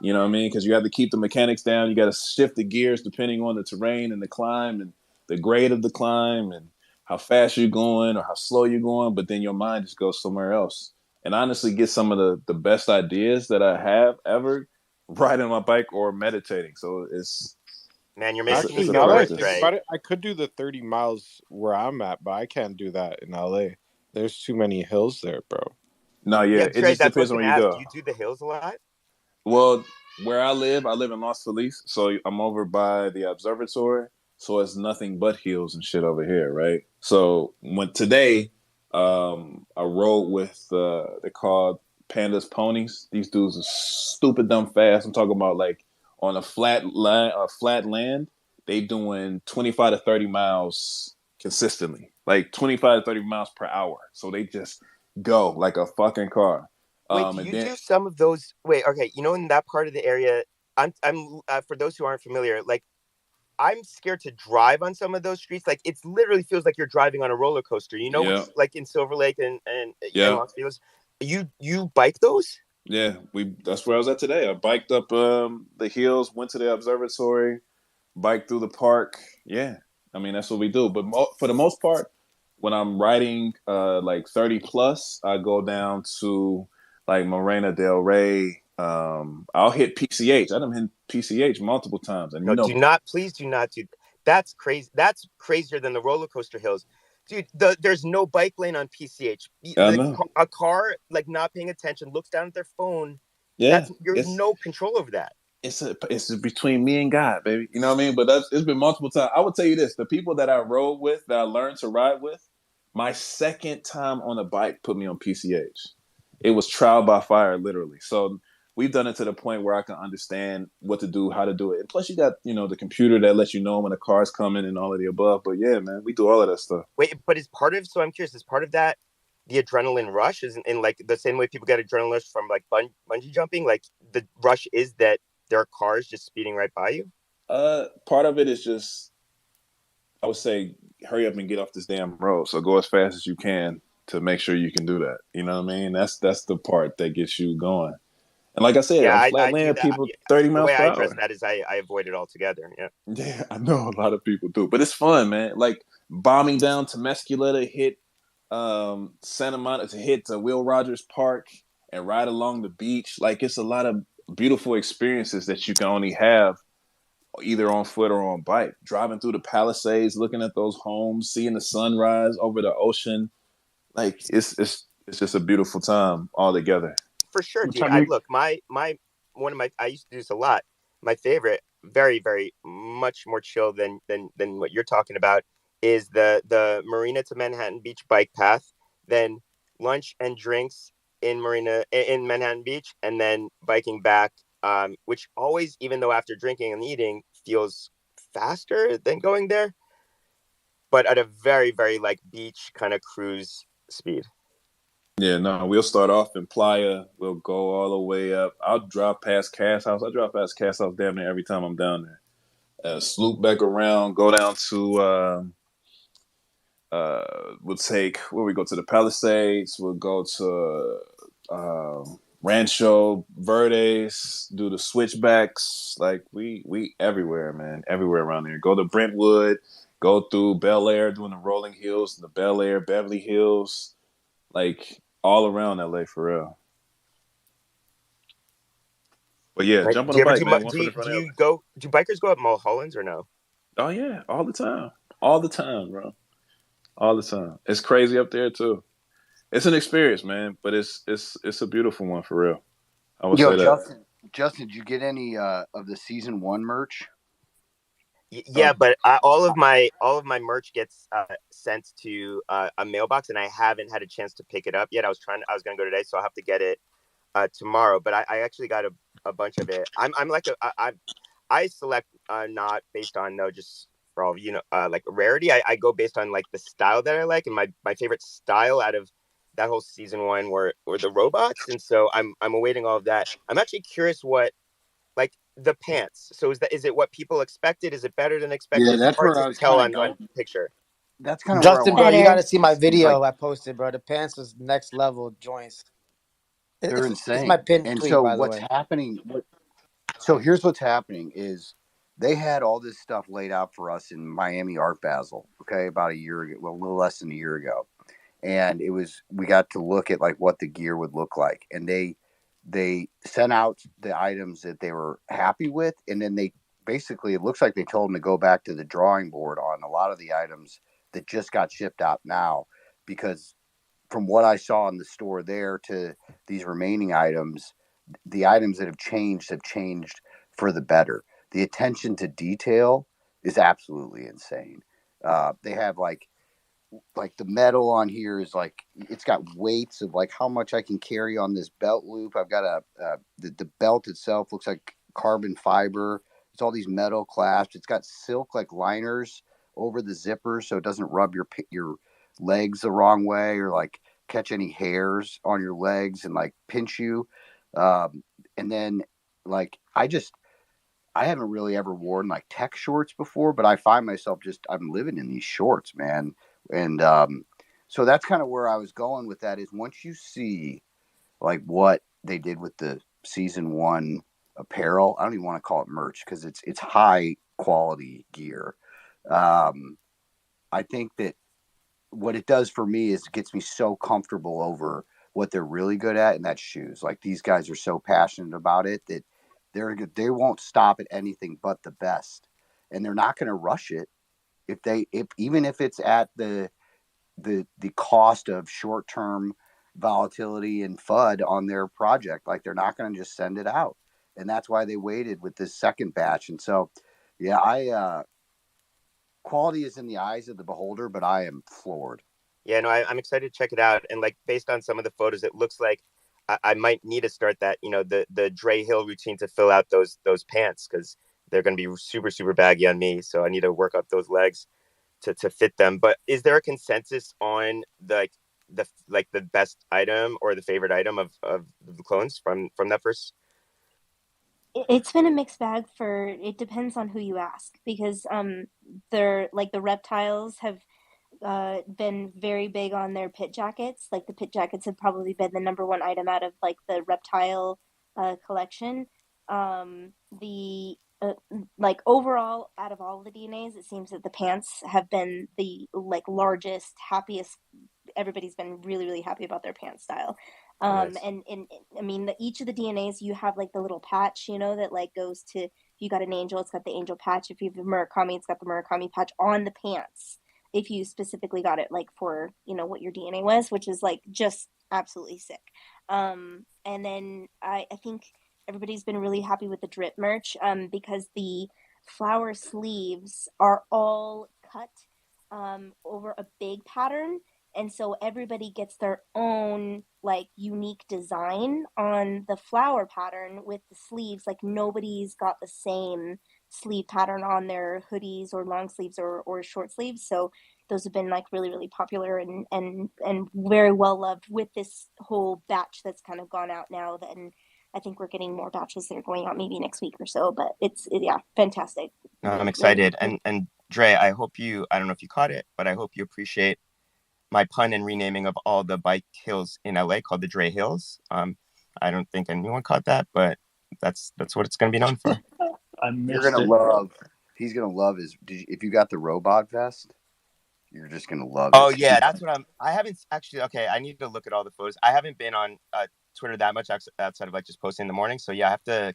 You know what I mean? Because you have to keep the mechanics down. You got to shift the gears depending on the terrain and the climb and the grade of the climb and how fast you're going or how slow you're going. But then your mind just goes somewhere else. And honestly, get some of the best ideas that I have ever riding my bike or meditating. So Man, you're making me Actually, it's a feel now that I good, think practice. Trey. about it, I could do the 30 miles where I'm at, but I can't do that in LA. There's too many hills there, bro. No, Yeah, yeah, it Trey, just that's what I was depends on gonna where you ask. Do go. you do the hills a lot? Well, where I live in Los Feliz, so I'm over by the observatory, so it's nothing but hills and shit over here, right? So when today, I rode with they're called Pandas Ponies. These dudes are stupid dumb fast. I'm talking about like on a flat land, they doing 25 to 30 miles consistently, like 25 to 30 miles per hour. So they just go like a fucking car. Wait, do And you then do some of those? Wait, okay, in that part of the area, I'm for those who aren't familiar, like I'm scared to drive on some of those streets. Like it literally feels like you're driving on a roller coaster. You know, yeah, which like in Silver Lake and yeah. Los Feliz, you bike those? Yeah, we that's where I was at today. I biked up the hills, went to the observatory, biked through the park. Yeah, I mean that's what we do. But for the most part, when I'm riding like 30 plus, I go down to like Morena Del Rey. I'll hit PCH. I done hit PCH multiple times, and No, you do know, not. Please do not do. That's crazy. That's crazier than the roller coaster hills, dude. There's no bike lane on PCH. I know. A car like not paying attention looks down at their phone. Yeah, That's you have no control over that. it's between me and God, baby. You know what I mean? But it's been multiple times. I would tell you this: the people that I rode with, that I learned to ride with, my second time on a bike put me on PCH. It was trial by fire, literally. So we've done it to the point where I can understand what to do, how to do it. And plus, you got the computer that lets you know when a car's coming and all of the above. But yeah, man, we do all of that stuff. Wait, but is part of so I'm curious, is part of that the adrenaline rush? Is in like the same way people get adrenaline rush from like bungee jumping? Like the rush is that there are cars just speeding right by you? Part of it is just I would say hurry up and get off this damn road. So go as fast as you can to make sure you can do that. You know what I mean? That's the part that gets you going. And like I said, Yeah, on I flat do land, that. people 30 The miles way per I address hour. that is I avoid it altogether. Yeah. Yeah, I know a lot of people do, but it's fun, man. Like bombing down Temescula to hit Santa Monica to hit Will Rogers Park and ride along the beach. Like it's a lot of beautiful experiences that you can only have either on foot or on bike. Driving through the Palisades, looking at those homes, seeing the sunrise over the ocean. Like it's just a beautiful time all together. For sure, which dude. have you Look, my one of my I used to do this a lot. My favorite, very very much more chill than what you're talking about, is the Marina to Manhattan Beach bike path. Then lunch and drinks in Manhattan Beach, and then biking back. Which always, even though after drinking and eating, feels faster than going there, but at a very very like beach kind of cruise speed. Yeah, no, we'll start off in Playa. We'll go all the way up. I'll drive past Cass House. I drive past Cass House damn near every time I'm down there. Sloop back around, go down to we'll take where we go to the Palisades. We'll go to Rancho Verdes, do the switchbacks. Like we everywhere, man, everywhere around there. Go to Brentwood, go through Bel Air, doing the rolling hills, the Bel Air, Beverly Hills, like all around LA for real. But yeah, Right. jump on Do a you ever bike, man. One do foot in you, front do of the you other. go do bikers go up Mulholland's or no? Oh yeah, all the time, bro, all the time. It's crazy up there too. It's an experience, man, but it's a beautiful one for real. I would Yo, say that. Justin, did you get any of the season 1 merch? Yeah, but all of my merch gets sent to a mailbox, and I haven't had a chance to pick it up yet. I was gonna go today, so I'll have to get it tomorrow. But I actually got a bunch of it. I'm like I select not based on just for all of you know like rarity. I go based on like the style that I like, and my favorite style out of that whole season 1 were the robots, and so I'm awaiting all of that. I'm actually curious what like the pants. So is it what people expected? Is it better than expected? Yeah, It's that's hard where to I was tell kind of on going. picture. That's kind of where I Justin, want bro, to you Better. gotta see my It's like video I posted, bro. The pants was next level joints. they're It's my insane. pinned And tweet, so by the what's way. happening? So here's what's happening is they had all this stuff laid out for us in Miami Art Basel. Okay, about a year ago, well, a little less than a year ago, and we got to look at like what the gear would look like, and they sent out the items that they were happy with, and then they basically it looks like they told them to go back to the drawing board on a lot of the items that just got shipped out now, because from what I saw in the store there to these remaining items, the items that have changed for the better. The attention to detail is absolutely insane. They have like the metal on here is like it's got weights of like how much I can carry on this belt loop. I've got the belt itself looks like carbon fiber. It's all these metal clasps. It's got silk like liners over the zipper so it doesn't rub your legs the wrong way or like catch any hairs on your legs and like pinch you. And then like I haven't really ever worn like tech shorts before, but I find myself I'm living in these shorts, man. And so that's kind of where I was going with that is once you see like what they did with the season 1 apparel, I don't even want to call it merch because it's high quality gear. Um, I think that what it does for me is it gets me so comfortable over what they're really good at, and that's shoes. Like these guys are so passionate about it that they won't stop at anything but the best, and they're not going to rush it if even if it's at the cost of short term volatility and FUD on their project. Like they're not going to just send it out, and that's why they waited with this second batch. And so, yeah, I quality is in the eyes of the beholder, but I am floored. Yeah, no, I'm excited to check it out. And like based on some of the photos, it looks like I might need to start that, the Dre Hill routine to fill out those pants because they're going to be super, super baggy on me. So I need to work up those legs to fit them. But is there a consensus on the best item or the favorite item of the clones from that first? It's been a mixed bag it depends on who you ask, because they're like the reptiles have been very big on their pit jackets. Like the pit jackets have probably been the number one item out of like the reptile collection. The like overall out of all the DNAs, it seems that the pants have been the like largest, happiest. Everybody's been really, really happy about their pants style. Nice. And I mean, each of the DNAs, you have like the little patch, that like goes to, if you got an angel, it's got the angel patch. If you have a Murakami, it's got the Murakami patch on the pants. If you specifically got it like for, what your DNA was, which is like just absolutely sick. And then I think everybody's been really happy with the drip merch, because the flower sleeves are all cut over a big pattern, and so everybody gets their own like unique design on the flower pattern with the sleeves. Like nobody's got the same sleeve pattern on their hoodies or long sleeves or short sleeves. So those have been like really, really popular and very well loved with this whole batch that's kind of gone out now. And I think we're getting more batches that are going out maybe next week or so. But yeah, fantastic. No, I'm Really, excited. really. And Dre, I don't know if you caught it, but I hope you appreciate my pun and renaming of all the bike hills in LA called the Dre Hills. I don't think anyone caught that, but that's what it's going to be known for. I You're missed gonna it. love. He's gonna love his. If you got the robot vest, you're just gonna love it. Oh yeah, that's what I haven't actually. Okay, I need to look at all the photos. I haven't been on Twitter that much outside of like just posting in the morning. So yeah, I have to.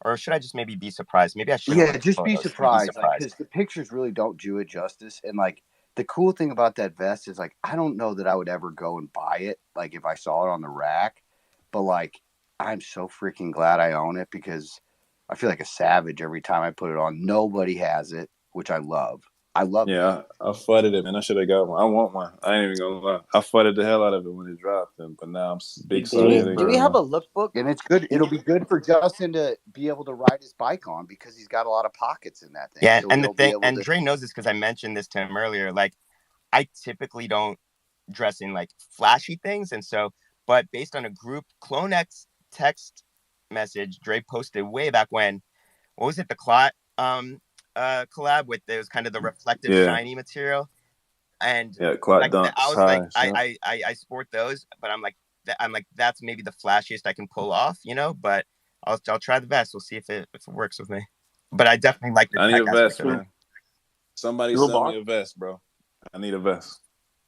Or should I just maybe be surprised? Maybe I shouldn't look Yeah, at the just be photos. surprised, like, because the pictures really don't do it justice. And like the cool thing about that vest is like I don't know that I would ever go and buy it, like if I saw it on the rack, but like I'm so freaking glad I own it because I feel like a savage every time I put it on. Nobody has it, which I love. I love it. Yeah, I fudded it, man. I should have got one. I want one. I ain't even gonna lie. I fudded the hell out of it when it dropped, but now I'm big sorry. Do we have a lookbook? And it's good. It'll be good for Justin to be able to ride his bike on because he's got a lot of pockets in that thing. Yeah, so and the thing, and Dre knows this because I mentioned this to him earlier. Like, I typically don't dress in like flashy things, and so, but based on a group CloneX text message Dre posted way back when, what was it, the Clot collab with it was kind of the reflective shiny material, and Clot like dunks. I was like I sport those, but I'm like that's maybe the flashiest I can pull off, but I'll try the vest. We'll see if it works with me. But I definitely like the I need a vest, man. man. Somebody sell me a vest, bro. I need a vest.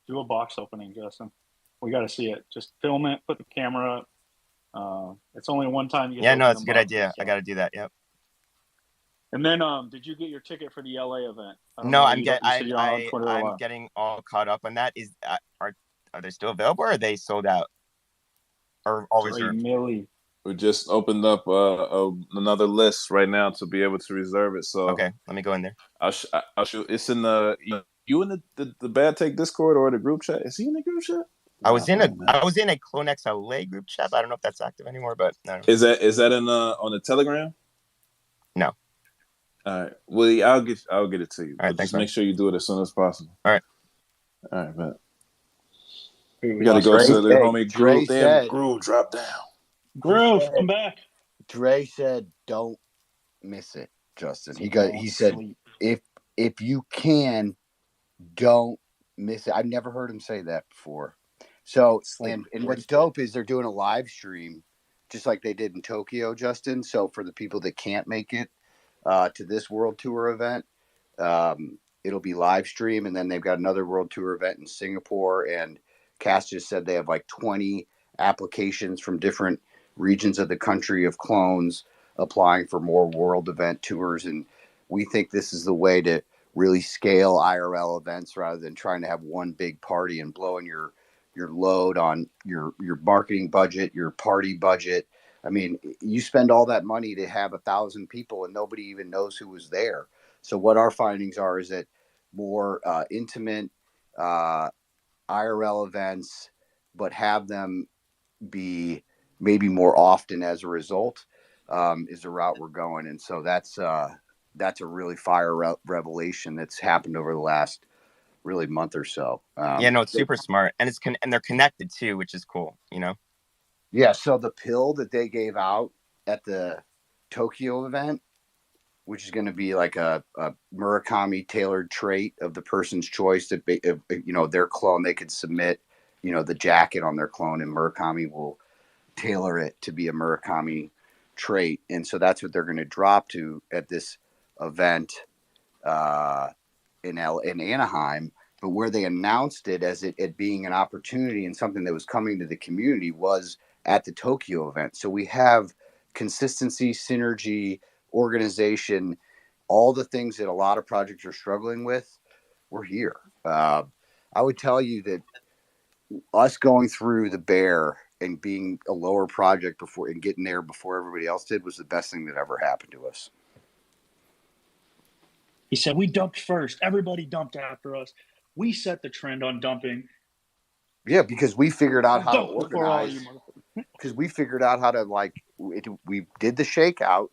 Do a box opening, Justin. We got to see it. Just film it. Put the camera up. It's only one time you get. Yeah, no, it's a good idea. So. I got to do that. Yep. And then, did you get your ticket for the LA event? No, I'm getting all caught up on that. Are they still available? Or are they sold out? Or all reserved? We just opened up another list right now to be able to reserve it. So okay, let me go in there. I'll show. It's in the you in the Bad Take Discord or the group chat. Is he in the group chat? I was in a CloneX LA group chat. I don't know if that's active anymore, but no. Is that in on the Telegram? No. All right. Well, I'll get it to you. All right, just make sure you do it as soon as possible. All right, man. We got to go to the homie Groove. Damn, Groove, drop down. Groove, come back. Dre said, "Don't miss it, Justin." He said, "If you can, don't miss it." I've never heard him say that before. So, and what's dope is they're doing a live stream, just like they did in Tokyo, Justin. So for the people that can't make it to this World Tour event, it'll be live stream, and then they've got another World Tour event in Singapore. And Cass just said they have like 20 applications from different regions of the country of clones applying for more world event tours. And we think this is the way to really scale IRL events rather than trying to have one big party and blowing your load on your marketing budget, your party budget. I mean, you spend all that money to have 1,000 people and nobody even knows who was there. So what our findings are is that more intimate IRL events, but have them be maybe more often as a result, is the route we're going. And so that's a really fire revelation that's happened over the last really month or so. It's super smart, and and they're connected too, which is cool. Yeah. So the pill that they gave out at the Tokyo event, which is going to be like a Murakami tailored trait of the person's choice that their clone, they could submit, the jacket on their clone, and Murakami will tailor it to be a Murakami trait. And so that's what they're going to drop to at this event in Anaheim. But where they announced it as it being an opportunity and something that was coming to the community was at the Tokyo event. So we have consistency, synergy, organization, all the things that a lot of projects are struggling with. We're here. I would tell you that us going through the bear and being a lower project before and getting there before everybody else did was the best thing that ever happened to us. He said, we dumped first. Everybody dumped after us. We set the trend on dumping. Yeah, because we figured out how to organize. Because we figured out how to we did the shakeout,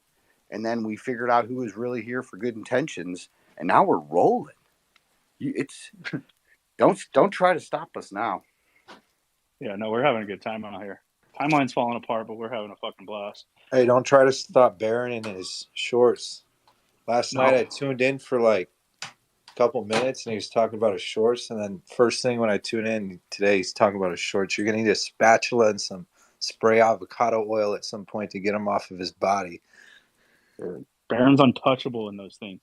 and then we figured out who was really here for good intentions, and now we're rolling. Don't try to stop us now. Yeah, no, we're having a good time out here. Timeline's falling apart, but we're having a fucking blast. Hey, don't try to stop Baron in his shorts. Last night I No. tuned in for like a couple minutes and he was talking about his shorts, and then first thing when I tune in today he's talking about his shorts. You're gonna need a spatula and some spray avocado oil at some point to get him off of his body. Baron's untouchable in those things.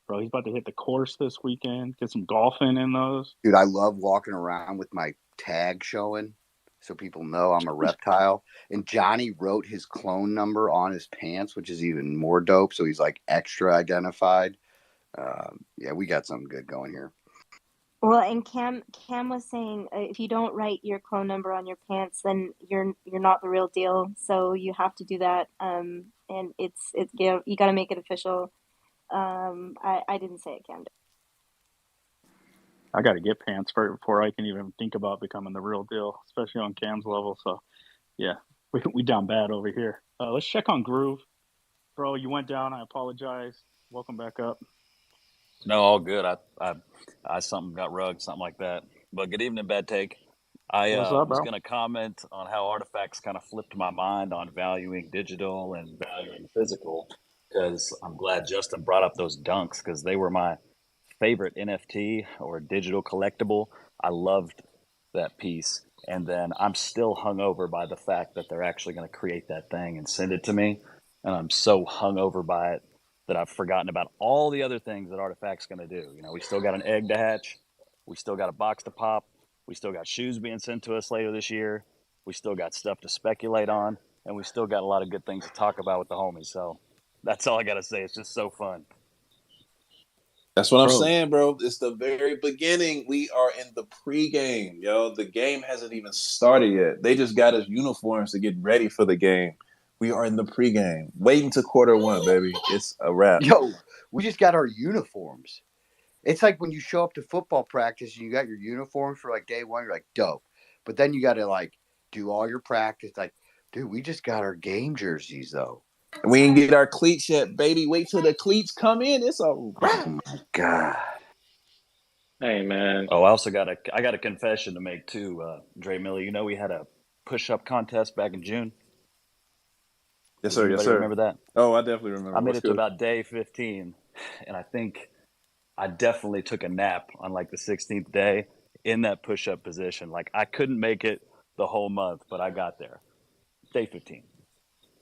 Bro, he's about to hit the course this weekend, get some golfing in those. Dude, I love walking around with my tag showing so people know I'm a reptile. And Johnny wrote his clone number on his pants, which is even more dope. So he's like extra identified. Yeah, we got something good going here. Well, and Cam was saying if you don't write your clone number on your pants, then you're not the real deal. So you have to do that. And it's you got to make it official. I didn't say it, Cam did. I got to get pants before I can even think about becoming the real deal, especially on Cam's level. So, yeah, we down bad over here. Let's check on Groove. Bro, you went down. I apologize. Welcome back up. No, all good. I something got rugged, something like that. But good evening, Bad Take. I What's up, was bro? going to comment on how artifacts kind of flipped my mind on valuing digital and valuing physical, because I'm glad Justin brought up those dunks, because they were my favorite NFT or digital collectible. I loved that piece. And then I'm still hungover by the fact that they're actually going to create that thing and send it to me. And I'm so hungover by it that I've forgotten about all the other things that Artifact's going to do. You know, we still got an egg to hatch. We still got a box to pop. We still got shoes being sent to us later this year. We still got stuff to speculate on. And we still got a lot of good things to talk about with the homies. So that's all I got to say. It's just so fun. That's what I'm saying, bro. It's the very beginning. We are in the pregame, yo. The game hasn't even started yet. They just got us uniforms to get ready for the game. We are in the pregame. Waiting to quarter one, baby. It's a wrap. Yo, we just got our uniforms. It's like when you show up to football practice and you got your uniforms for like day one, you're like, dope. But then you got to like do all your practice. Like, dude, we just got our game jerseys though. We ain't get our cleats yet, baby. Wait till the cleats come in. It's a wrap. Oh my God. Hey, man. Oh, I got a confession to make too, Dre Miller. You know, we had a push-up contest back in June. Yes, Does sir. anybody Yes, sir. remember that? Oh, I definitely remember. I made What's it to good? about day 15, and I think I definitely took a nap on like the 16th day in that push-up position. Like I couldn't make it the whole month, but I got there. Day 15.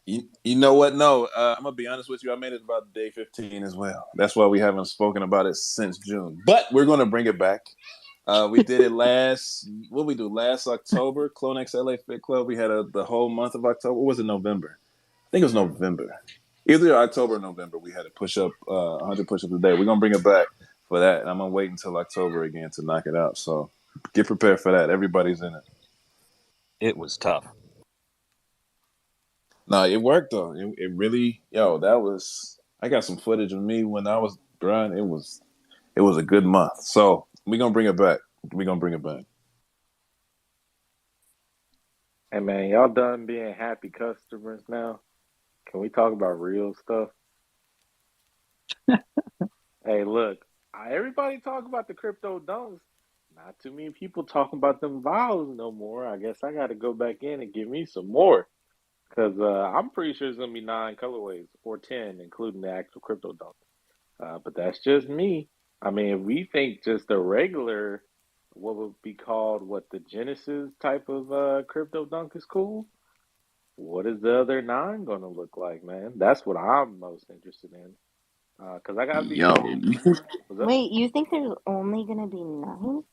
You know what? No, I'm gonna be honest with you. I made it about day 15 as well. That's why we haven't spoken about it since June. But we're gonna bring it back. We did it last. What we do last October? CloneX LA Fit Club. We had the whole month of October. Or was it November? I think it was November. Either October or November. We had to push up 100 push-ups a day. We're gonna bring it back for that, and I'm gonna wait until October again to knock it out. So get prepared for that. Everybody's in it. It was tough. No, it worked though. It really, that was. I got some footage of me when I was grinding. It was a good month. So we're gonna bring it back. We're gonna bring it back. Hey, man, y'all done being happy customers now? Can we talk about real stuff? Hey, look, everybody talk about the crypto dunks. Not too many people talking about them vials no more. I guess I got to go back in and give me some more. Because I'm pretty sure it's going to be 9 colorways or 10, including the actual crypto dunk. But that's just me. I mean, if we think just a regular, what would be called, the Genesis type of crypto dunk is cool, what is the other 9 going to look like, man? That's what I'm most interested in. Because I got to be Yo, honest. you think? Wait, you think there's only gonna be 9?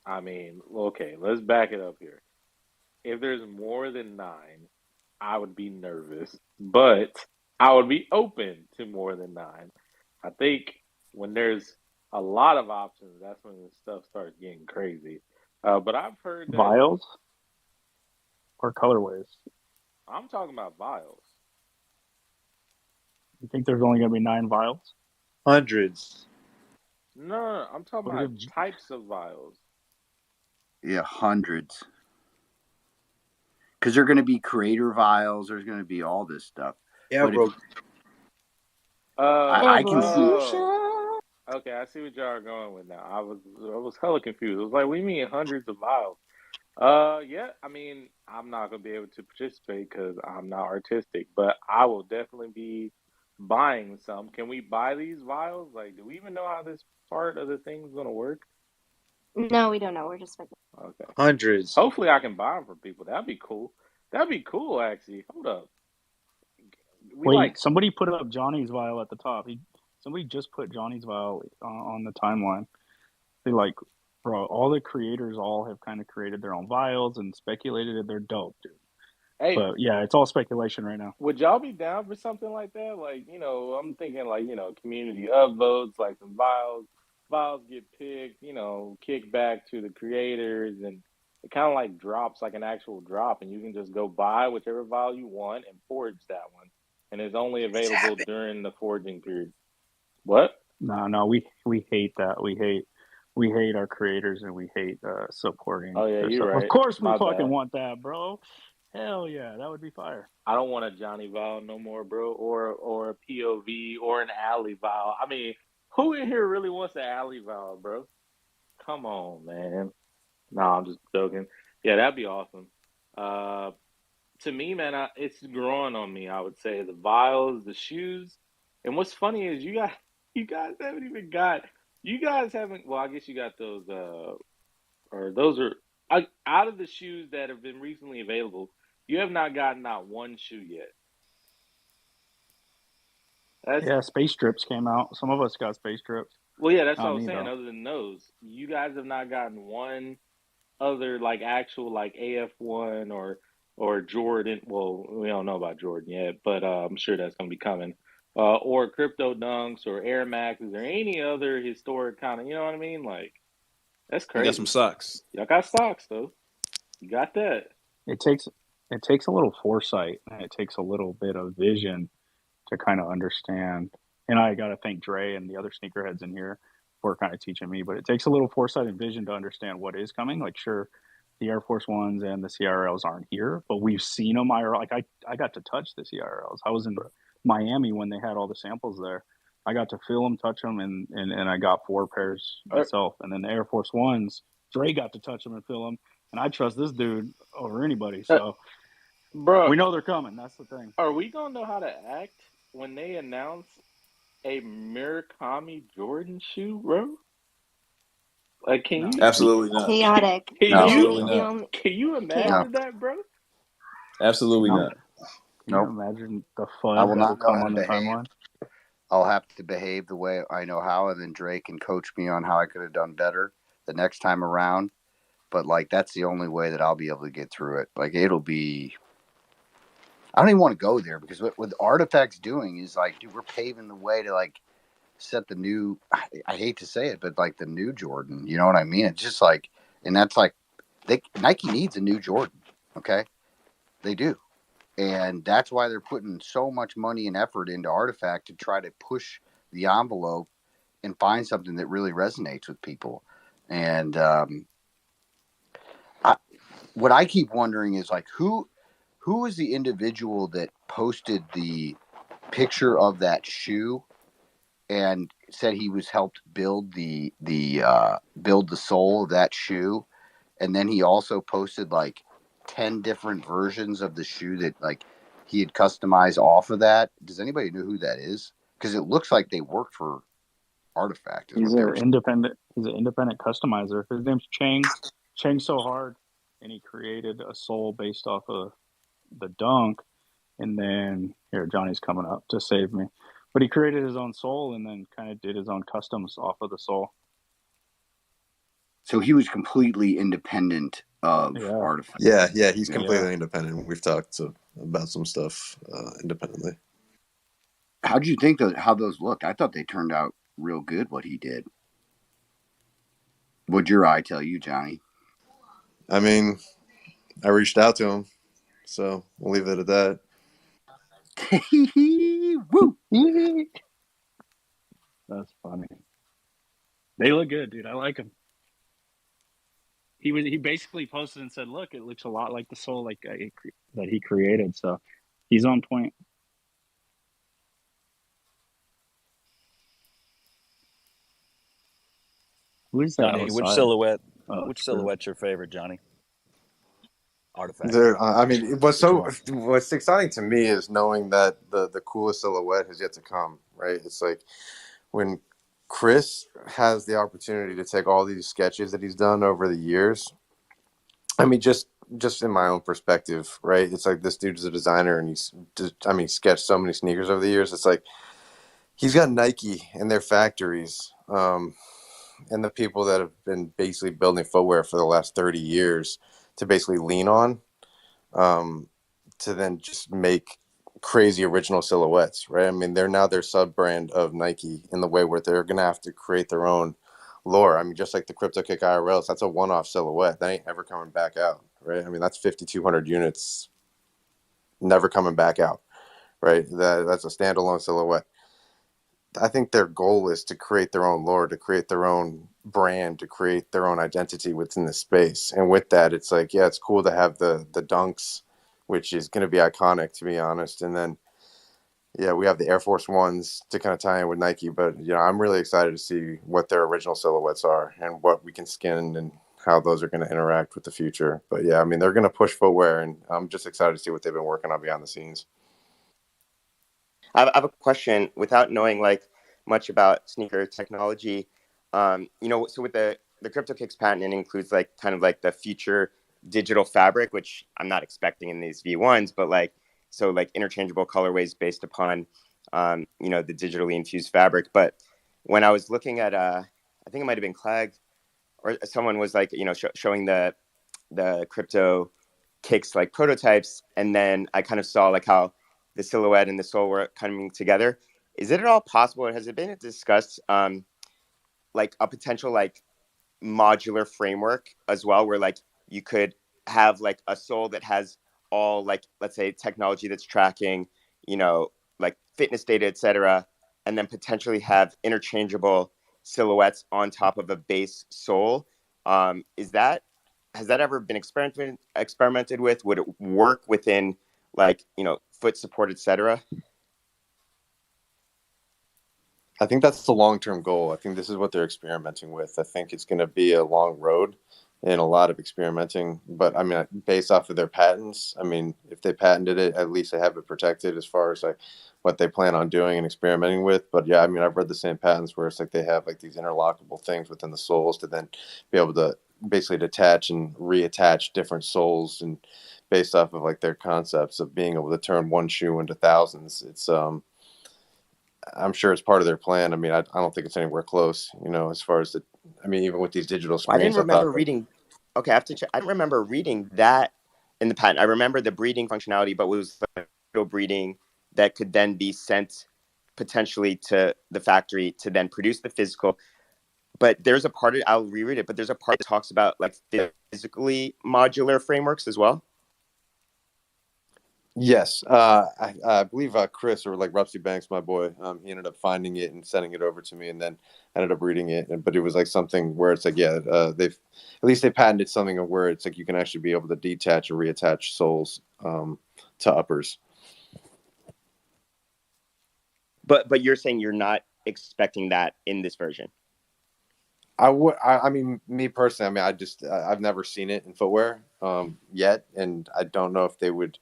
I mean, okay, let's back it up here. If there's more than 9, I would be nervous, but I would be open to more than 9. I think when there's a lot of options, that's when the stuff starts getting crazy. But I've heard that Vials or colorways? I'm talking about vials. You think there's only going to be 9 vials? Hundreds. No, I'm talking about types of vials. Yeah, hundreds. Because they're going to be creator vials. There's going to be all this stuff. Yeah, but bro. I can see. Okay, I see what y'all are going with now. I was hella confused. I was like, "We mean hundreds of vials?" Yeah, I mean, I'm not gonna be able to participate because I'm not artistic, but I will definitely be buying some. Can we buy these vials? Like, do we even know how this part of the thing's gonna work? No, we don't know. We're just speculating. Okay. Hundreds. Hopefully, I can buy them for people. That'd be cool. That'd be cool, actually. Hold up. We Wait, like, somebody put up Johnny's vial at the top. Somebody just put Johnny's vial on the timeline. They like, bro, all the creators all have kind of created their own vials and speculated that they're dope, dude. hey, But yeah, it's all speculation right now. would y'all be down for something like that? Like, I'm thinking like, community upvotes, like some vials. Vials get picked, kicked back to the creators, and it kind of like drops like an actual drop, and you can just go buy whichever vial you want and forge that one. And it's only It's available happening. during the forging period. What? No, we hate that. We hate our creators and we hate supporting Oh yeah, their you're stuff. Of right. course, we My fucking bad. want that, bro. Hell yeah, that would be fire. I don't want a Johnny Vial no more, bro, or a POV or an Alley Vial. I mean, who in here really wants an Alley Vial, bro? Come on, man. No, I'm just joking. Yeah, that'd be awesome. Uh, to me, man, it's growing on me. I would say the vials, the shoes, and what's funny is you guys haven't even got, you guys haven't. Well, I guess you got those, or those are out of the shoes that have been recently available. You have not gotten not one shoe yet. That's Yeah, space strips came out. Some of us got space strips. Well, yeah, that's what I Not was me saying. though. Other than those, you guys have not gotten one other like actual like AF1 or Jordan. Well, we don't know about Jordan yet, but I'm sure that's gonna be coming. Or Crypto Dunks or Air Maxes or any other historic kind of, you know what I mean? Like that's We got some crazy. socks. Y'all got stocks though. You got that. It takes a little foresight and it takes a little bit of vision to kind of understand. And I got to thank Dre and the other sneakerheads in here for kind of teaching me. But it takes a little foresight and vision to understand what is coming. Like, sure, the Air Force Ones and the CRLs aren't here, but we've seen them. I got to touch the CRLs. I was in Miami when they had all the samples there. I got to feel them, touch them, and I got 4 pairs Uh, myself. And then the Air Force Ones, Dre got to touch them and feel them. And I trust this dude over anybody. uh, So bro, we know they're coming. That's the thing. are we gonna know how to act when they announce a Murakami Jordan shoe, bro? Like, can No, you Absolutely not. Chaotic. can No, The Absolutely you the not. only can you no, imagine that, bro? Absolutely no. not. Can you nope. imagine the I FUD will that will not know come how to on the behave. timeline? I'll have to behave the way I know how, and then Drake can coach me on how I could have done better the next time around. But like, that's the only way that I'll be able to get through it. Like, it'll be. I don't even want to go there because what Artifact's doing is like, dude, we're paving the way to like set the new. I hate to say it, but like the new Jordan. You know what I mean? It's just like, and that's like, Nike needs a new Jordan. Okay, they do. And that's why they're putting so much money and effort into Artifact to try to push the envelope and find something that really resonates with people. And I, what I keep wondering is like who is the individual that posted the picture of that shoe and said he was helped build build the sole of that shoe, and then he also posted like 10 different versions of the shoe that like he had customized off of that. Does anybody know who that is? Because it looks like they work for Artifact, is He's what they an were saying. independent. He's an independent customizer. His name's Chang. Chang's so hard, and he created a sole based off of the Dunk. And then here, Johnny's coming up to save me. But he created his own sole and then kind of did his own customs off of the sole. So he was completely independent of Yeah, Artifact. Yeah, he's Yeah. yeah. completely independent. We've talked about some stuff independently. How'd you think how those looked? I thought they turned out real good. What he did. What'd your eye tell you, Johnny? I mean, I reached out to him, so we'll leave it at that. Woo! That's funny. They look good, dude. I like them. He basically posted and said, "Look, it looks a lot like the sole that he created." So he's on point. Who is that Johnny, outside? Oh, which it's true. silhouette's your favorite, Johnny? artifact. Dude, I mean, Which one? what's exciting to me is knowing that the coolest silhouette has yet to come. Right? It's like when Chris has the opportunity to take all these sketches that he's done over the years. I mean, just in my own perspective, right? It's like this dude's a designer, and I mean, sketched so many sneakers over the years. It's like he's got Nike and their factories, and the people that have been basically building footwear for the last 30 years to basically lean on, um, to then just make crazy original silhouettes, right? I mean, they're now their sub brand of Nike in the way where they're gonna have to create their own lore. I mean, just like the Crypto Kick IRLs, that's a one-off silhouette. That ain't ever coming back out, right? I mean, that's 5,200 units, never coming back out, right? That's a standalone silhouette. I think their goal is to create their own lore, to create their own brand, to create their own identity within the space. And with that, it's like, yeah, it's cool to have the dunks, which is going to be iconic, to be honest. And then, yeah, we have the Air Force Ones to kind of tie in with Nike. But, you know, I'm really excited to see what their original silhouettes are and what we can skin and how those are going to interact with the future. But, yeah, I mean, they're going to push footwear, and I'm just excited to see what they've been working on behind the scenes. I have a question without knowing like much about sneaker technology. You know, so with the Crypto Kicks patent, it includes like kind of like the future digital fabric, which I'm not expecting in these V1s, but like so like interchangeable colorways based upon you know, the digitally infused fabric. But when I was looking at I think it might have been Clegg or someone was like, you know, showing the Crypto Kicks like prototypes, and then I kind of saw like how the silhouette and the sole were coming together. Is it at all possible, or has it been discussed, like a potential like modular framework as well, where like you could have like a sole that has all like, let's say, technology that's tracking, you know, like fitness data, etc., and then potentially have interchangeable silhouettes on top of a base sole? Is that Has that ever been experimented with? Would it work within like, you know, foot support, etc.? I think that's the long-term goal. I think this is what they're experimenting with. I think it's going to be a long road and a lot of experimenting. But I mean, based off of their patents, I mean, if they patented it, at least they have it protected as far as like what they plan on doing and experimenting with. But yeah, I mean, I've read the same patents where it's like they have like these interlockable things within the soles to then be able to basically detach and reattach different soles, and based off of like their concepts of being able to turn one shoe into thousands. It's I'm sure it's part of their plan. I mean, I don't think it's anywhere close, you know, as far as I mean, even with these digital Well, I didn't screens, I thought, remember reading. Okay, I have to check. I don't remember reading that in the patent. I remember the breeding functionality, but it was like breeding that could then be sent potentially to the factory to then produce the physical. But there's a part of, I'll reread it, but there's a part that talks about like physically modular frameworks as well. yes, I believe Chris or like Rupsy Banks, my boy, he ended up finding it and sending it over to me, and then ended up reading it. But it was like something where it's like, yeah, they've at least they patented something of where it's like you can actually be able to detach and reattach soles to uppers. But you're saying you're not expecting that in this version. I mean, me personally, I mean, I've never seen it in footwear yet, and I don't know if they would.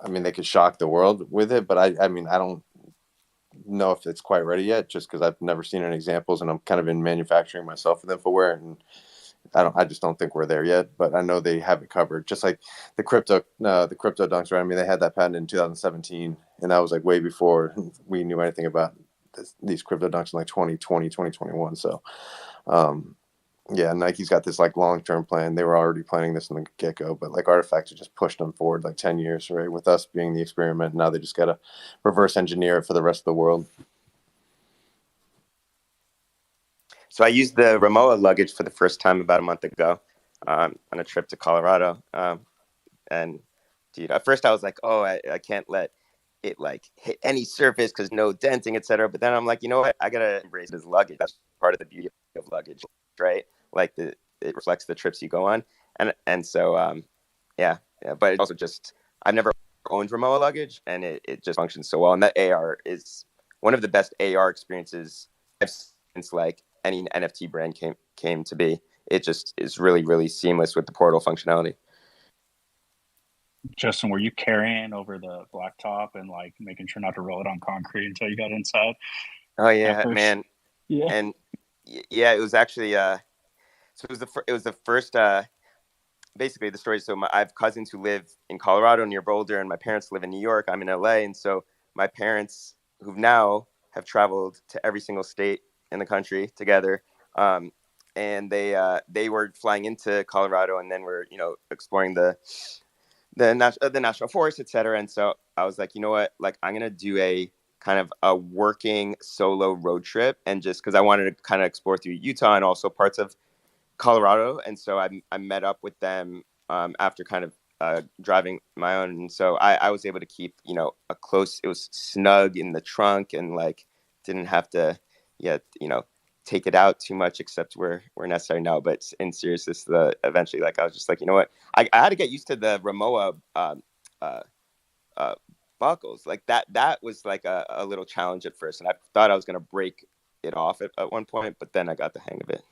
I mean, they could shock the world with it, but I mean, I don't know if it's quite ready yet, just because I've never seen any examples, and I'm kind of in manufacturing myself with footwear, and I just don't think we're there yet. But I know they have it covered, just like the crypto dunks, right? I mean, they had that patent in 2017, and that was like way before we knew anything about these crypto dunks in like 2020, 2021. So, um, yeah, Nike's got this like long term plan. They were already planning this in the get go, but like Artifacts just pushed them forward like 10 years, right? With us being the experiment, now they just got to reverse engineer it for the rest of the world. So I used the Rimowa luggage for the first time about a month ago on a trip to Colorado. And dude, at first I was like, oh, I can't let it like hit any surface because no denting, etc. But then I'm like, you know what? I gotta embrace this luggage. That's part of the beauty of luggage, right? Like it reflects the trips you go on, and so yeah. But it also just I've never owned Rimowa luggage, and it just functions so well. And that AR is one of the best AR experiences I've since like any NFT brand came to be. It just is really seamless with the portal functionality. Justin, were you carrying over the blacktop and like making sure not to roll it on concrete until you got inside Oh at yeah, first? man. Yeah. And yeah, it was actually so it was the first basically the story. So I have cousins who live in Colorado near Boulder, and my parents live in New York. I'm in LA, and so my parents, who now have traveled to every single state in the country together, and they were flying into Colorado, and then we're exploring the national forest, et cetera. And so I was like, you know what, like I'm gonna do a kind of a working solo road trip, and just because I wanted to kind of explore through Utah and also parts of Colorado, and so I met up with them after kind of driving my own, and so I was able to keep a close. It was snug in the trunk, and like didn't have to take it out too much except where necessary. No, but in seriousness, eventually like I was just like, you know what, I had to get used to the Rimowa uh, uh, buckles. Like that was like a little challenge at first, and I thought I was gonna break it off at one point, but then I got the hang of it.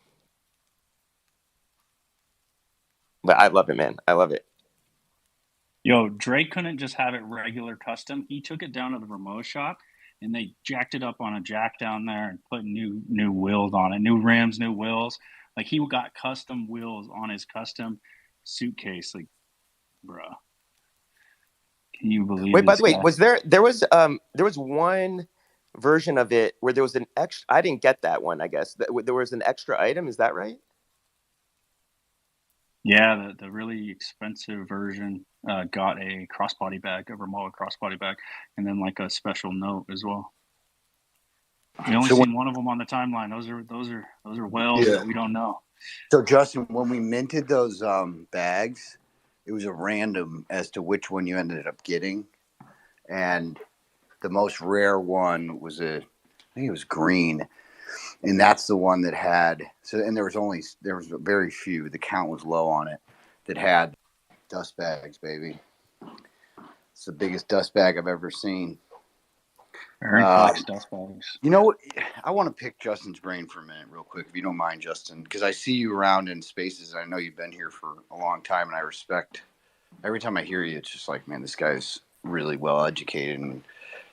But I love it, man. I love it. Yo, Drake couldn't just have it regular custom. He took it down to the remote shop and they jacked it up on a jack down there and put new wheels on it, new rims, new wheels. Like he got custom wheels on his custom suitcase. Like, bruh, can you believe Wait, by this the way, guy? was there was one version of it where there was an extra? I didn't get that one. I guess there was an extra item. Is that right? Yeah, the really expensive version got a crossbody bag, a remote crossbody bag, and then like a special note as well. We only So when, seen one of them on the timeline. Those are whales Yeah. that we don't know. so Justin, when we minted those bags, it was a random as to which one you ended up getting, and the most rare one was I think it was green, and that's the one that had and there was very few. The count was low on it that had dust bags, baby. It's the biggest dust bag I've ever seen. Very flex dust bags. You know what? I want to pick Justin's brain for a minute, real quick, if you don't mind, Justin, because I see you around in spaces. And I know you've been here for a long time, and I respect every time I hear you. It's just like, man, this guy's really well educated and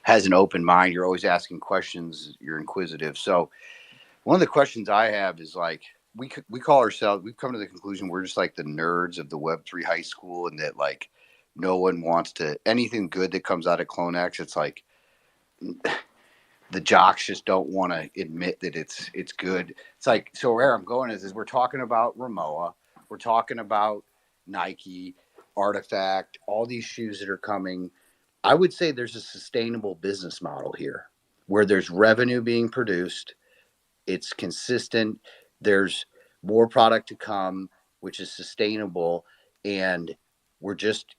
has an open mind. You're always asking questions. You're inquisitive. So one of the questions I have is like, we call ourselves. We've come to the conclusion we're just like the nerds of the Web3 high school, and that like no one wants to anything good that comes out of CloneX. It's like the jocks just don't want to admit that it's good. It's like, so where I'm going is we're talking about Rimowa, we're talking about Nike, Artifact, all these shoes that are coming. I would say there's a sustainable business model here where there's revenue being produced, it's consistent, there's more product to come, which is sustainable, and we're just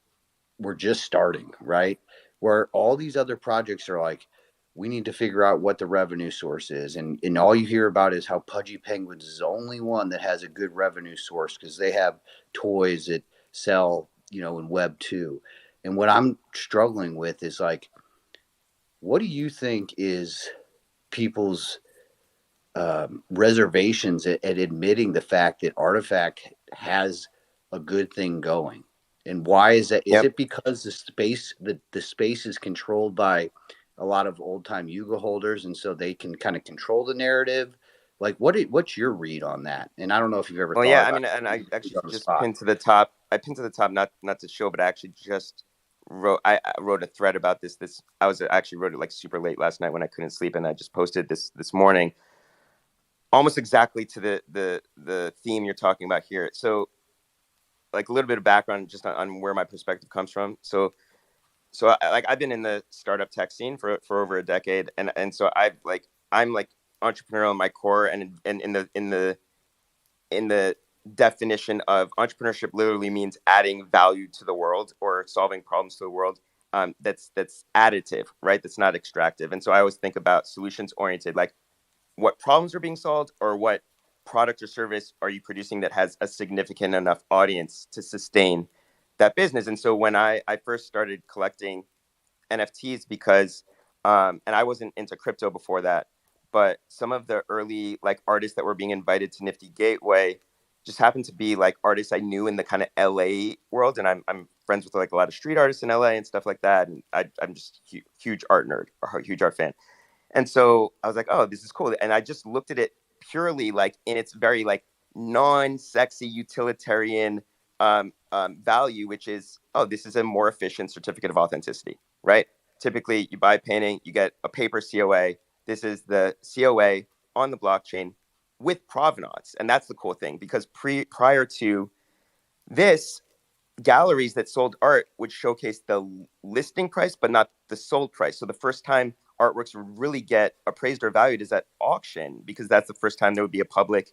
we're just starting, right? Where all these other projects are like, we need to figure out what the revenue source is. And all you hear about is how Pudgy Penguins is the only one that has a good revenue source because they have toys that sell, in Web 2. And what I'm struggling with is like, what do you think is people's reservations at admitting the fact that Artifact has a good thing going? And why is that? Is Yep. it because the space is controlled by a lot of old time Yuga holders, and so they can kind of control the narrative? Like, what's your read on that? And I don't know if you've ever Well, thought yeah. I about mean, and I it actually on the just spot. pinned to the top. I pinned to the top, not to show, but I actually just wrote. I wrote a thread about this. I actually wrote it like super late last night when I couldn't sleep, and I just posted this morning, almost exactly to the theme you're talking about here. So, like a little bit of background just on where my perspective comes from. So I've been in the startup tech scene for over a decade, and so I'm like entrepreneurial in my core, and in the definition of entrepreneurship literally means adding value to the world or solving problems to the world. That's additive, right? That's not extractive. And so I always think about solutions oriented, like what problems are being solved or what product or service are you producing that has a significant enough audience to sustain that business. And so when I first started collecting NFTs, because and I wasn't into crypto before that, but some of the early like artists that were being invited to Nifty Gateway just happened to be like artists I knew in the kind of LA world, and I'm friends with like a lot of street artists in LA and stuff like that. And I'm just huge art nerd, or huge art fan. And so I was like, oh, this is cool. And I just looked at it purely like in its very like non-sexy utilitarian value, which is, oh, this is a more efficient certificate of authenticity, right? Typically, you buy a painting, you get a paper COA. This is the COA on the blockchain with provenance. And that's the cool thing, because prior to this, galleries that sold art would showcase the listing price, but not the sold price. So the first time artworks would really get appraised or valued is at auction, because that's the first time there would be a public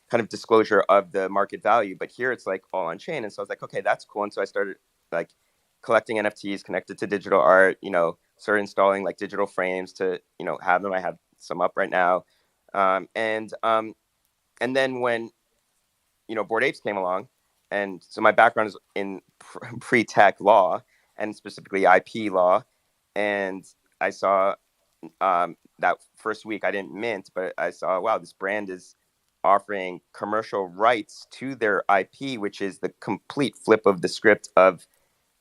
kind of disclosure of the market value. But here it's like all on chain. And so I was like, okay, that's cool. And so I started like collecting NFTs connected to digital art, started installing like digital frames to, have them. I have some up right now. And then when, Bored Apes came along, and so my background is in pre-tech law, and specifically IP law. And I saw that first week I didn't mint, but I saw, wow, this brand is offering commercial rights to their IP, which is the complete flip of the script of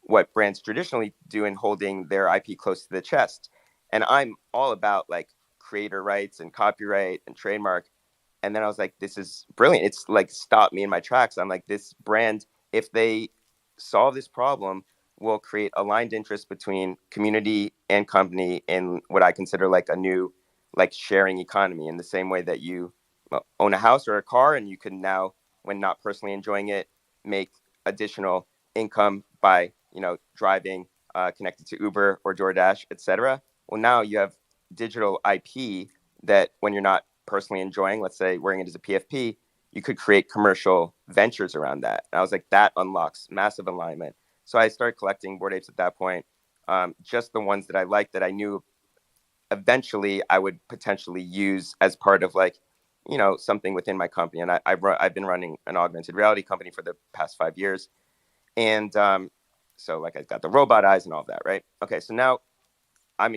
what brands traditionally do in holding their IP close to the chest. And I'm all about like creator rights and copyright and trademark. And then I was like, this is brilliant. It's like stopped me in my tracks. I'm like, this brand, if they solve this problem, will create aligned interest between community and company in what I consider like a new, like sharing economy, in the same way that you own a house or a car, and you can now, when not personally enjoying it, make additional income by, driving, connected to Uber or DoorDash, etc. Well, now you have digital IP that when you're not personally enjoying, let's say wearing it as a PFP, you could create commercial ventures around that. And I was like, that unlocks massive alignment. So I started collecting Bored Apes at that point, just the ones that I liked, that I knew eventually I would potentially use as part of like, something within my company. And I've been running an augmented reality company for the past 5 years. And so like I got the robot eyes and all of that, right? Okay, so now I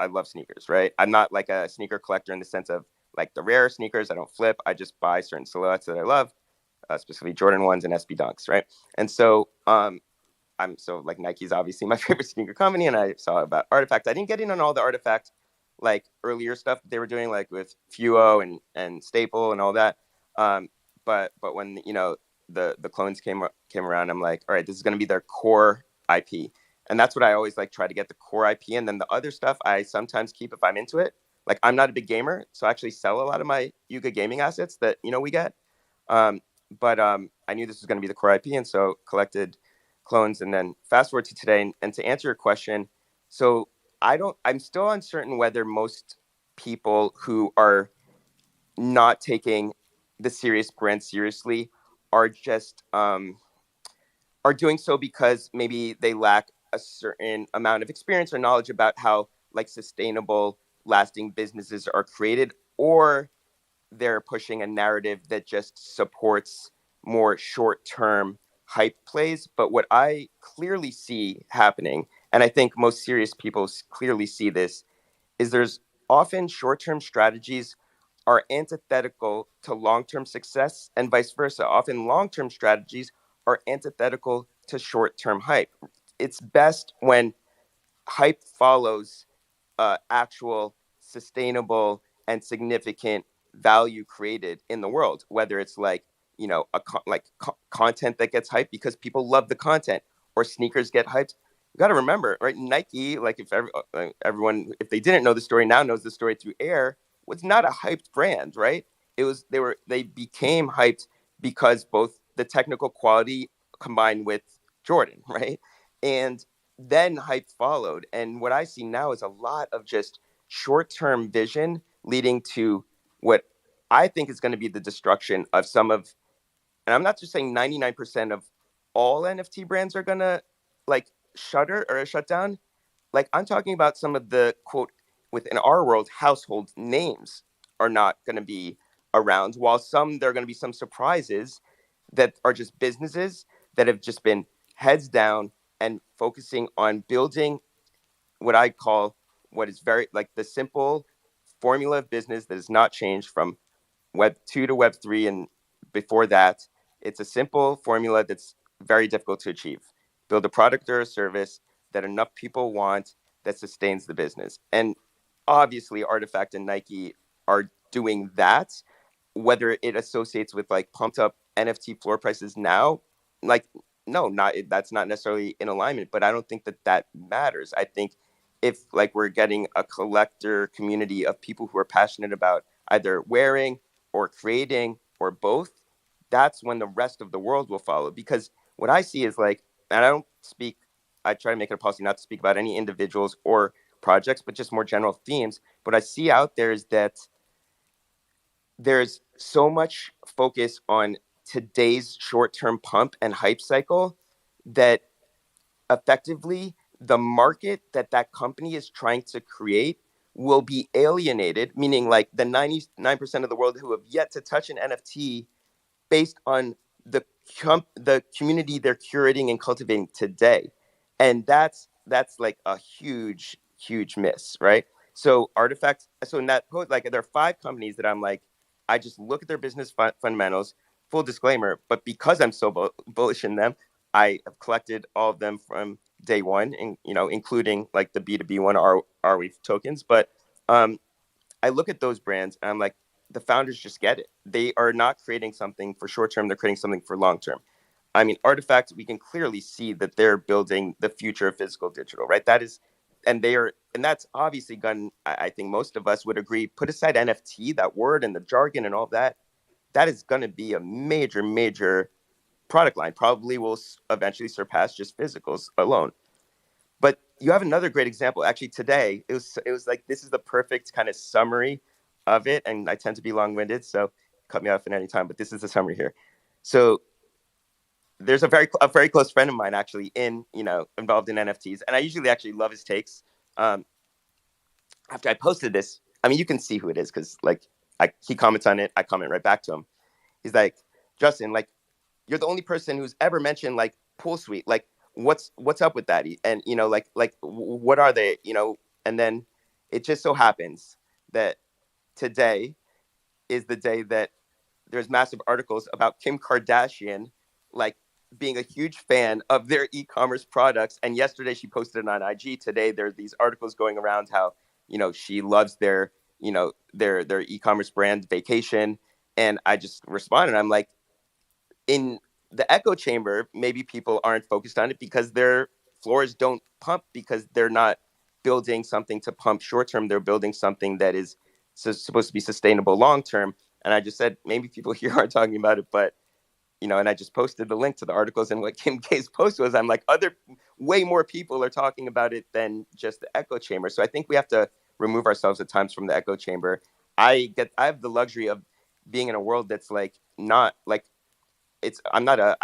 love sneakers, right? I'm not like a sneaker collector in the sense of like the rare sneakers. I don't flip. I just buy certain silhouettes that I love, specifically Jordan 1s and SB Dunks, right? And so I'm so like Nike's obviously my favorite sneaker company, and I saw about Artifact. I didn't get in on all the Artifact like earlier stuff that they were doing, like with Fuo and Staple and all that. But when the clones came around, I'm like, all right, this is going to be their core IP, and that's what I always like, try to get the core IP, and then the other stuff I sometimes keep if I'm into it. Like I'm not a big gamer, so I actually sell a lot of my Yuga gaming assets that we get. But I knew this was going to be the core IP, and so collected clones. And then fast forward to today, and to answer your question, so I'm still uncertain whether most people who are not taking the serious brand seriously are just are doing so because maybe they lack a certain amount of experience or knowledge about how like sustainable lasting businesses are created, or they're pushing a narrative that just supports more short-term hype plays. But what I clearly see happening, and I think most serious people clearly see this, is there's often short-term strategies are antithetical to long-term success, and vice versa. Often long-term strategies are antithetical to short-term hype. It's best when hype follows actual sustainable and significant value created in the world, whether it's like content that gets hyped because people love the content, or sneakers get hyped. You got to remember, right? Nike, like if everyone, if they didn't know the story, now knows the story through Air, was not a hyped brand, right? They became hyped because both the technical quality combined with Jordan, right? And then hype followed. And what I see now is a lot of just short-term vision leading to what I think is going to be the destruction of some of, and I'm not just saying 99% of all NFT brands are going to like shutter or shut down. Like I'm talking about some of the quote, within our world, household names are not going to be around, while there are going to be some surprises that are just businesses that have just been heads down and focusing on building what I call, what is very like the simple formula of business that has not changed from Web 2 to Web 3 and before that, It's a simple formula that's very difficult to achieve. Build a product or a service that enough people want that sustains the business. And obviously, Artifact and Nike are doing that. Whether it associates with like pumped up NFT floor prices now, like no, not that's not necessarily in alignment. But I don't think that that matters. I think if like we're getting a collector community of people who are passionate about either wearing or creating or both, that's when the rest of the world will follow. Because what I see is like, and I don't speak, I try to make it a policy not to speak about any individuals or projects, but just more general themes. What I see out there is that there's so much focus on today's short-term pump and hype cycle that effectively the market that that company is trying to create will be alienated, meaning like the 99% of the world who have yet to touch an NFT based on the community they're curating and cultivating today. And that's like a huge miss, right? So Artifact, so in that like there are 5 companies that I'm like, I just look at their business fundamentals, full disclaimer, but because I'm so bullish in them, I have collected all of them from day one, and including like the B2B one, Arweave tokens. But I look at those brands and I'm like, the founders just get it. They are not creating something for short term, they're creating something for long term. I mean, Artifact, we can clearly see that they're building the future of physical digital, right? That is, and they are, and that's obviously going, I think most of us would agree, put aside NFT, that word and the jargon and all that, that is going to be a major product line, probably will eventually surpass just physicals alone. But you have another great example. Actually, today it was like this is the perfect kind of summary of it. And I tend to be long-winded, so cut me off at any time. But this is the summary here. So there's a very close friend of mine actually involved in NFTs, and I usually actually love his takes. Um, After I posted this, I mean you can see who it is because like he comments on it, I comment right back to him. He's like, Justin, like you're the only person who's ever mentioned like pool suite. Like, what's up with that? And what are they? And then it just so happens that today is the day that there's massive articles about Kim Kardashian, like being a huge fan of their e-commerce products. And yesterday she posted it on IG. Today there's these articles going around how she loves their e-commerce brand Vacation. And I just responded. I'm like, in the echo chamber, maybe people aren't focused on it because their floors don't pump because they're not building something to pump short term. They're building something that is supposed to be sustainable long term. And I just said, maybe people here aren't talking about it, but and I just posted the link to the articles. And what Kim K's post was, I'm like, way more people are talking about it than just the echo chamber. So I think we have to remove ourselves at times from the echo chamber. I have the luxury of being in a world that's like not like I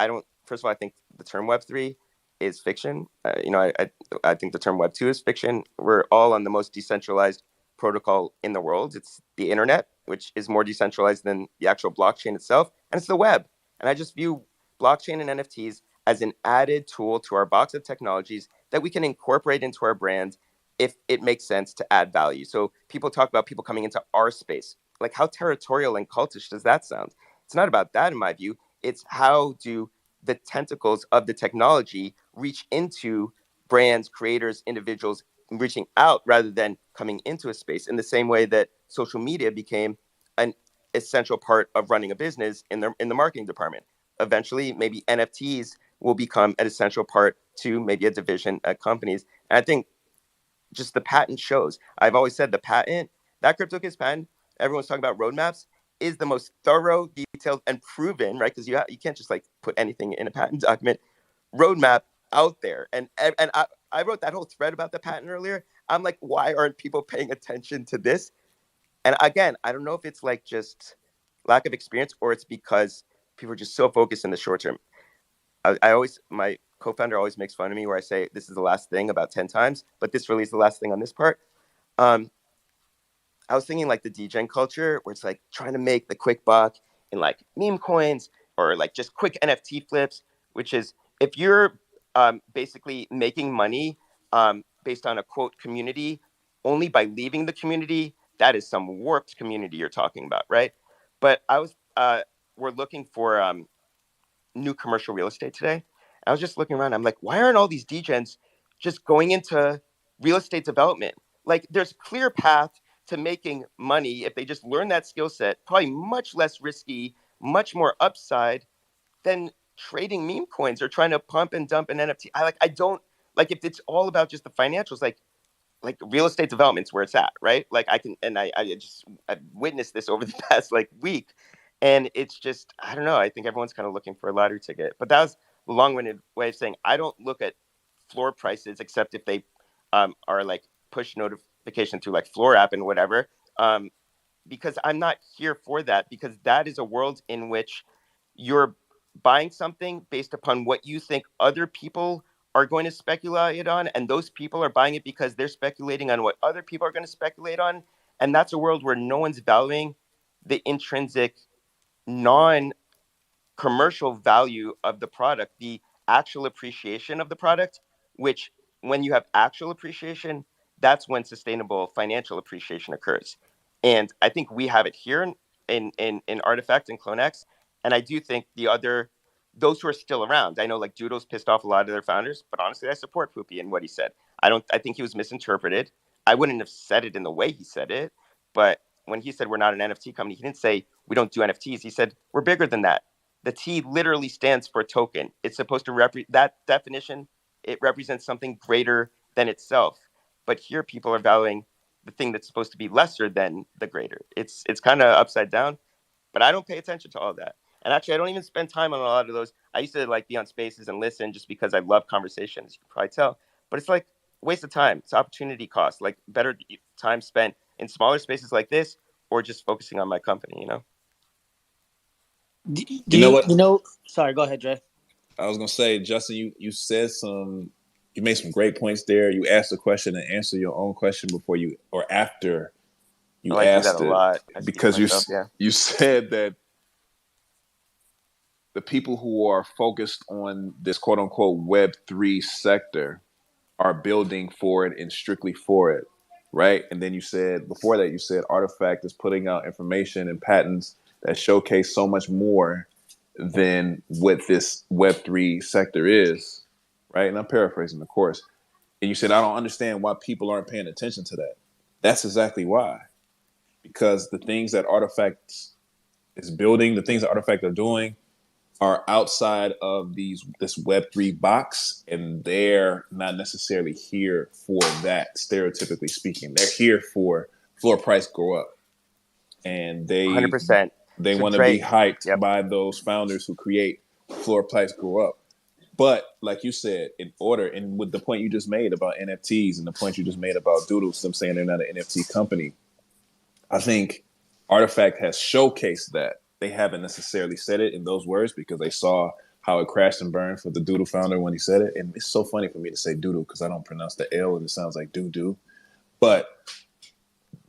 don't, first of all, I think the term Web3 is fiction. I think the term Web2 is fiction. We're all on the most decentralized protocol in the world. It's the internet, which is more decentralized than the actual blockchain itself. And it's the web. And I just view blockchain and NFTs as an added tool to our box of technologies that we can incorporate into our brand if it makes sense to add value. So people talk about people coming into our space. Like, how territorial and cultish does that sound? It's not about that in my view. It's how do the tentacles of the technology reach into brands, creators, individuals, reaching out rather than coming into a space, in the same way that social media became an essential part of running a business in the marketing department. Eventually, maybe NFTs will become an essential part to maybe a division at companies. And I think just the patent shows. I've always said that CryptoKitties patent, everyone's talking about roadmaps, is the most thorough, detailed, and proven, right? Because you can't just like put anything in a patent document, roadmap out there. And I wrote that whole thread about the patent earlier. I'm like, why aren't people paying attention to this? And again, I don't know if it's like just lack of experience or it's because people are just so focused in the short term. My co-founder always makes fun of me where I say this is the last thing about 10 times, but this really is the last thing on this part. I was thinking like the degen culture where it's like trying to make the quick buck in like meme coins or like just quick NFT flips, which is if you're basically making money based on a quote community only by leaving the community, that is some warped community you're talking about, right? But we're looking for new commercial real estate today. I was just looking around. I'm like, why aren't all these degens just going into real estate development? Like, there's a clear path to making money if they just learn that skill set. Probably much less risky, much more upside than trading meme coins or trying to pump and dump an NFT. I don't like if it's all about just the financials. Like real estate development's where it's at, right? Like I can, and I witnessed this over the past like week, and it's just I don't know. I think everyone's kind of looking for a lottery ticket, but that was a long-winded way of saying I don't look at floor prices except if they are like push notification through like Floor app and whatever. Um, because I'm not here for that because that is a world in which you're buying something based upon what you think other people are going to speculate on, and those people are buying it because they're speculating on what other people are going to speculate on. And that's a world where no one's valuing the intrinsic non commercial value of the product, the actual appreciation of the product, which when you have actual appreciation, that's when sustainable financial appreciation occurs. And I think we have it here in Artifact and CloneX. And I do think the other, those who are still around, I know like Doodle's pissed off a lot of their founders, but honestly, I support Poopy and what he said. I think he was misinterpreted. I wouldn't have said it in the way he said it, but when he said we're not an NFT company, he didn't say we don't do NFTs. He said we're bigger than that. The T literally stands for token. It's supposed to that definition. It represents something greater than itself. But here, people are valuing the thing that's supposed to be lesser than the greater. It's kind of upside down. But I don't pay attention to all that. And actually, I don't even spend time on a lot of those. I used to like be on Spaces and listen just because I love conversations. You can probably tell. But it's like waste of time. It's opportunity cost. Like better time spent in smaller spaces like this, or just focusing on my company. You know. You know what? Sorry, go ahead, Dre. I was gonna say, Justin, you made some great points there. You asked a question and answered your own question before you or after you I do that asked a it, lot. I speak to because myself. Yeah. you said that the people who are focused on this quote unquote Web3 sector are building for it and strictly for it, right? And then you said before that, you said Artifact is putting out information and patents that showcase so much more than what this Web3 sector is, right? And I'm paraphrasing, of course. And you said, I don't understand why people aren't paying attention to that. That's exactly why. Because the things that Artifact is building, the things that Artifact are doing, are outside of this Web3 box, and they're not necessarily here for that, stereotypically speaking. They're here for floor price go up. And 100%. they So want to be Dre, hyped yep. by those founders who create floor price go up. But like you said, in order, and with the point you just made about NFTs and the point you just made about Doodles, them saying they're not an NFT company, I think Artifact has showcased that. They haven't necessarily said it in those words because they saw how it crashed and burned for the Doodle founder when he said it. And it's so funny for me to say Doodle because I don't pronounce the L and it sounds like doo-doo. But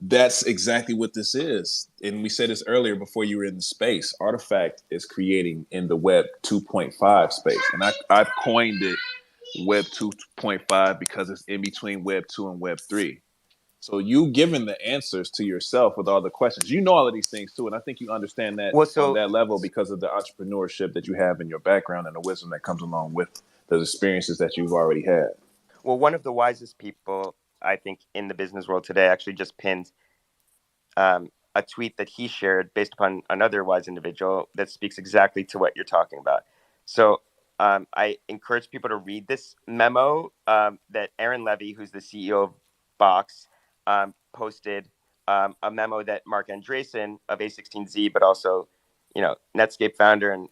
that's exactly what this is. And we said this earlier before you were in the space. Artifact is creating in the Web 2.5 space. And I've coined it Web 2.5 because it's in between Web 2 and Web 3. So you given the answers to yourself with all the questions. You know all of these things too. And I think you understand that on that level because of the entrepreneurship that you have in your background and the wisdom that comes along with those experiences that you've already had. Well, one of the wisest people, I think, in the business world today actually just pinned a tweet that he shared based upon another wise individual that speaks exactly to what you're talking about. So I encourage people to read this memo that Aaron Levy, who's the CEO of Box, posted a memo that Mark Andreessen of A16Z, but also, Netscape founder, and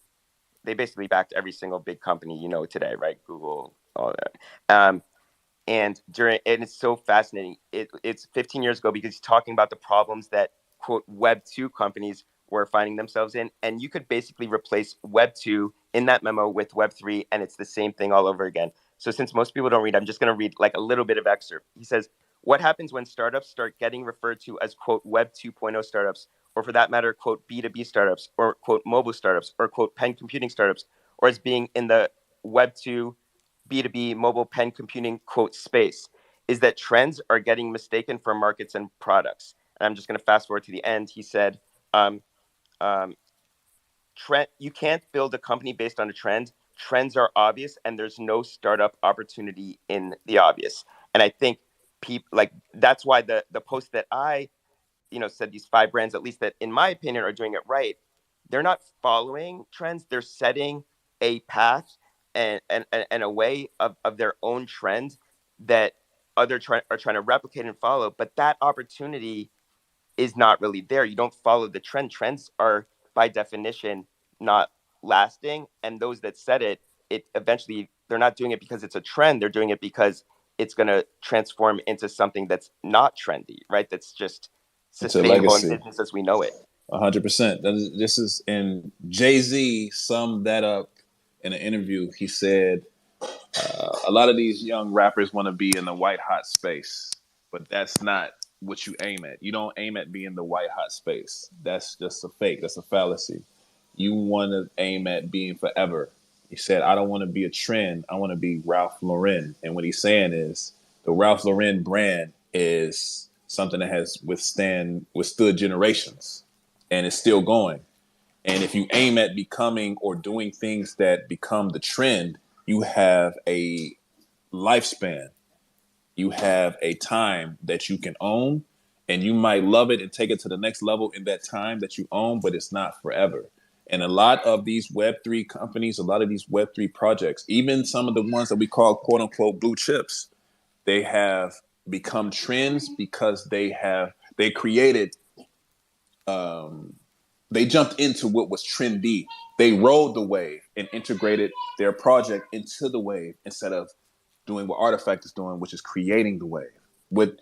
they basically backed every single big company today, right? Google, all that. And it's so fascinating. It's 15 years ago because he's talking about the problems that quote Web 2 companies were finding themselves in, and you could basically replace Web 2 in that memo with Web 3, and it's the same thing all over again. So since most people don't read, I'm just going to read like a little bit of excerpt. He says, "What happens when startups start getting referred to as quote Web 2.0 startups, or for that matter, quote B2B startups, or quote mobile startups, or quote pen computing startups, or as being in the Web 2 B2B mobile pen computing quote space, is that trends are getting mistaken for markets and products." And I'm just going to fast forward to the end. He said, you can't build a company based on a trend. Trends are obvious, and there's no startup opportunity in the obvious. And I think people like that's why the post that I said, these 5 brands, at least that in my opinion are doing it right, they're not following trends, they're setting a path and a way of their own trend that are trying to replicate and follow, but that opportunity is not really there. You don't follow the trend. Trends are by definition not lasting, and those that set it eventually, they're not doing it because it's a trend, they're doing it because it's going to transform into something that's not trendy, right? That's just It's a sustainable in legacy. business as we know it. 100%. This is, and Jay-Z summed that up in an interview. He said, a lot of these young rappers want to be in the white hot space, but that's not what you aim at. You don't aim at being the white hot space. That's just a fake. That's a fallacy. You want to aim at being forever. He said, I don't want to be a trend. I want to be Ralph Lauren. And what he's saying is the Ralph Lauren brand is something that has withstood generations and is still going. And if you aim at becoming or doing things that become the trend, you have a lifespan. You have a time that you can own, and you might love it and take it to the next level in that time that you own, but it's not forever. And a lot of these Web3 companies, a lot of these Web3 projects, even some of the ones that we call quote unquote blue chips, they have become trends because they created they jumped into what was trendy. They rode the wave and integrated their project into the wave instead of doing what Artifact is doing, which is creating the wave. With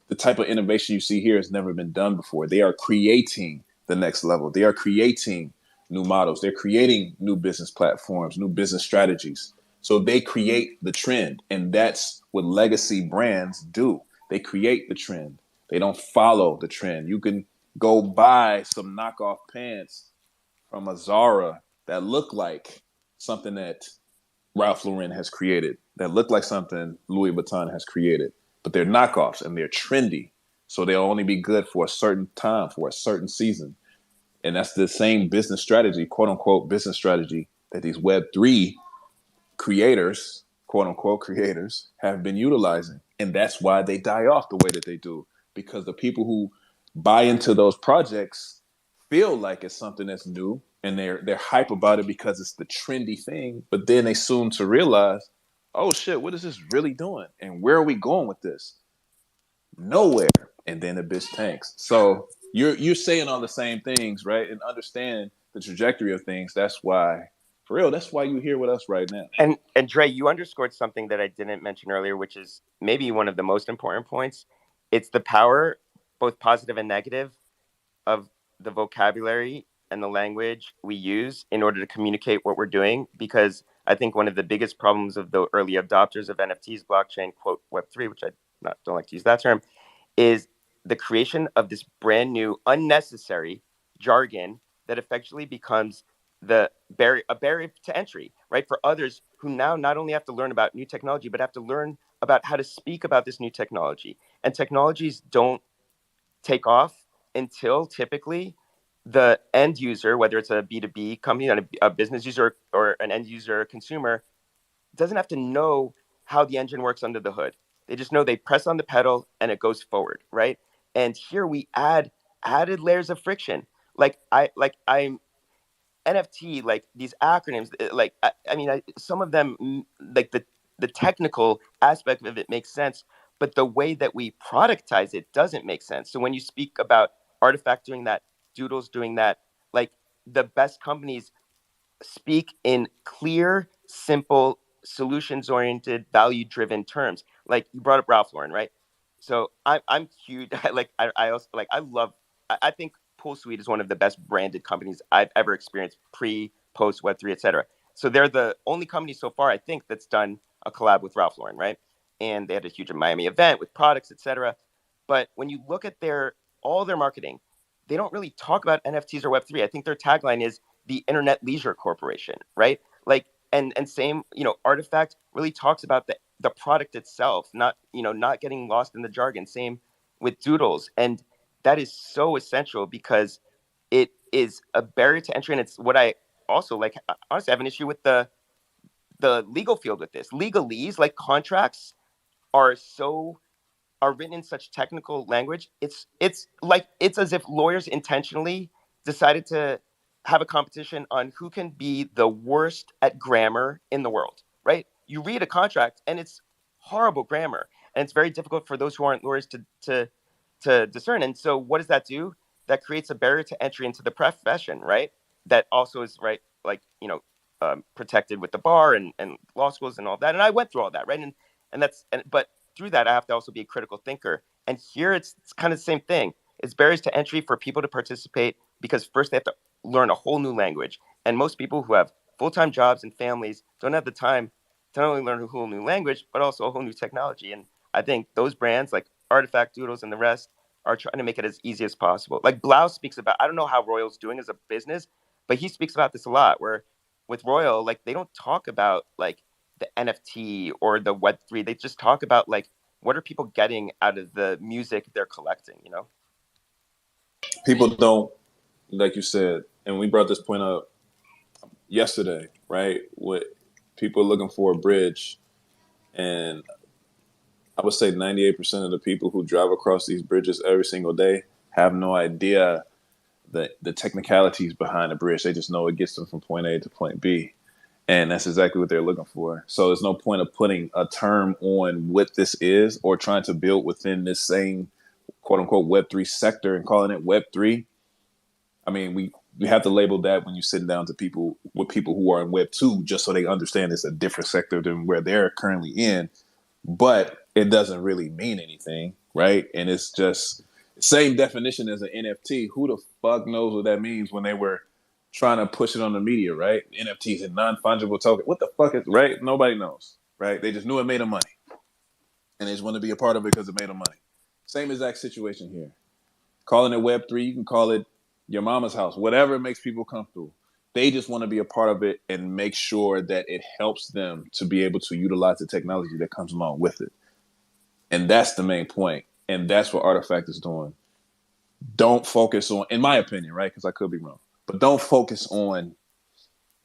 the type of innovation you see here has never been done before. They are creating the next level. They are creating new models. They're creating new business platforms, new business strategies. So they create the trend, and that's what legacy brands do. They create the trend. They don't follow the trend. You can go buy some knockoff pants from a Zara that look like something that Ralph Lauren has created, that look like something Louis Vuitton has created, but they're knockoffs and they're trendy. So they'll only be good for a certain time, for a certain season. And that's the same business strategy, quote unquote, business strategy that these Web3 creators, quote unquote, creators have been utilizing. And that's why they die off the way that they do, because the people who buy into those projects feel like it's something that's new and they're hype about it because it's the trendy thing, but then they soon to realize, oh shit, what is this really doing? And where are we going with this? Nowhere. And then the bitch tanks. So you're saying all the same things, right? And understand the trajectory of things. That's why, for real, that's why you're here with us right now. And Dre, you underscored something that I didn't mention earlier, which is maybe one of the most important points. It's the power, both positive and negative, of the vocabulary and the language we use in order to communicate what we're doing. Because I think one of the biggest problems of the early adopters of NFTs, blockchain, quote, Web3, which don't like to use that term, is the creation of this brand new, unnecessary jargon that effectively becomes a barrier to entry, right? For others who now not only have to learn about new technology, but have to learn about how to speak about this new technology. And technologies don't take off until typically the end user, whether it's a B2B company, a business user, or an end user consumer, doesn't have to know how the engine works under the hood. They just know they press on the pedal and it goes forward, right? And here we added layers of friction. I'm NFT, like these acronyms, some of them, like the technical aspect of it makes sense, but the way that we productize it doesn't make sense. So when you speak about Artifact doing that, Doodles doing that, like the best companies speak in clear, simple, solutions-oriented, value-driven terms. Like you brought up Ralph Lauren, right? So I'm huge. I also like I love. I think Pool Suite is one of the best branded companies I've ever experienced, pre, post Web3, etc. So they're the only company so far, I think, that's done a collab with Ralph Lauren, right? And they had a huge Miami event with products, etc. But when you look at all their marketing, they don't really talk about NFTs or Web3. I think their tagline is the Internet Leisure Corporation, right? Like, and same, Artifact really talks about the product itself, not getting lost in the jargon. Same with Doodles, and that is so essential because it is a barrier to entry, and it's what I also like. Honestly, I have an issue with the legal field with this. Legalese, like contracts, are so are written in such technical language. It's like it's as if lawyers intentionally decided to have a competition on who can be the worst at grammar in the world, right? You read a contract and it's horrible grammar, and it's very difficult for those who aren't lawyers to discern. And so what does that do? That creates a barrier to entry into the profession, right? That also is right, like, protected with the bar and law schools and all that. And I went through all that, right? But through that, I have to also be a critical thinker. And here it's kind of the same thing. It's barriers to entry for people to participate because first they have to learn a whole new language. And most people who have full-time jobs and families don't have the time to not only learn a whole new language, but also a whole new technology. And I think those brands like Artifact, Doodles, and the rest are trying to make it as easy as possible. Like Blau speaks about, I don't know how Royal's doing as a business, but he speaks about this a lot, where with Royal, like they don't talk about like the NFT or the Web3. They just talk about like what are people getting out of the music they're collecting, you know? People don't, like you said, and we brought this point up yesterday, right? With people looking for a bridge, and I would say 98% of the people who drive across these bridges every single day have no idea the technicalities behind the bridge. They just know it gets them from point A to point B. And that's exactly what they're looking for. So there's no point of putting a term on what this is or trying to build within this same quote unquote Web3 sector and calling it Web3. I mean, we have to label that when you're sitting down to people who are in Web2, just so they understand it's a different sector than where they're currently in. But it doesn't really mean anything, right? And it's just same definition as an NFT. Who the fuck knows what that means when they were trying to push it on the media, right? NFTs and non-fungible token. What the fuck is, right? Nobody knows, right? They just knew it made them money. And they just want to be a part of it because it made them money. Same exact situation here. Calling it Web3, you can call it your mama's house, whatever makes people comfortable. They just want to be a part of it and make sure that it helps them to be able to utilize the technology that comes along with it. And that's the main point. And that's what Artifact is doing. Don't focus on, in my opinion, right? Because I could be wrong, but don't focus on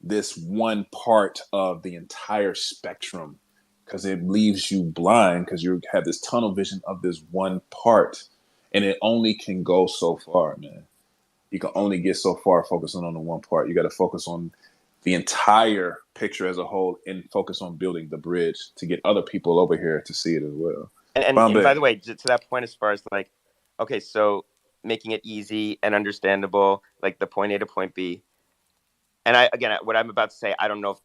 this one part of the entire spectrum, because it leaves you blind because you have this tunnel vision of this one part, and it only can go so far, man. You can only get so far focusing on the one part. You got to focus on the entire picture as a whole and focus on building the bridge to get other people over here to see it as well. And by the way, to that point, as far as like, okay, so making it easy and understandable, like the point A to point B. And what I'm about to say, I don't know if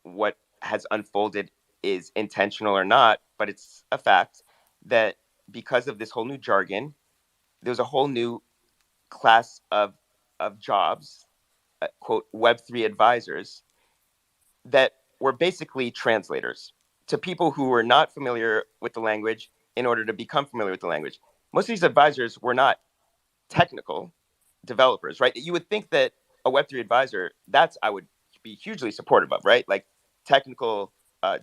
what has unfolded is intentional or not, but it's a fact that because of this whole new jargon, there's a whole new class of jobs, quote, Web3 advisors, that were basically translators to people who were not familiar with the language in order to become familiar with the language. Most of these advisors were not technical developers, right? You would think that a Web3 advisor, that's I would be hugely supportive of, right? Like technical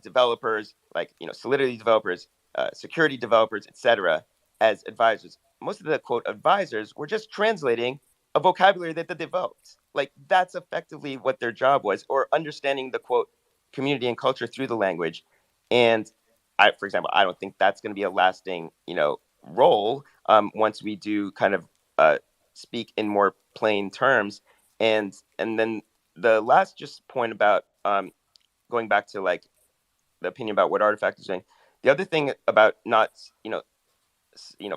developers, like Solidity developers, security developers, etc., as advisors. Most of the quote advisors were just translating a vocabulary that they developed. Like that's effectively what their job was, or understanding the quote community and culture through the language. And for example, I don't think that's going to be a lasting, role once we do kind of speak in more plain terms. And then the last just point about going back to like the opinion about what Artifact is doing. The other thing about not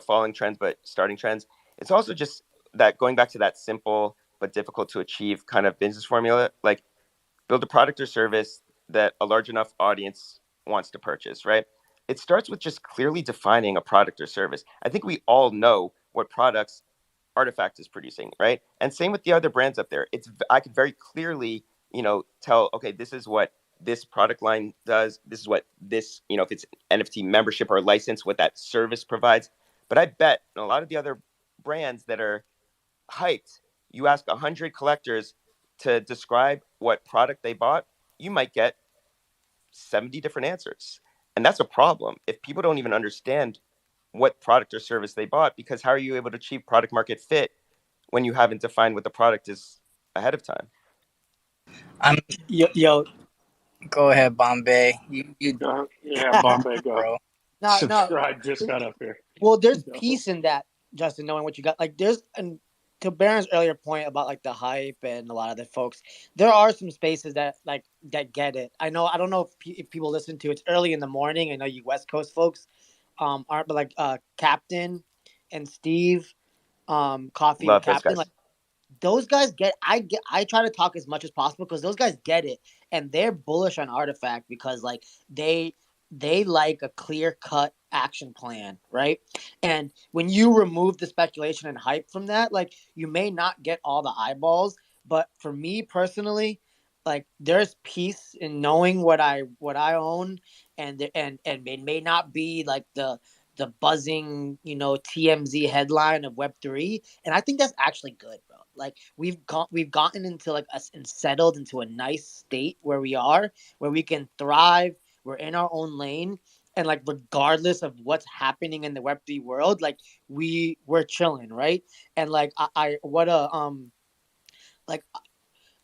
following trends but starting trends, it's also just that going back to that simple but difficult to achieve kind of business formula, like build a product or service that a large enough audience wants to purchase, right? It starts with just clearly defining a product or service. I think we all know what products Artifact is producing, right? And same with the other brands up there. I could very clearly, tell, okay, this is what this product line does. This is what this, if it's NFT membership or license, what that service provides. But I bet a lot of the other brands that are hyped, you ask 100 collectors to describe what product they bought, you might get 70 different answers. And that's a problem if people don't even understand what product or service they bought, because how are you able to achieve product market fit when you haven't defined what the product is ahead of time. Yo, go ahead, Bombay. You Yeah, Bombay, go. bro. No, no. Subscribe just got up here. Well, there's Go. peace in that, Justin, knowing what you got. Like, there's, and to Baron's earlier point about like the hype and a lot of the folks, there are some spaces that like that get it. I know. I don't know if people listen to it's early in the morning. I know you West Coast folks, aren't, but like Captain and Steve, Coffee with Love those Captain, guys. like those guys I try to talk as much as possible because those guys get it and they're bullish on Artifact because like they like a clear cut action plan, right? And when you remove the speculation and hype from that, like you may not get all the eyeballs, but for me personally, like there's peace in knowing what I own, and it may not be like the buzzing, TMZ headline of Web3, and I think that's actually good, bro. Like we've gotten into like us and settled into a nice state where we are, where we can thrive. We're in our own lane, and like regardless of what's happening in the Web3 world, like we're chilling, right? And like I what a like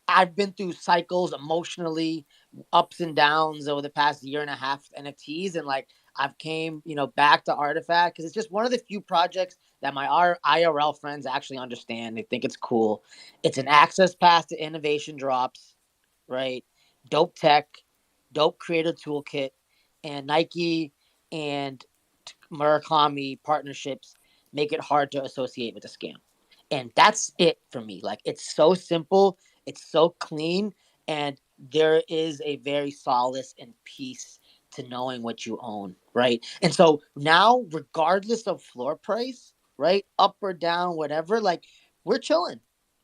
I've been through cycles emotionally, ups and downs over the past year and a half with NFTs, and like I've came, back to Artifact because it's just one of the few projects that my IRL friends actually understand. They think it's cool. It's an access pass to innovation drops, right? Dope tech, dope creator toolkit, and Nike and Murakami partnerships make it hard to associate with a scam. And that's it for me. Like it's so simple, it's so clean, and there is a very solace and peace to knowing what you own, right? And so now, regardless of floor price, right, up or down, whatever, like we're chilling,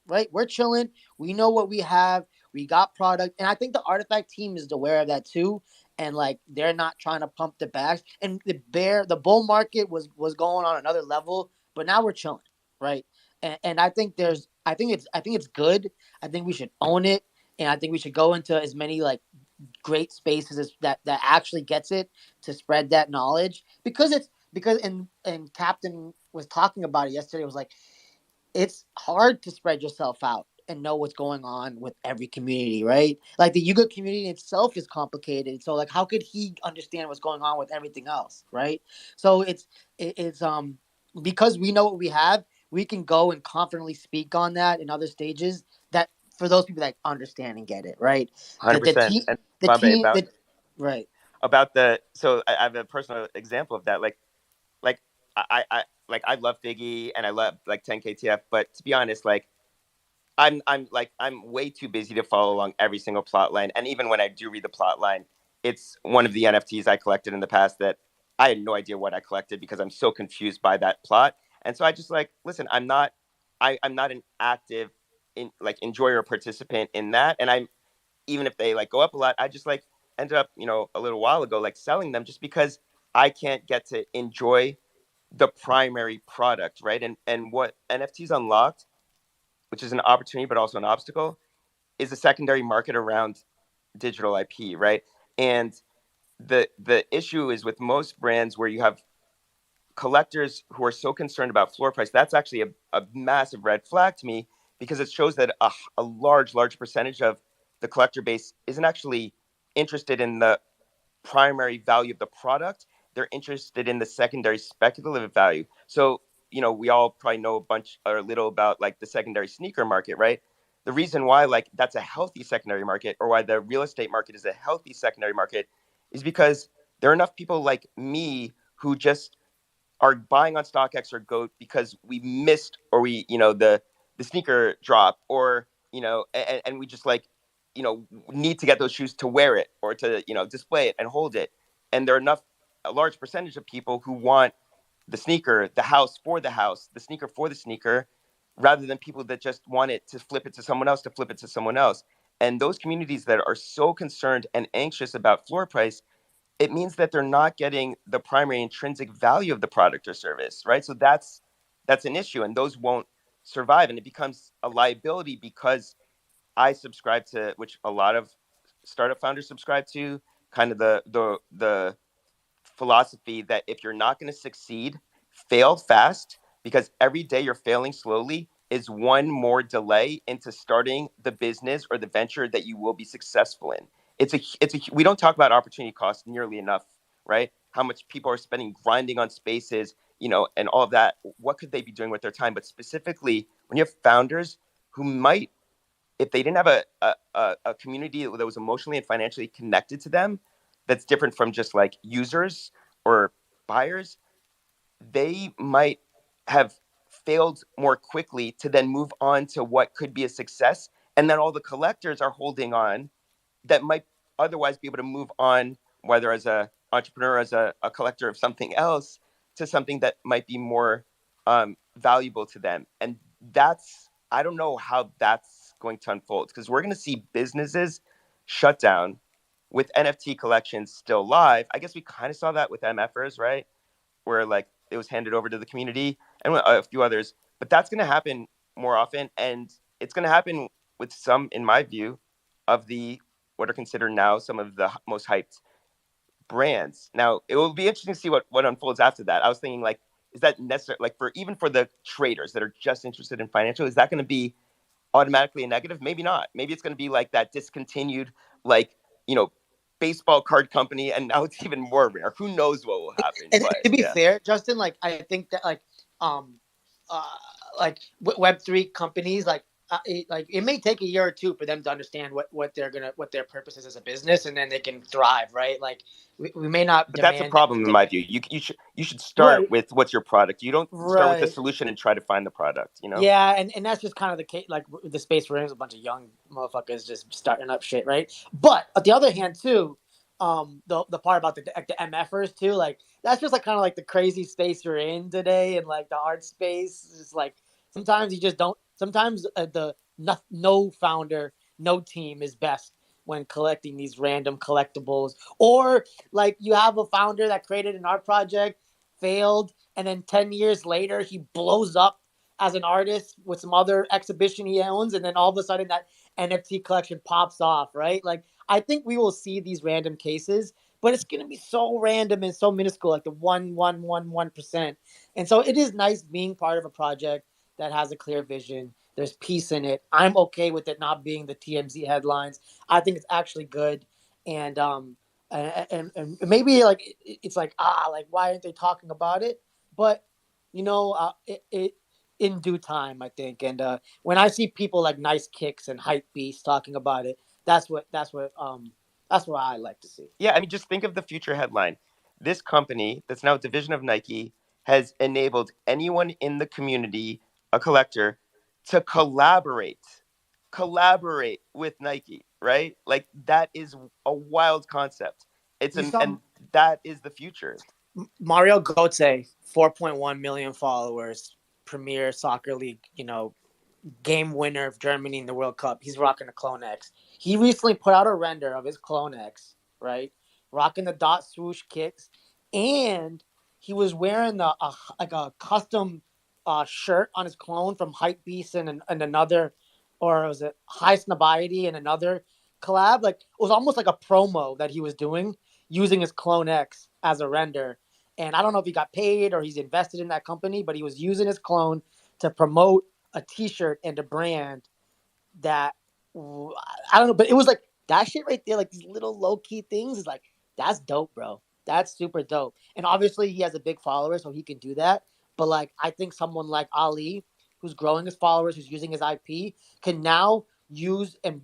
right? We're chilling. We know what we have. We got product, and I think the Artifact team is aware of that too. And like they're not trying to pump the bags. And the bull market was going on another level, but now we're chilling, right? And I think it's good. I think we should own it, and I think we should go into as many like great spaces as that actually gets it to spread that knowledge because and Captain was talking about it yesterday. It was like it's hard to spread yourself out and know what's going on with every community, right? Like the Yuga community itself is complicated. So like how could he understand what's going on with everything else, right? So it's because we know what we have, we can go and confidently speak on that in other stages that for those people that understand and get it, right? The the 100%. team And the Bombay, team the right. about the so I have a personal example of that. Like I love Figgy and I love like 10KTF, but to be honest, like I'm way too busy to follow along every single plot line. And even when I do read the plot line, it's one of the NFTs I collected in the past that I had no idea what I collected because I'm so confused by that plot. And so I just like, listen, I'm not an active in like enjoyer or participant in that. And I'm even if they like go up a lot, I just like ended up, a little while ago like selling them just because I can't get to enjoy the primary product, right? And what NFTs unlocked, which is an opportunity but also an obstacle, is a secondary market around digital IP, right? And the issue is with most brands where you have collectors who are so concerned about floor price, that's actually a massive red flag to me because it shows that a large percentage of the collector base isn't actually interested in the primary value of the product. They're interested in the secondary speculative value. So, we all probably know a bunch or a little about like the secondary sneaker market, right? The reason why like that's a healthy secondary market or why the real estate market is a healthy secondary market is because there are enough people like me who just are buying on StockX or Goat because we missed or we the sneaker drop or and we just like need to get those shoes to wear it or to display it and hold it, and there are a large percentage of people who want the sneaker, the house, the sneaker for the sneaker, rather than people that just want it to flip it to someone else to flip it to someone else. And those communities that are so concerned and anxious about floor price, it means that they're not getting the primary intrinsic value of the product or service, right? So that's an issue, and those won't survive, and it becomes a liability because I subscribe to, which a lot of startup founders subscribe to, kind of the philosophy that if you're not going to succeed, fail fast, because every day you're failing slowly is one more delay into starting the business or the venture that you will be successful in. We don't talk about opportunity cost nearly enough, right? How much people are spending grinding on spaces, and all of that. What could they be doing with their time? But specifically, when you have founders who might, if they didn't have a community that was emotionally and financially connected to them, that's different from just like users or buyers, they might have failed more quickly to then move on to what could be a success. And then all the collectors are holding on that might otherwise be able to move on, whether as a entrepreneur, as a collector of something else, to something that might be more valuable to them. And I don't know how that's going to unfold, because we're going to see businesses shut down with NFT collections still live. I guess we kind of saw that with MFers, right? Where like it was handed over to the community and a few others. But that's going to happen more often, and it's going to happen with some, in my view, of the what are considered now some of the most hyped brands. Now, it will be interesting to see what unfolds after that. I was thinking, like, is that necessary? Like, for the traders that are just interested in financial, is that going to be automatically a negative? Maybe not. Maybe it's going to be like that discontinued, like, baseball card company, and now it's even more rare. Who knows what will happen? And But to be yeah. fair, Justin, like I think that um uh Web3 companies it may take a year or two for them to understand what their purpose is as a business, and then they can thrive, right? Like we may not But that's a demand them problem to in take. my view. You should start Right, with what's your product. You don't start with the right. solution and try to find the product. Yeah, and that's just kind of the case. Like the space we're in is a bunch of young motherfuckers just starting up shit, right? But on the other hand, too, the part about the MFers too, like that's just like kind of like the crazy space you're in today, and like the art space is like sometimes you just don't. Sometimes no founder, no team is best when collecting these random collectibles, or like you have a founder that created an art project, failed, and then 10 years later he blows up as an artist with some other exhibition he owns, and then all of a sudden that NFT collection pops off, right? Like I think we will see these random cases, but it's gonna be so random and so minuscule, like the 1%. And so it is nice being part of a project that has a clear vision. There's peace in it. I'm okay with it not being the TMZ headlines. I think it's actually good, and and maybe like it's like like why aren't they talking about it? But it in due time, I think. And when I see people like Nice Kicks and Hype Beast talking about it, that's what I like to see. Yeah, I mean, just think of the future headline. This company, that's now a division of Nike, has enabled anyone in the community, a collector, to collaborate with Nike, right? Like that is a wild concept. You saw And that is the future. Mario Götze, 4.1 million followers, premier soccer league, game winner of Germany in the World Cup. He's rocking a CloneX. He recently put out a render of his CloneX, right? Rocking the dot swoosh kicks, and he was wearing like a custom shirt on his clone from Hypebeast and another, or was it High Snobiety and another collab? Like it was almost like a promo that he was doing using his CloneX as a render. And I don't know if he got paid or he's invested in that company, but he was using his clone to promote a T-shirt and a brand that I don't know, but it was like that shit right there, like these little low key things is like that's dope, bro. That's super dope. And obviously he has a big follower, so he can do that. But like I think someone like Ali, who's growing his followers, who's using his IP, can now use and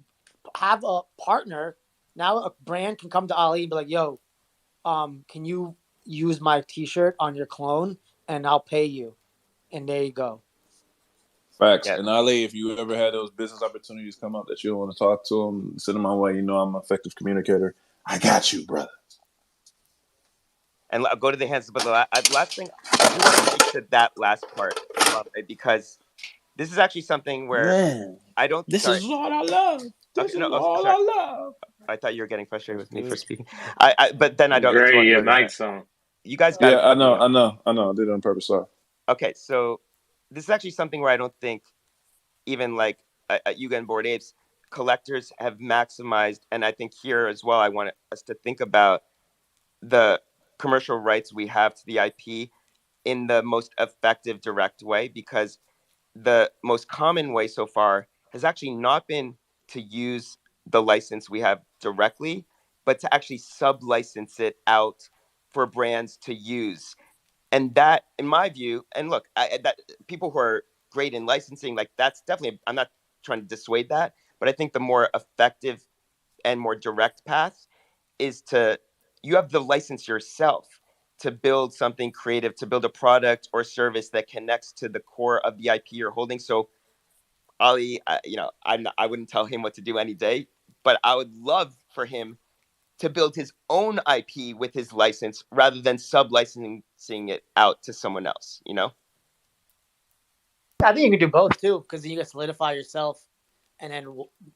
have a partner. Now a brand can come to Ali and be like, "Yo, can you use my T-shirt on your clone, and I'll pay you." And there you go. Facts. Yeah. And Ali, if you ever had those business opportunities come up that you don't want to talk to them, send them my way. I'm an effective communicator. I got you, brother. And go to the hands. But the last thing, I do want to speak to that last part, because this is actually something where Man, I don't. this Sorry. is what I love. Okay, This no, is oh, all sorry. I love. I thought you were getting frustrated with me for Good. speaking. But then I just Gray, want to your go to the mic's hands. on. You guys got Yeah, it. I Let me know. know. I did it on purpose. Sorry. Okay, so this is actually something where I don't think even like at Yuga and Bored Apes, collectors have maximized, and I think here as well, I want us to think about the commercial rights we have to the IP in the most effective, direct way, because the most common way so far has actually not been to use the license we have directly, but to actually sub-license it out for brands to use. And that, in my view, and look, that people who are great in licensing, like that's definitely, I'm not trying to dissuade that, but I think the more effective and more direct path is to, you have the license yourself to build something creative, to build a product or service that connects to the core of the IP you're holding. So Ali, I wouldn't tell him what to do any day, but I would love for him to build his own IP with his license rather than sub-licensing it out to someone else, you know? I think you can do both too, because you can solidify yourself, and then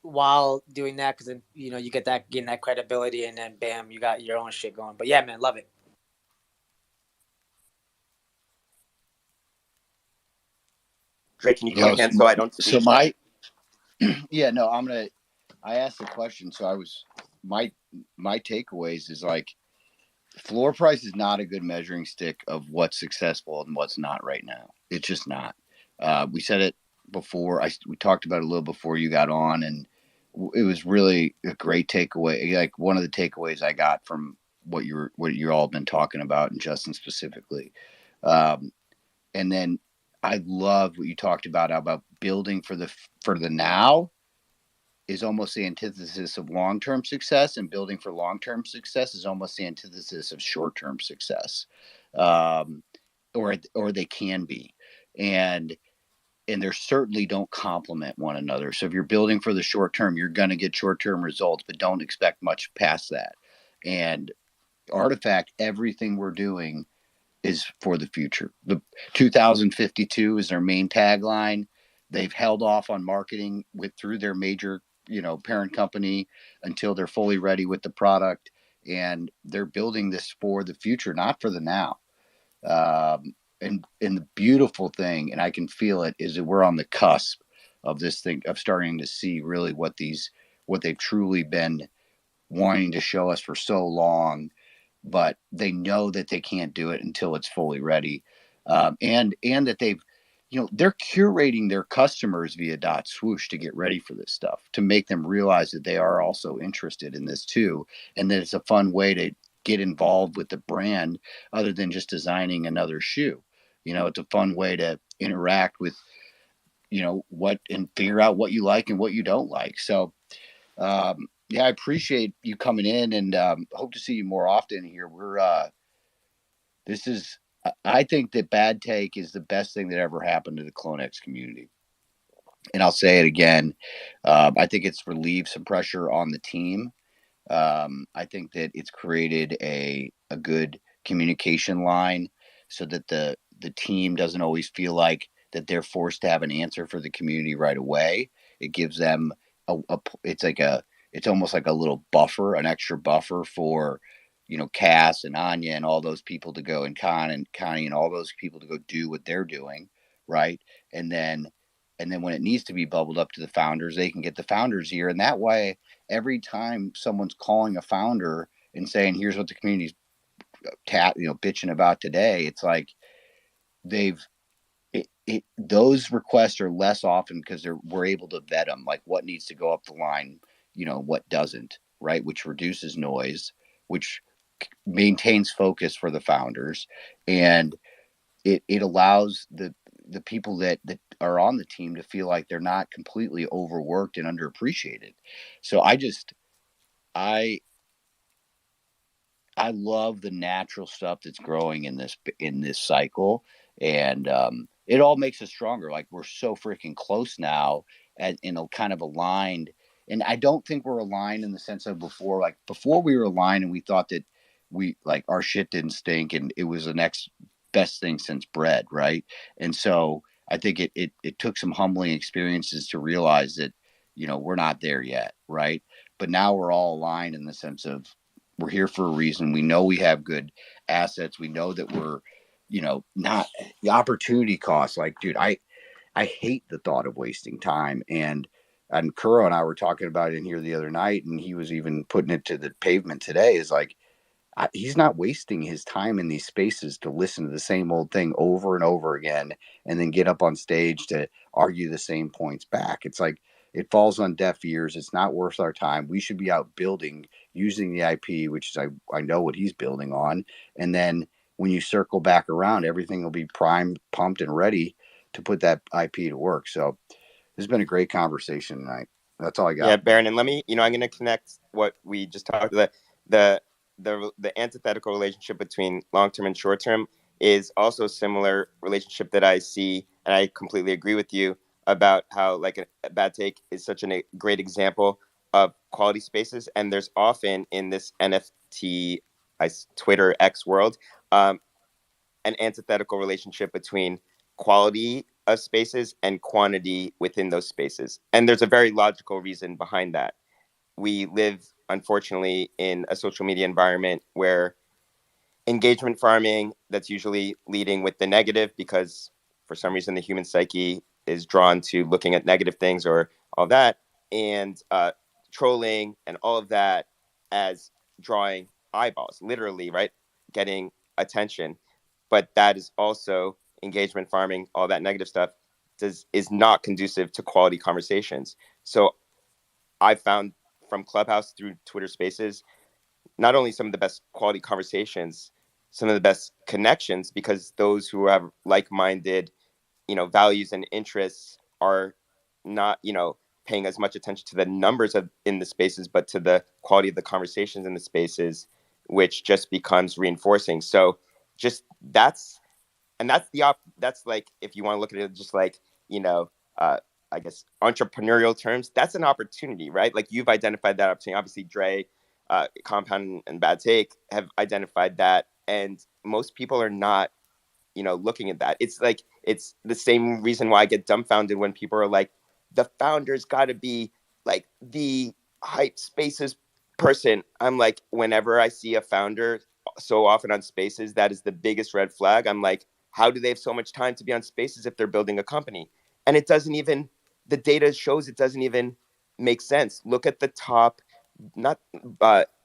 while doing that, because then you get that getting that credibility, and then bam, you got your own shit going. But yeah, man, love it. Drake, can you come again so I don't speak? So I asked the question. So my takeaways is like, floor price is not a good measuring stick of what's successful and what's not right now. It's just not. We said it before. We talked about it a little before you got on, and it was really a great takeaway. Like one of the takeaways I got from what you all been talking about, and Justin specifically. And then I love what you talked about building for the now is almost the antithesis of long-term success, and building for long-term success is almost the antithesis of short-term success, or they can be, and they certainly don't complement one another. So if you're building for the short term, you're going to get short-term results, but don't expect much past that. And Artifact, everything we're doing is for the future. The 2052 is their main tagline. They've held off on marketing through their major, parent company until they're fully ready with the product, and they're building this for the future, not for the now. And the beautiful thing, and I can feel it, is that we're on the cusp of this thing, of starting to see really what they've truly been wanting to show us for so long, but they know that they can't do it until it's fully ready. And that they're curating their customers via Dot Swoosh to get ready for this stuff, to make them realize that they are also interested in this too, and that it's a fun way to get involved with the brand other than just designing another shoe. It's a fun way to interact with, what, and figure out what you like and what you don't like. So, yeah, I appreciate you coming in, and hope to see you more often here. I think that Bad Take is the best thing that ever happened to the CloneX community. And I'll say it again. I think it's relieved some pressure on the team. I think that it's created a good communication line so that the team doesn't always feel like that they're forced to have an answer for the community right away. It gives them it's almost like a little buffer, an extra buffer for, Cass and Anya and all those people to go, and Connie and all those people to go do what they're doing, right? And then when it needs to be bubbled up to the founders, they can get the founders here, and that way, every time someone's calling a founder and saying, "Here's what the community's bitching about today," it's like those requests are less often because we're able to vet them, like what needs to go up the line, what doesn't, right? Which reduces noise, which maintains focus for the founders, and it allows the people that are on the team to feel like they're not completely overworked and underappreciated. So I love the natural stuff that's growing in this cycle, and it all makes us stronger. Like, we're so freaking close now, and kind of aligned. And I don't think we're aligned in the sense of before. Like, before we were aligned, and we thought that our shit didn't stink, and it was the next best thing since bread, right? And so I think it took some humbling experiences to realize that we're not there yet, right? But now we're all aligned in the sense of, we're here for a reason. We know we have good assets. We know that we're, not the opportunity cost. Like, dude, I hate the thought of wasting time. And Kuro and I were talking about it in here the other night, and he was even putting it to the pavement today, is like, he's not wasting his time in these spaces to listen to the same old thing over and over again and then get up on stage to argue the same points back. It's like it falls on deaf ears. It's not worth our time. We should be out building using the IP, which is I know what he's building on. And then when you circle back around, everything will be primed, pumped, and ready to put that IP to work. So this has been a great conversation tonight. That's all I got. Yeah, Baron, and let me, I'm going to connect what we just talked about. The antithetical relationship between long term and short term is also a similar relationship that I see, and I completely agree with you about how like a bad take is such a great example of quality spaces, and there's often in this NFT, Twitter X world, an antithetical relationship between quality of spaces and quantity within those spaces. And there's a very logical reason behind that. We live, unfortunately, in a social media environment where engagement farming, that's usually leading with the negative because for some reason the human psyche is drawn to looking at negative things or all that, and trolling and all of that as drawing eyeballs, literally, right? Getting attention. But that is also engagement farming, all that negative stuff is not conducive to quality conversations. So I found from Clubhouse through Twitter Spaces, not only some of the best quality conversations, some of the best connections, because those who have like-minded, values and interests are not, paying as much attention to the numbers in the spaces, but to the quality of the conversations in the spaces, which just becomes reinforcing. So just that's like, if you want to look at it just like, uh, I guess entrepreneurial terms, that's an opportunity, right? Like you've identified that opportunity. Obviously, Dre, Compound, and Bad Take have identified that, and most people are not, looking at that. It's like it's the same reason why I get dumbfounded when people are like, the founder's got to be like the hype spaces person. I'm like, whenever I see a founder so often on spaces, that is the biggest red flag. I'm like, how do they have so much time to be on spaces if they're building a company? And it doesn't even, the data shows it doesn't even make sense. Look at the top, not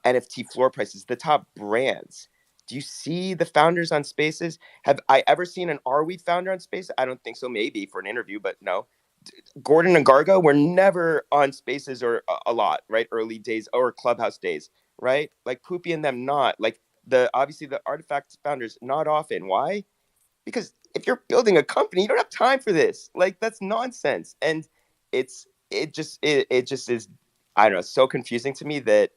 NFT floor prices, the top brands. Do you see the founders on spaces? Have I ever seen an Arweave founder on space? I don't think so. Maybe for an interview, but no. Gordon and Gargo were never on spaces or a lot, right? Early days or Clubhouse days, right? Like Poopy and them, not like obviously the Artifact founders, not often. Why? Because if you're building a company, you don't have time for this. Like that's nonsense. And it just is, I don't know, so confusing to me that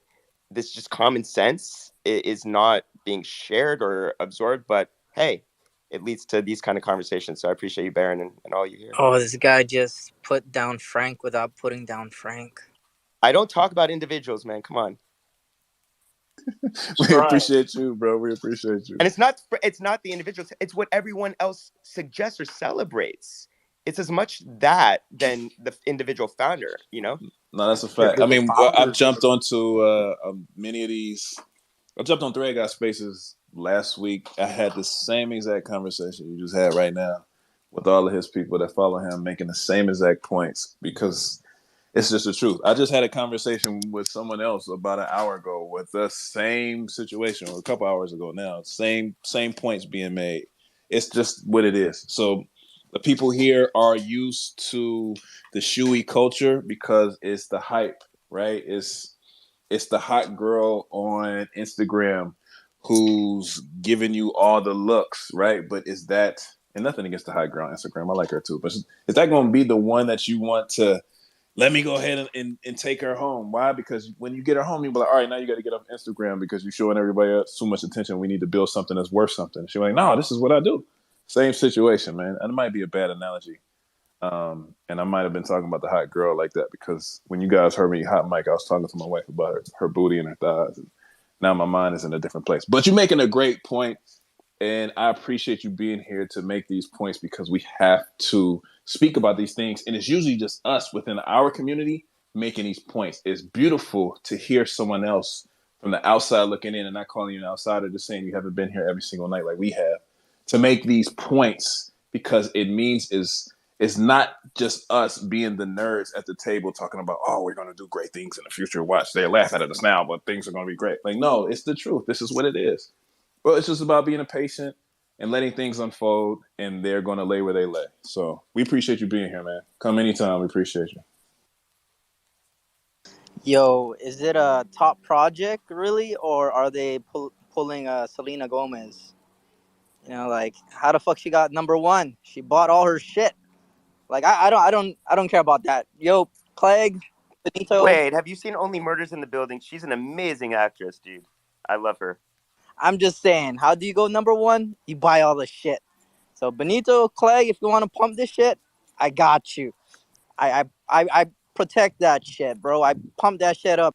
this just common sense is not being shared or absorbed. But hey, it leads to these kind of conversations. So I appreciate you, Baron, and all you hear. Oh, this guy just put down Frank without putting down Frank. I don't talk about individuals, man. Come on. We appreciate you, bro. We appreciate you. And it's not the individuals. It's what everyone else suggests or celebrates. It's as much that than the individual founder, No, that's a fact. I mean, I've jumped onto many of these. I jumped on Thread Got Spaces last week. I had the same exact conversation you just had right now with all of his people that follow him, making the same exact points because it's just the truth. I just had a conversation with someone else about an hour ago with the same situation, or a couple hours ago now. Same points being made. It's just what it is. So the people here are used to the shoey culture because it's the hype, right? It's the hot girl on Instagram who's giving you all the looks, right? But is that, and nothing against the hot girl on Instagram, I like her too, but is that going to be the one that you want to, let me go ahead and take her home? Why? Because when you get her home, you'll be like, all right, now you got to get off Instagram because you're showing everybody else too much attention. We need to build something that's worth something. She's like, no, this is what I do. Same situation, man. And it might be a bad analogy. And I might have been talking about the hot girl like that because when you guys heard me hot mic, I was talking to my wife about her booty and her thighs. And now my mind is in a different place. But you're making a great point, and I appreciate you being here to make these points because we have to speak about these things. And it's usually just us within our community making these points. It's beautiful to hear someone else from the outside looking in and not calling you an outsider, just saying you haven't been here every single night like we have, to make these points because it means It's not just us being the nerds at the table talking about, oh, we're going to do great things in the future. Watch, they laugh at us now, but things are going to be great. Like, no, it's the truth. This is what it is. Well, it's just about being a patient and letting things unfold, and they're going to lay where they lay. So we appreciate you being here, man. Come anytime. We appreciate you. Yo, is it a top project really, or are they pulling Selena Gomez? You know, like how the fuck she got #1? She bought all her shit. Like I don't care about that. Yo, Clegg, Benito. Wait, have you seen Only Murders in the Building? She's an amazing actress, dude. I love her. I'm just saying, how do you go #1? You buy all the shit. So Benito, Clegg, if you want to pump this shit, I got you. I protect that shit, bro. I pump that shit up.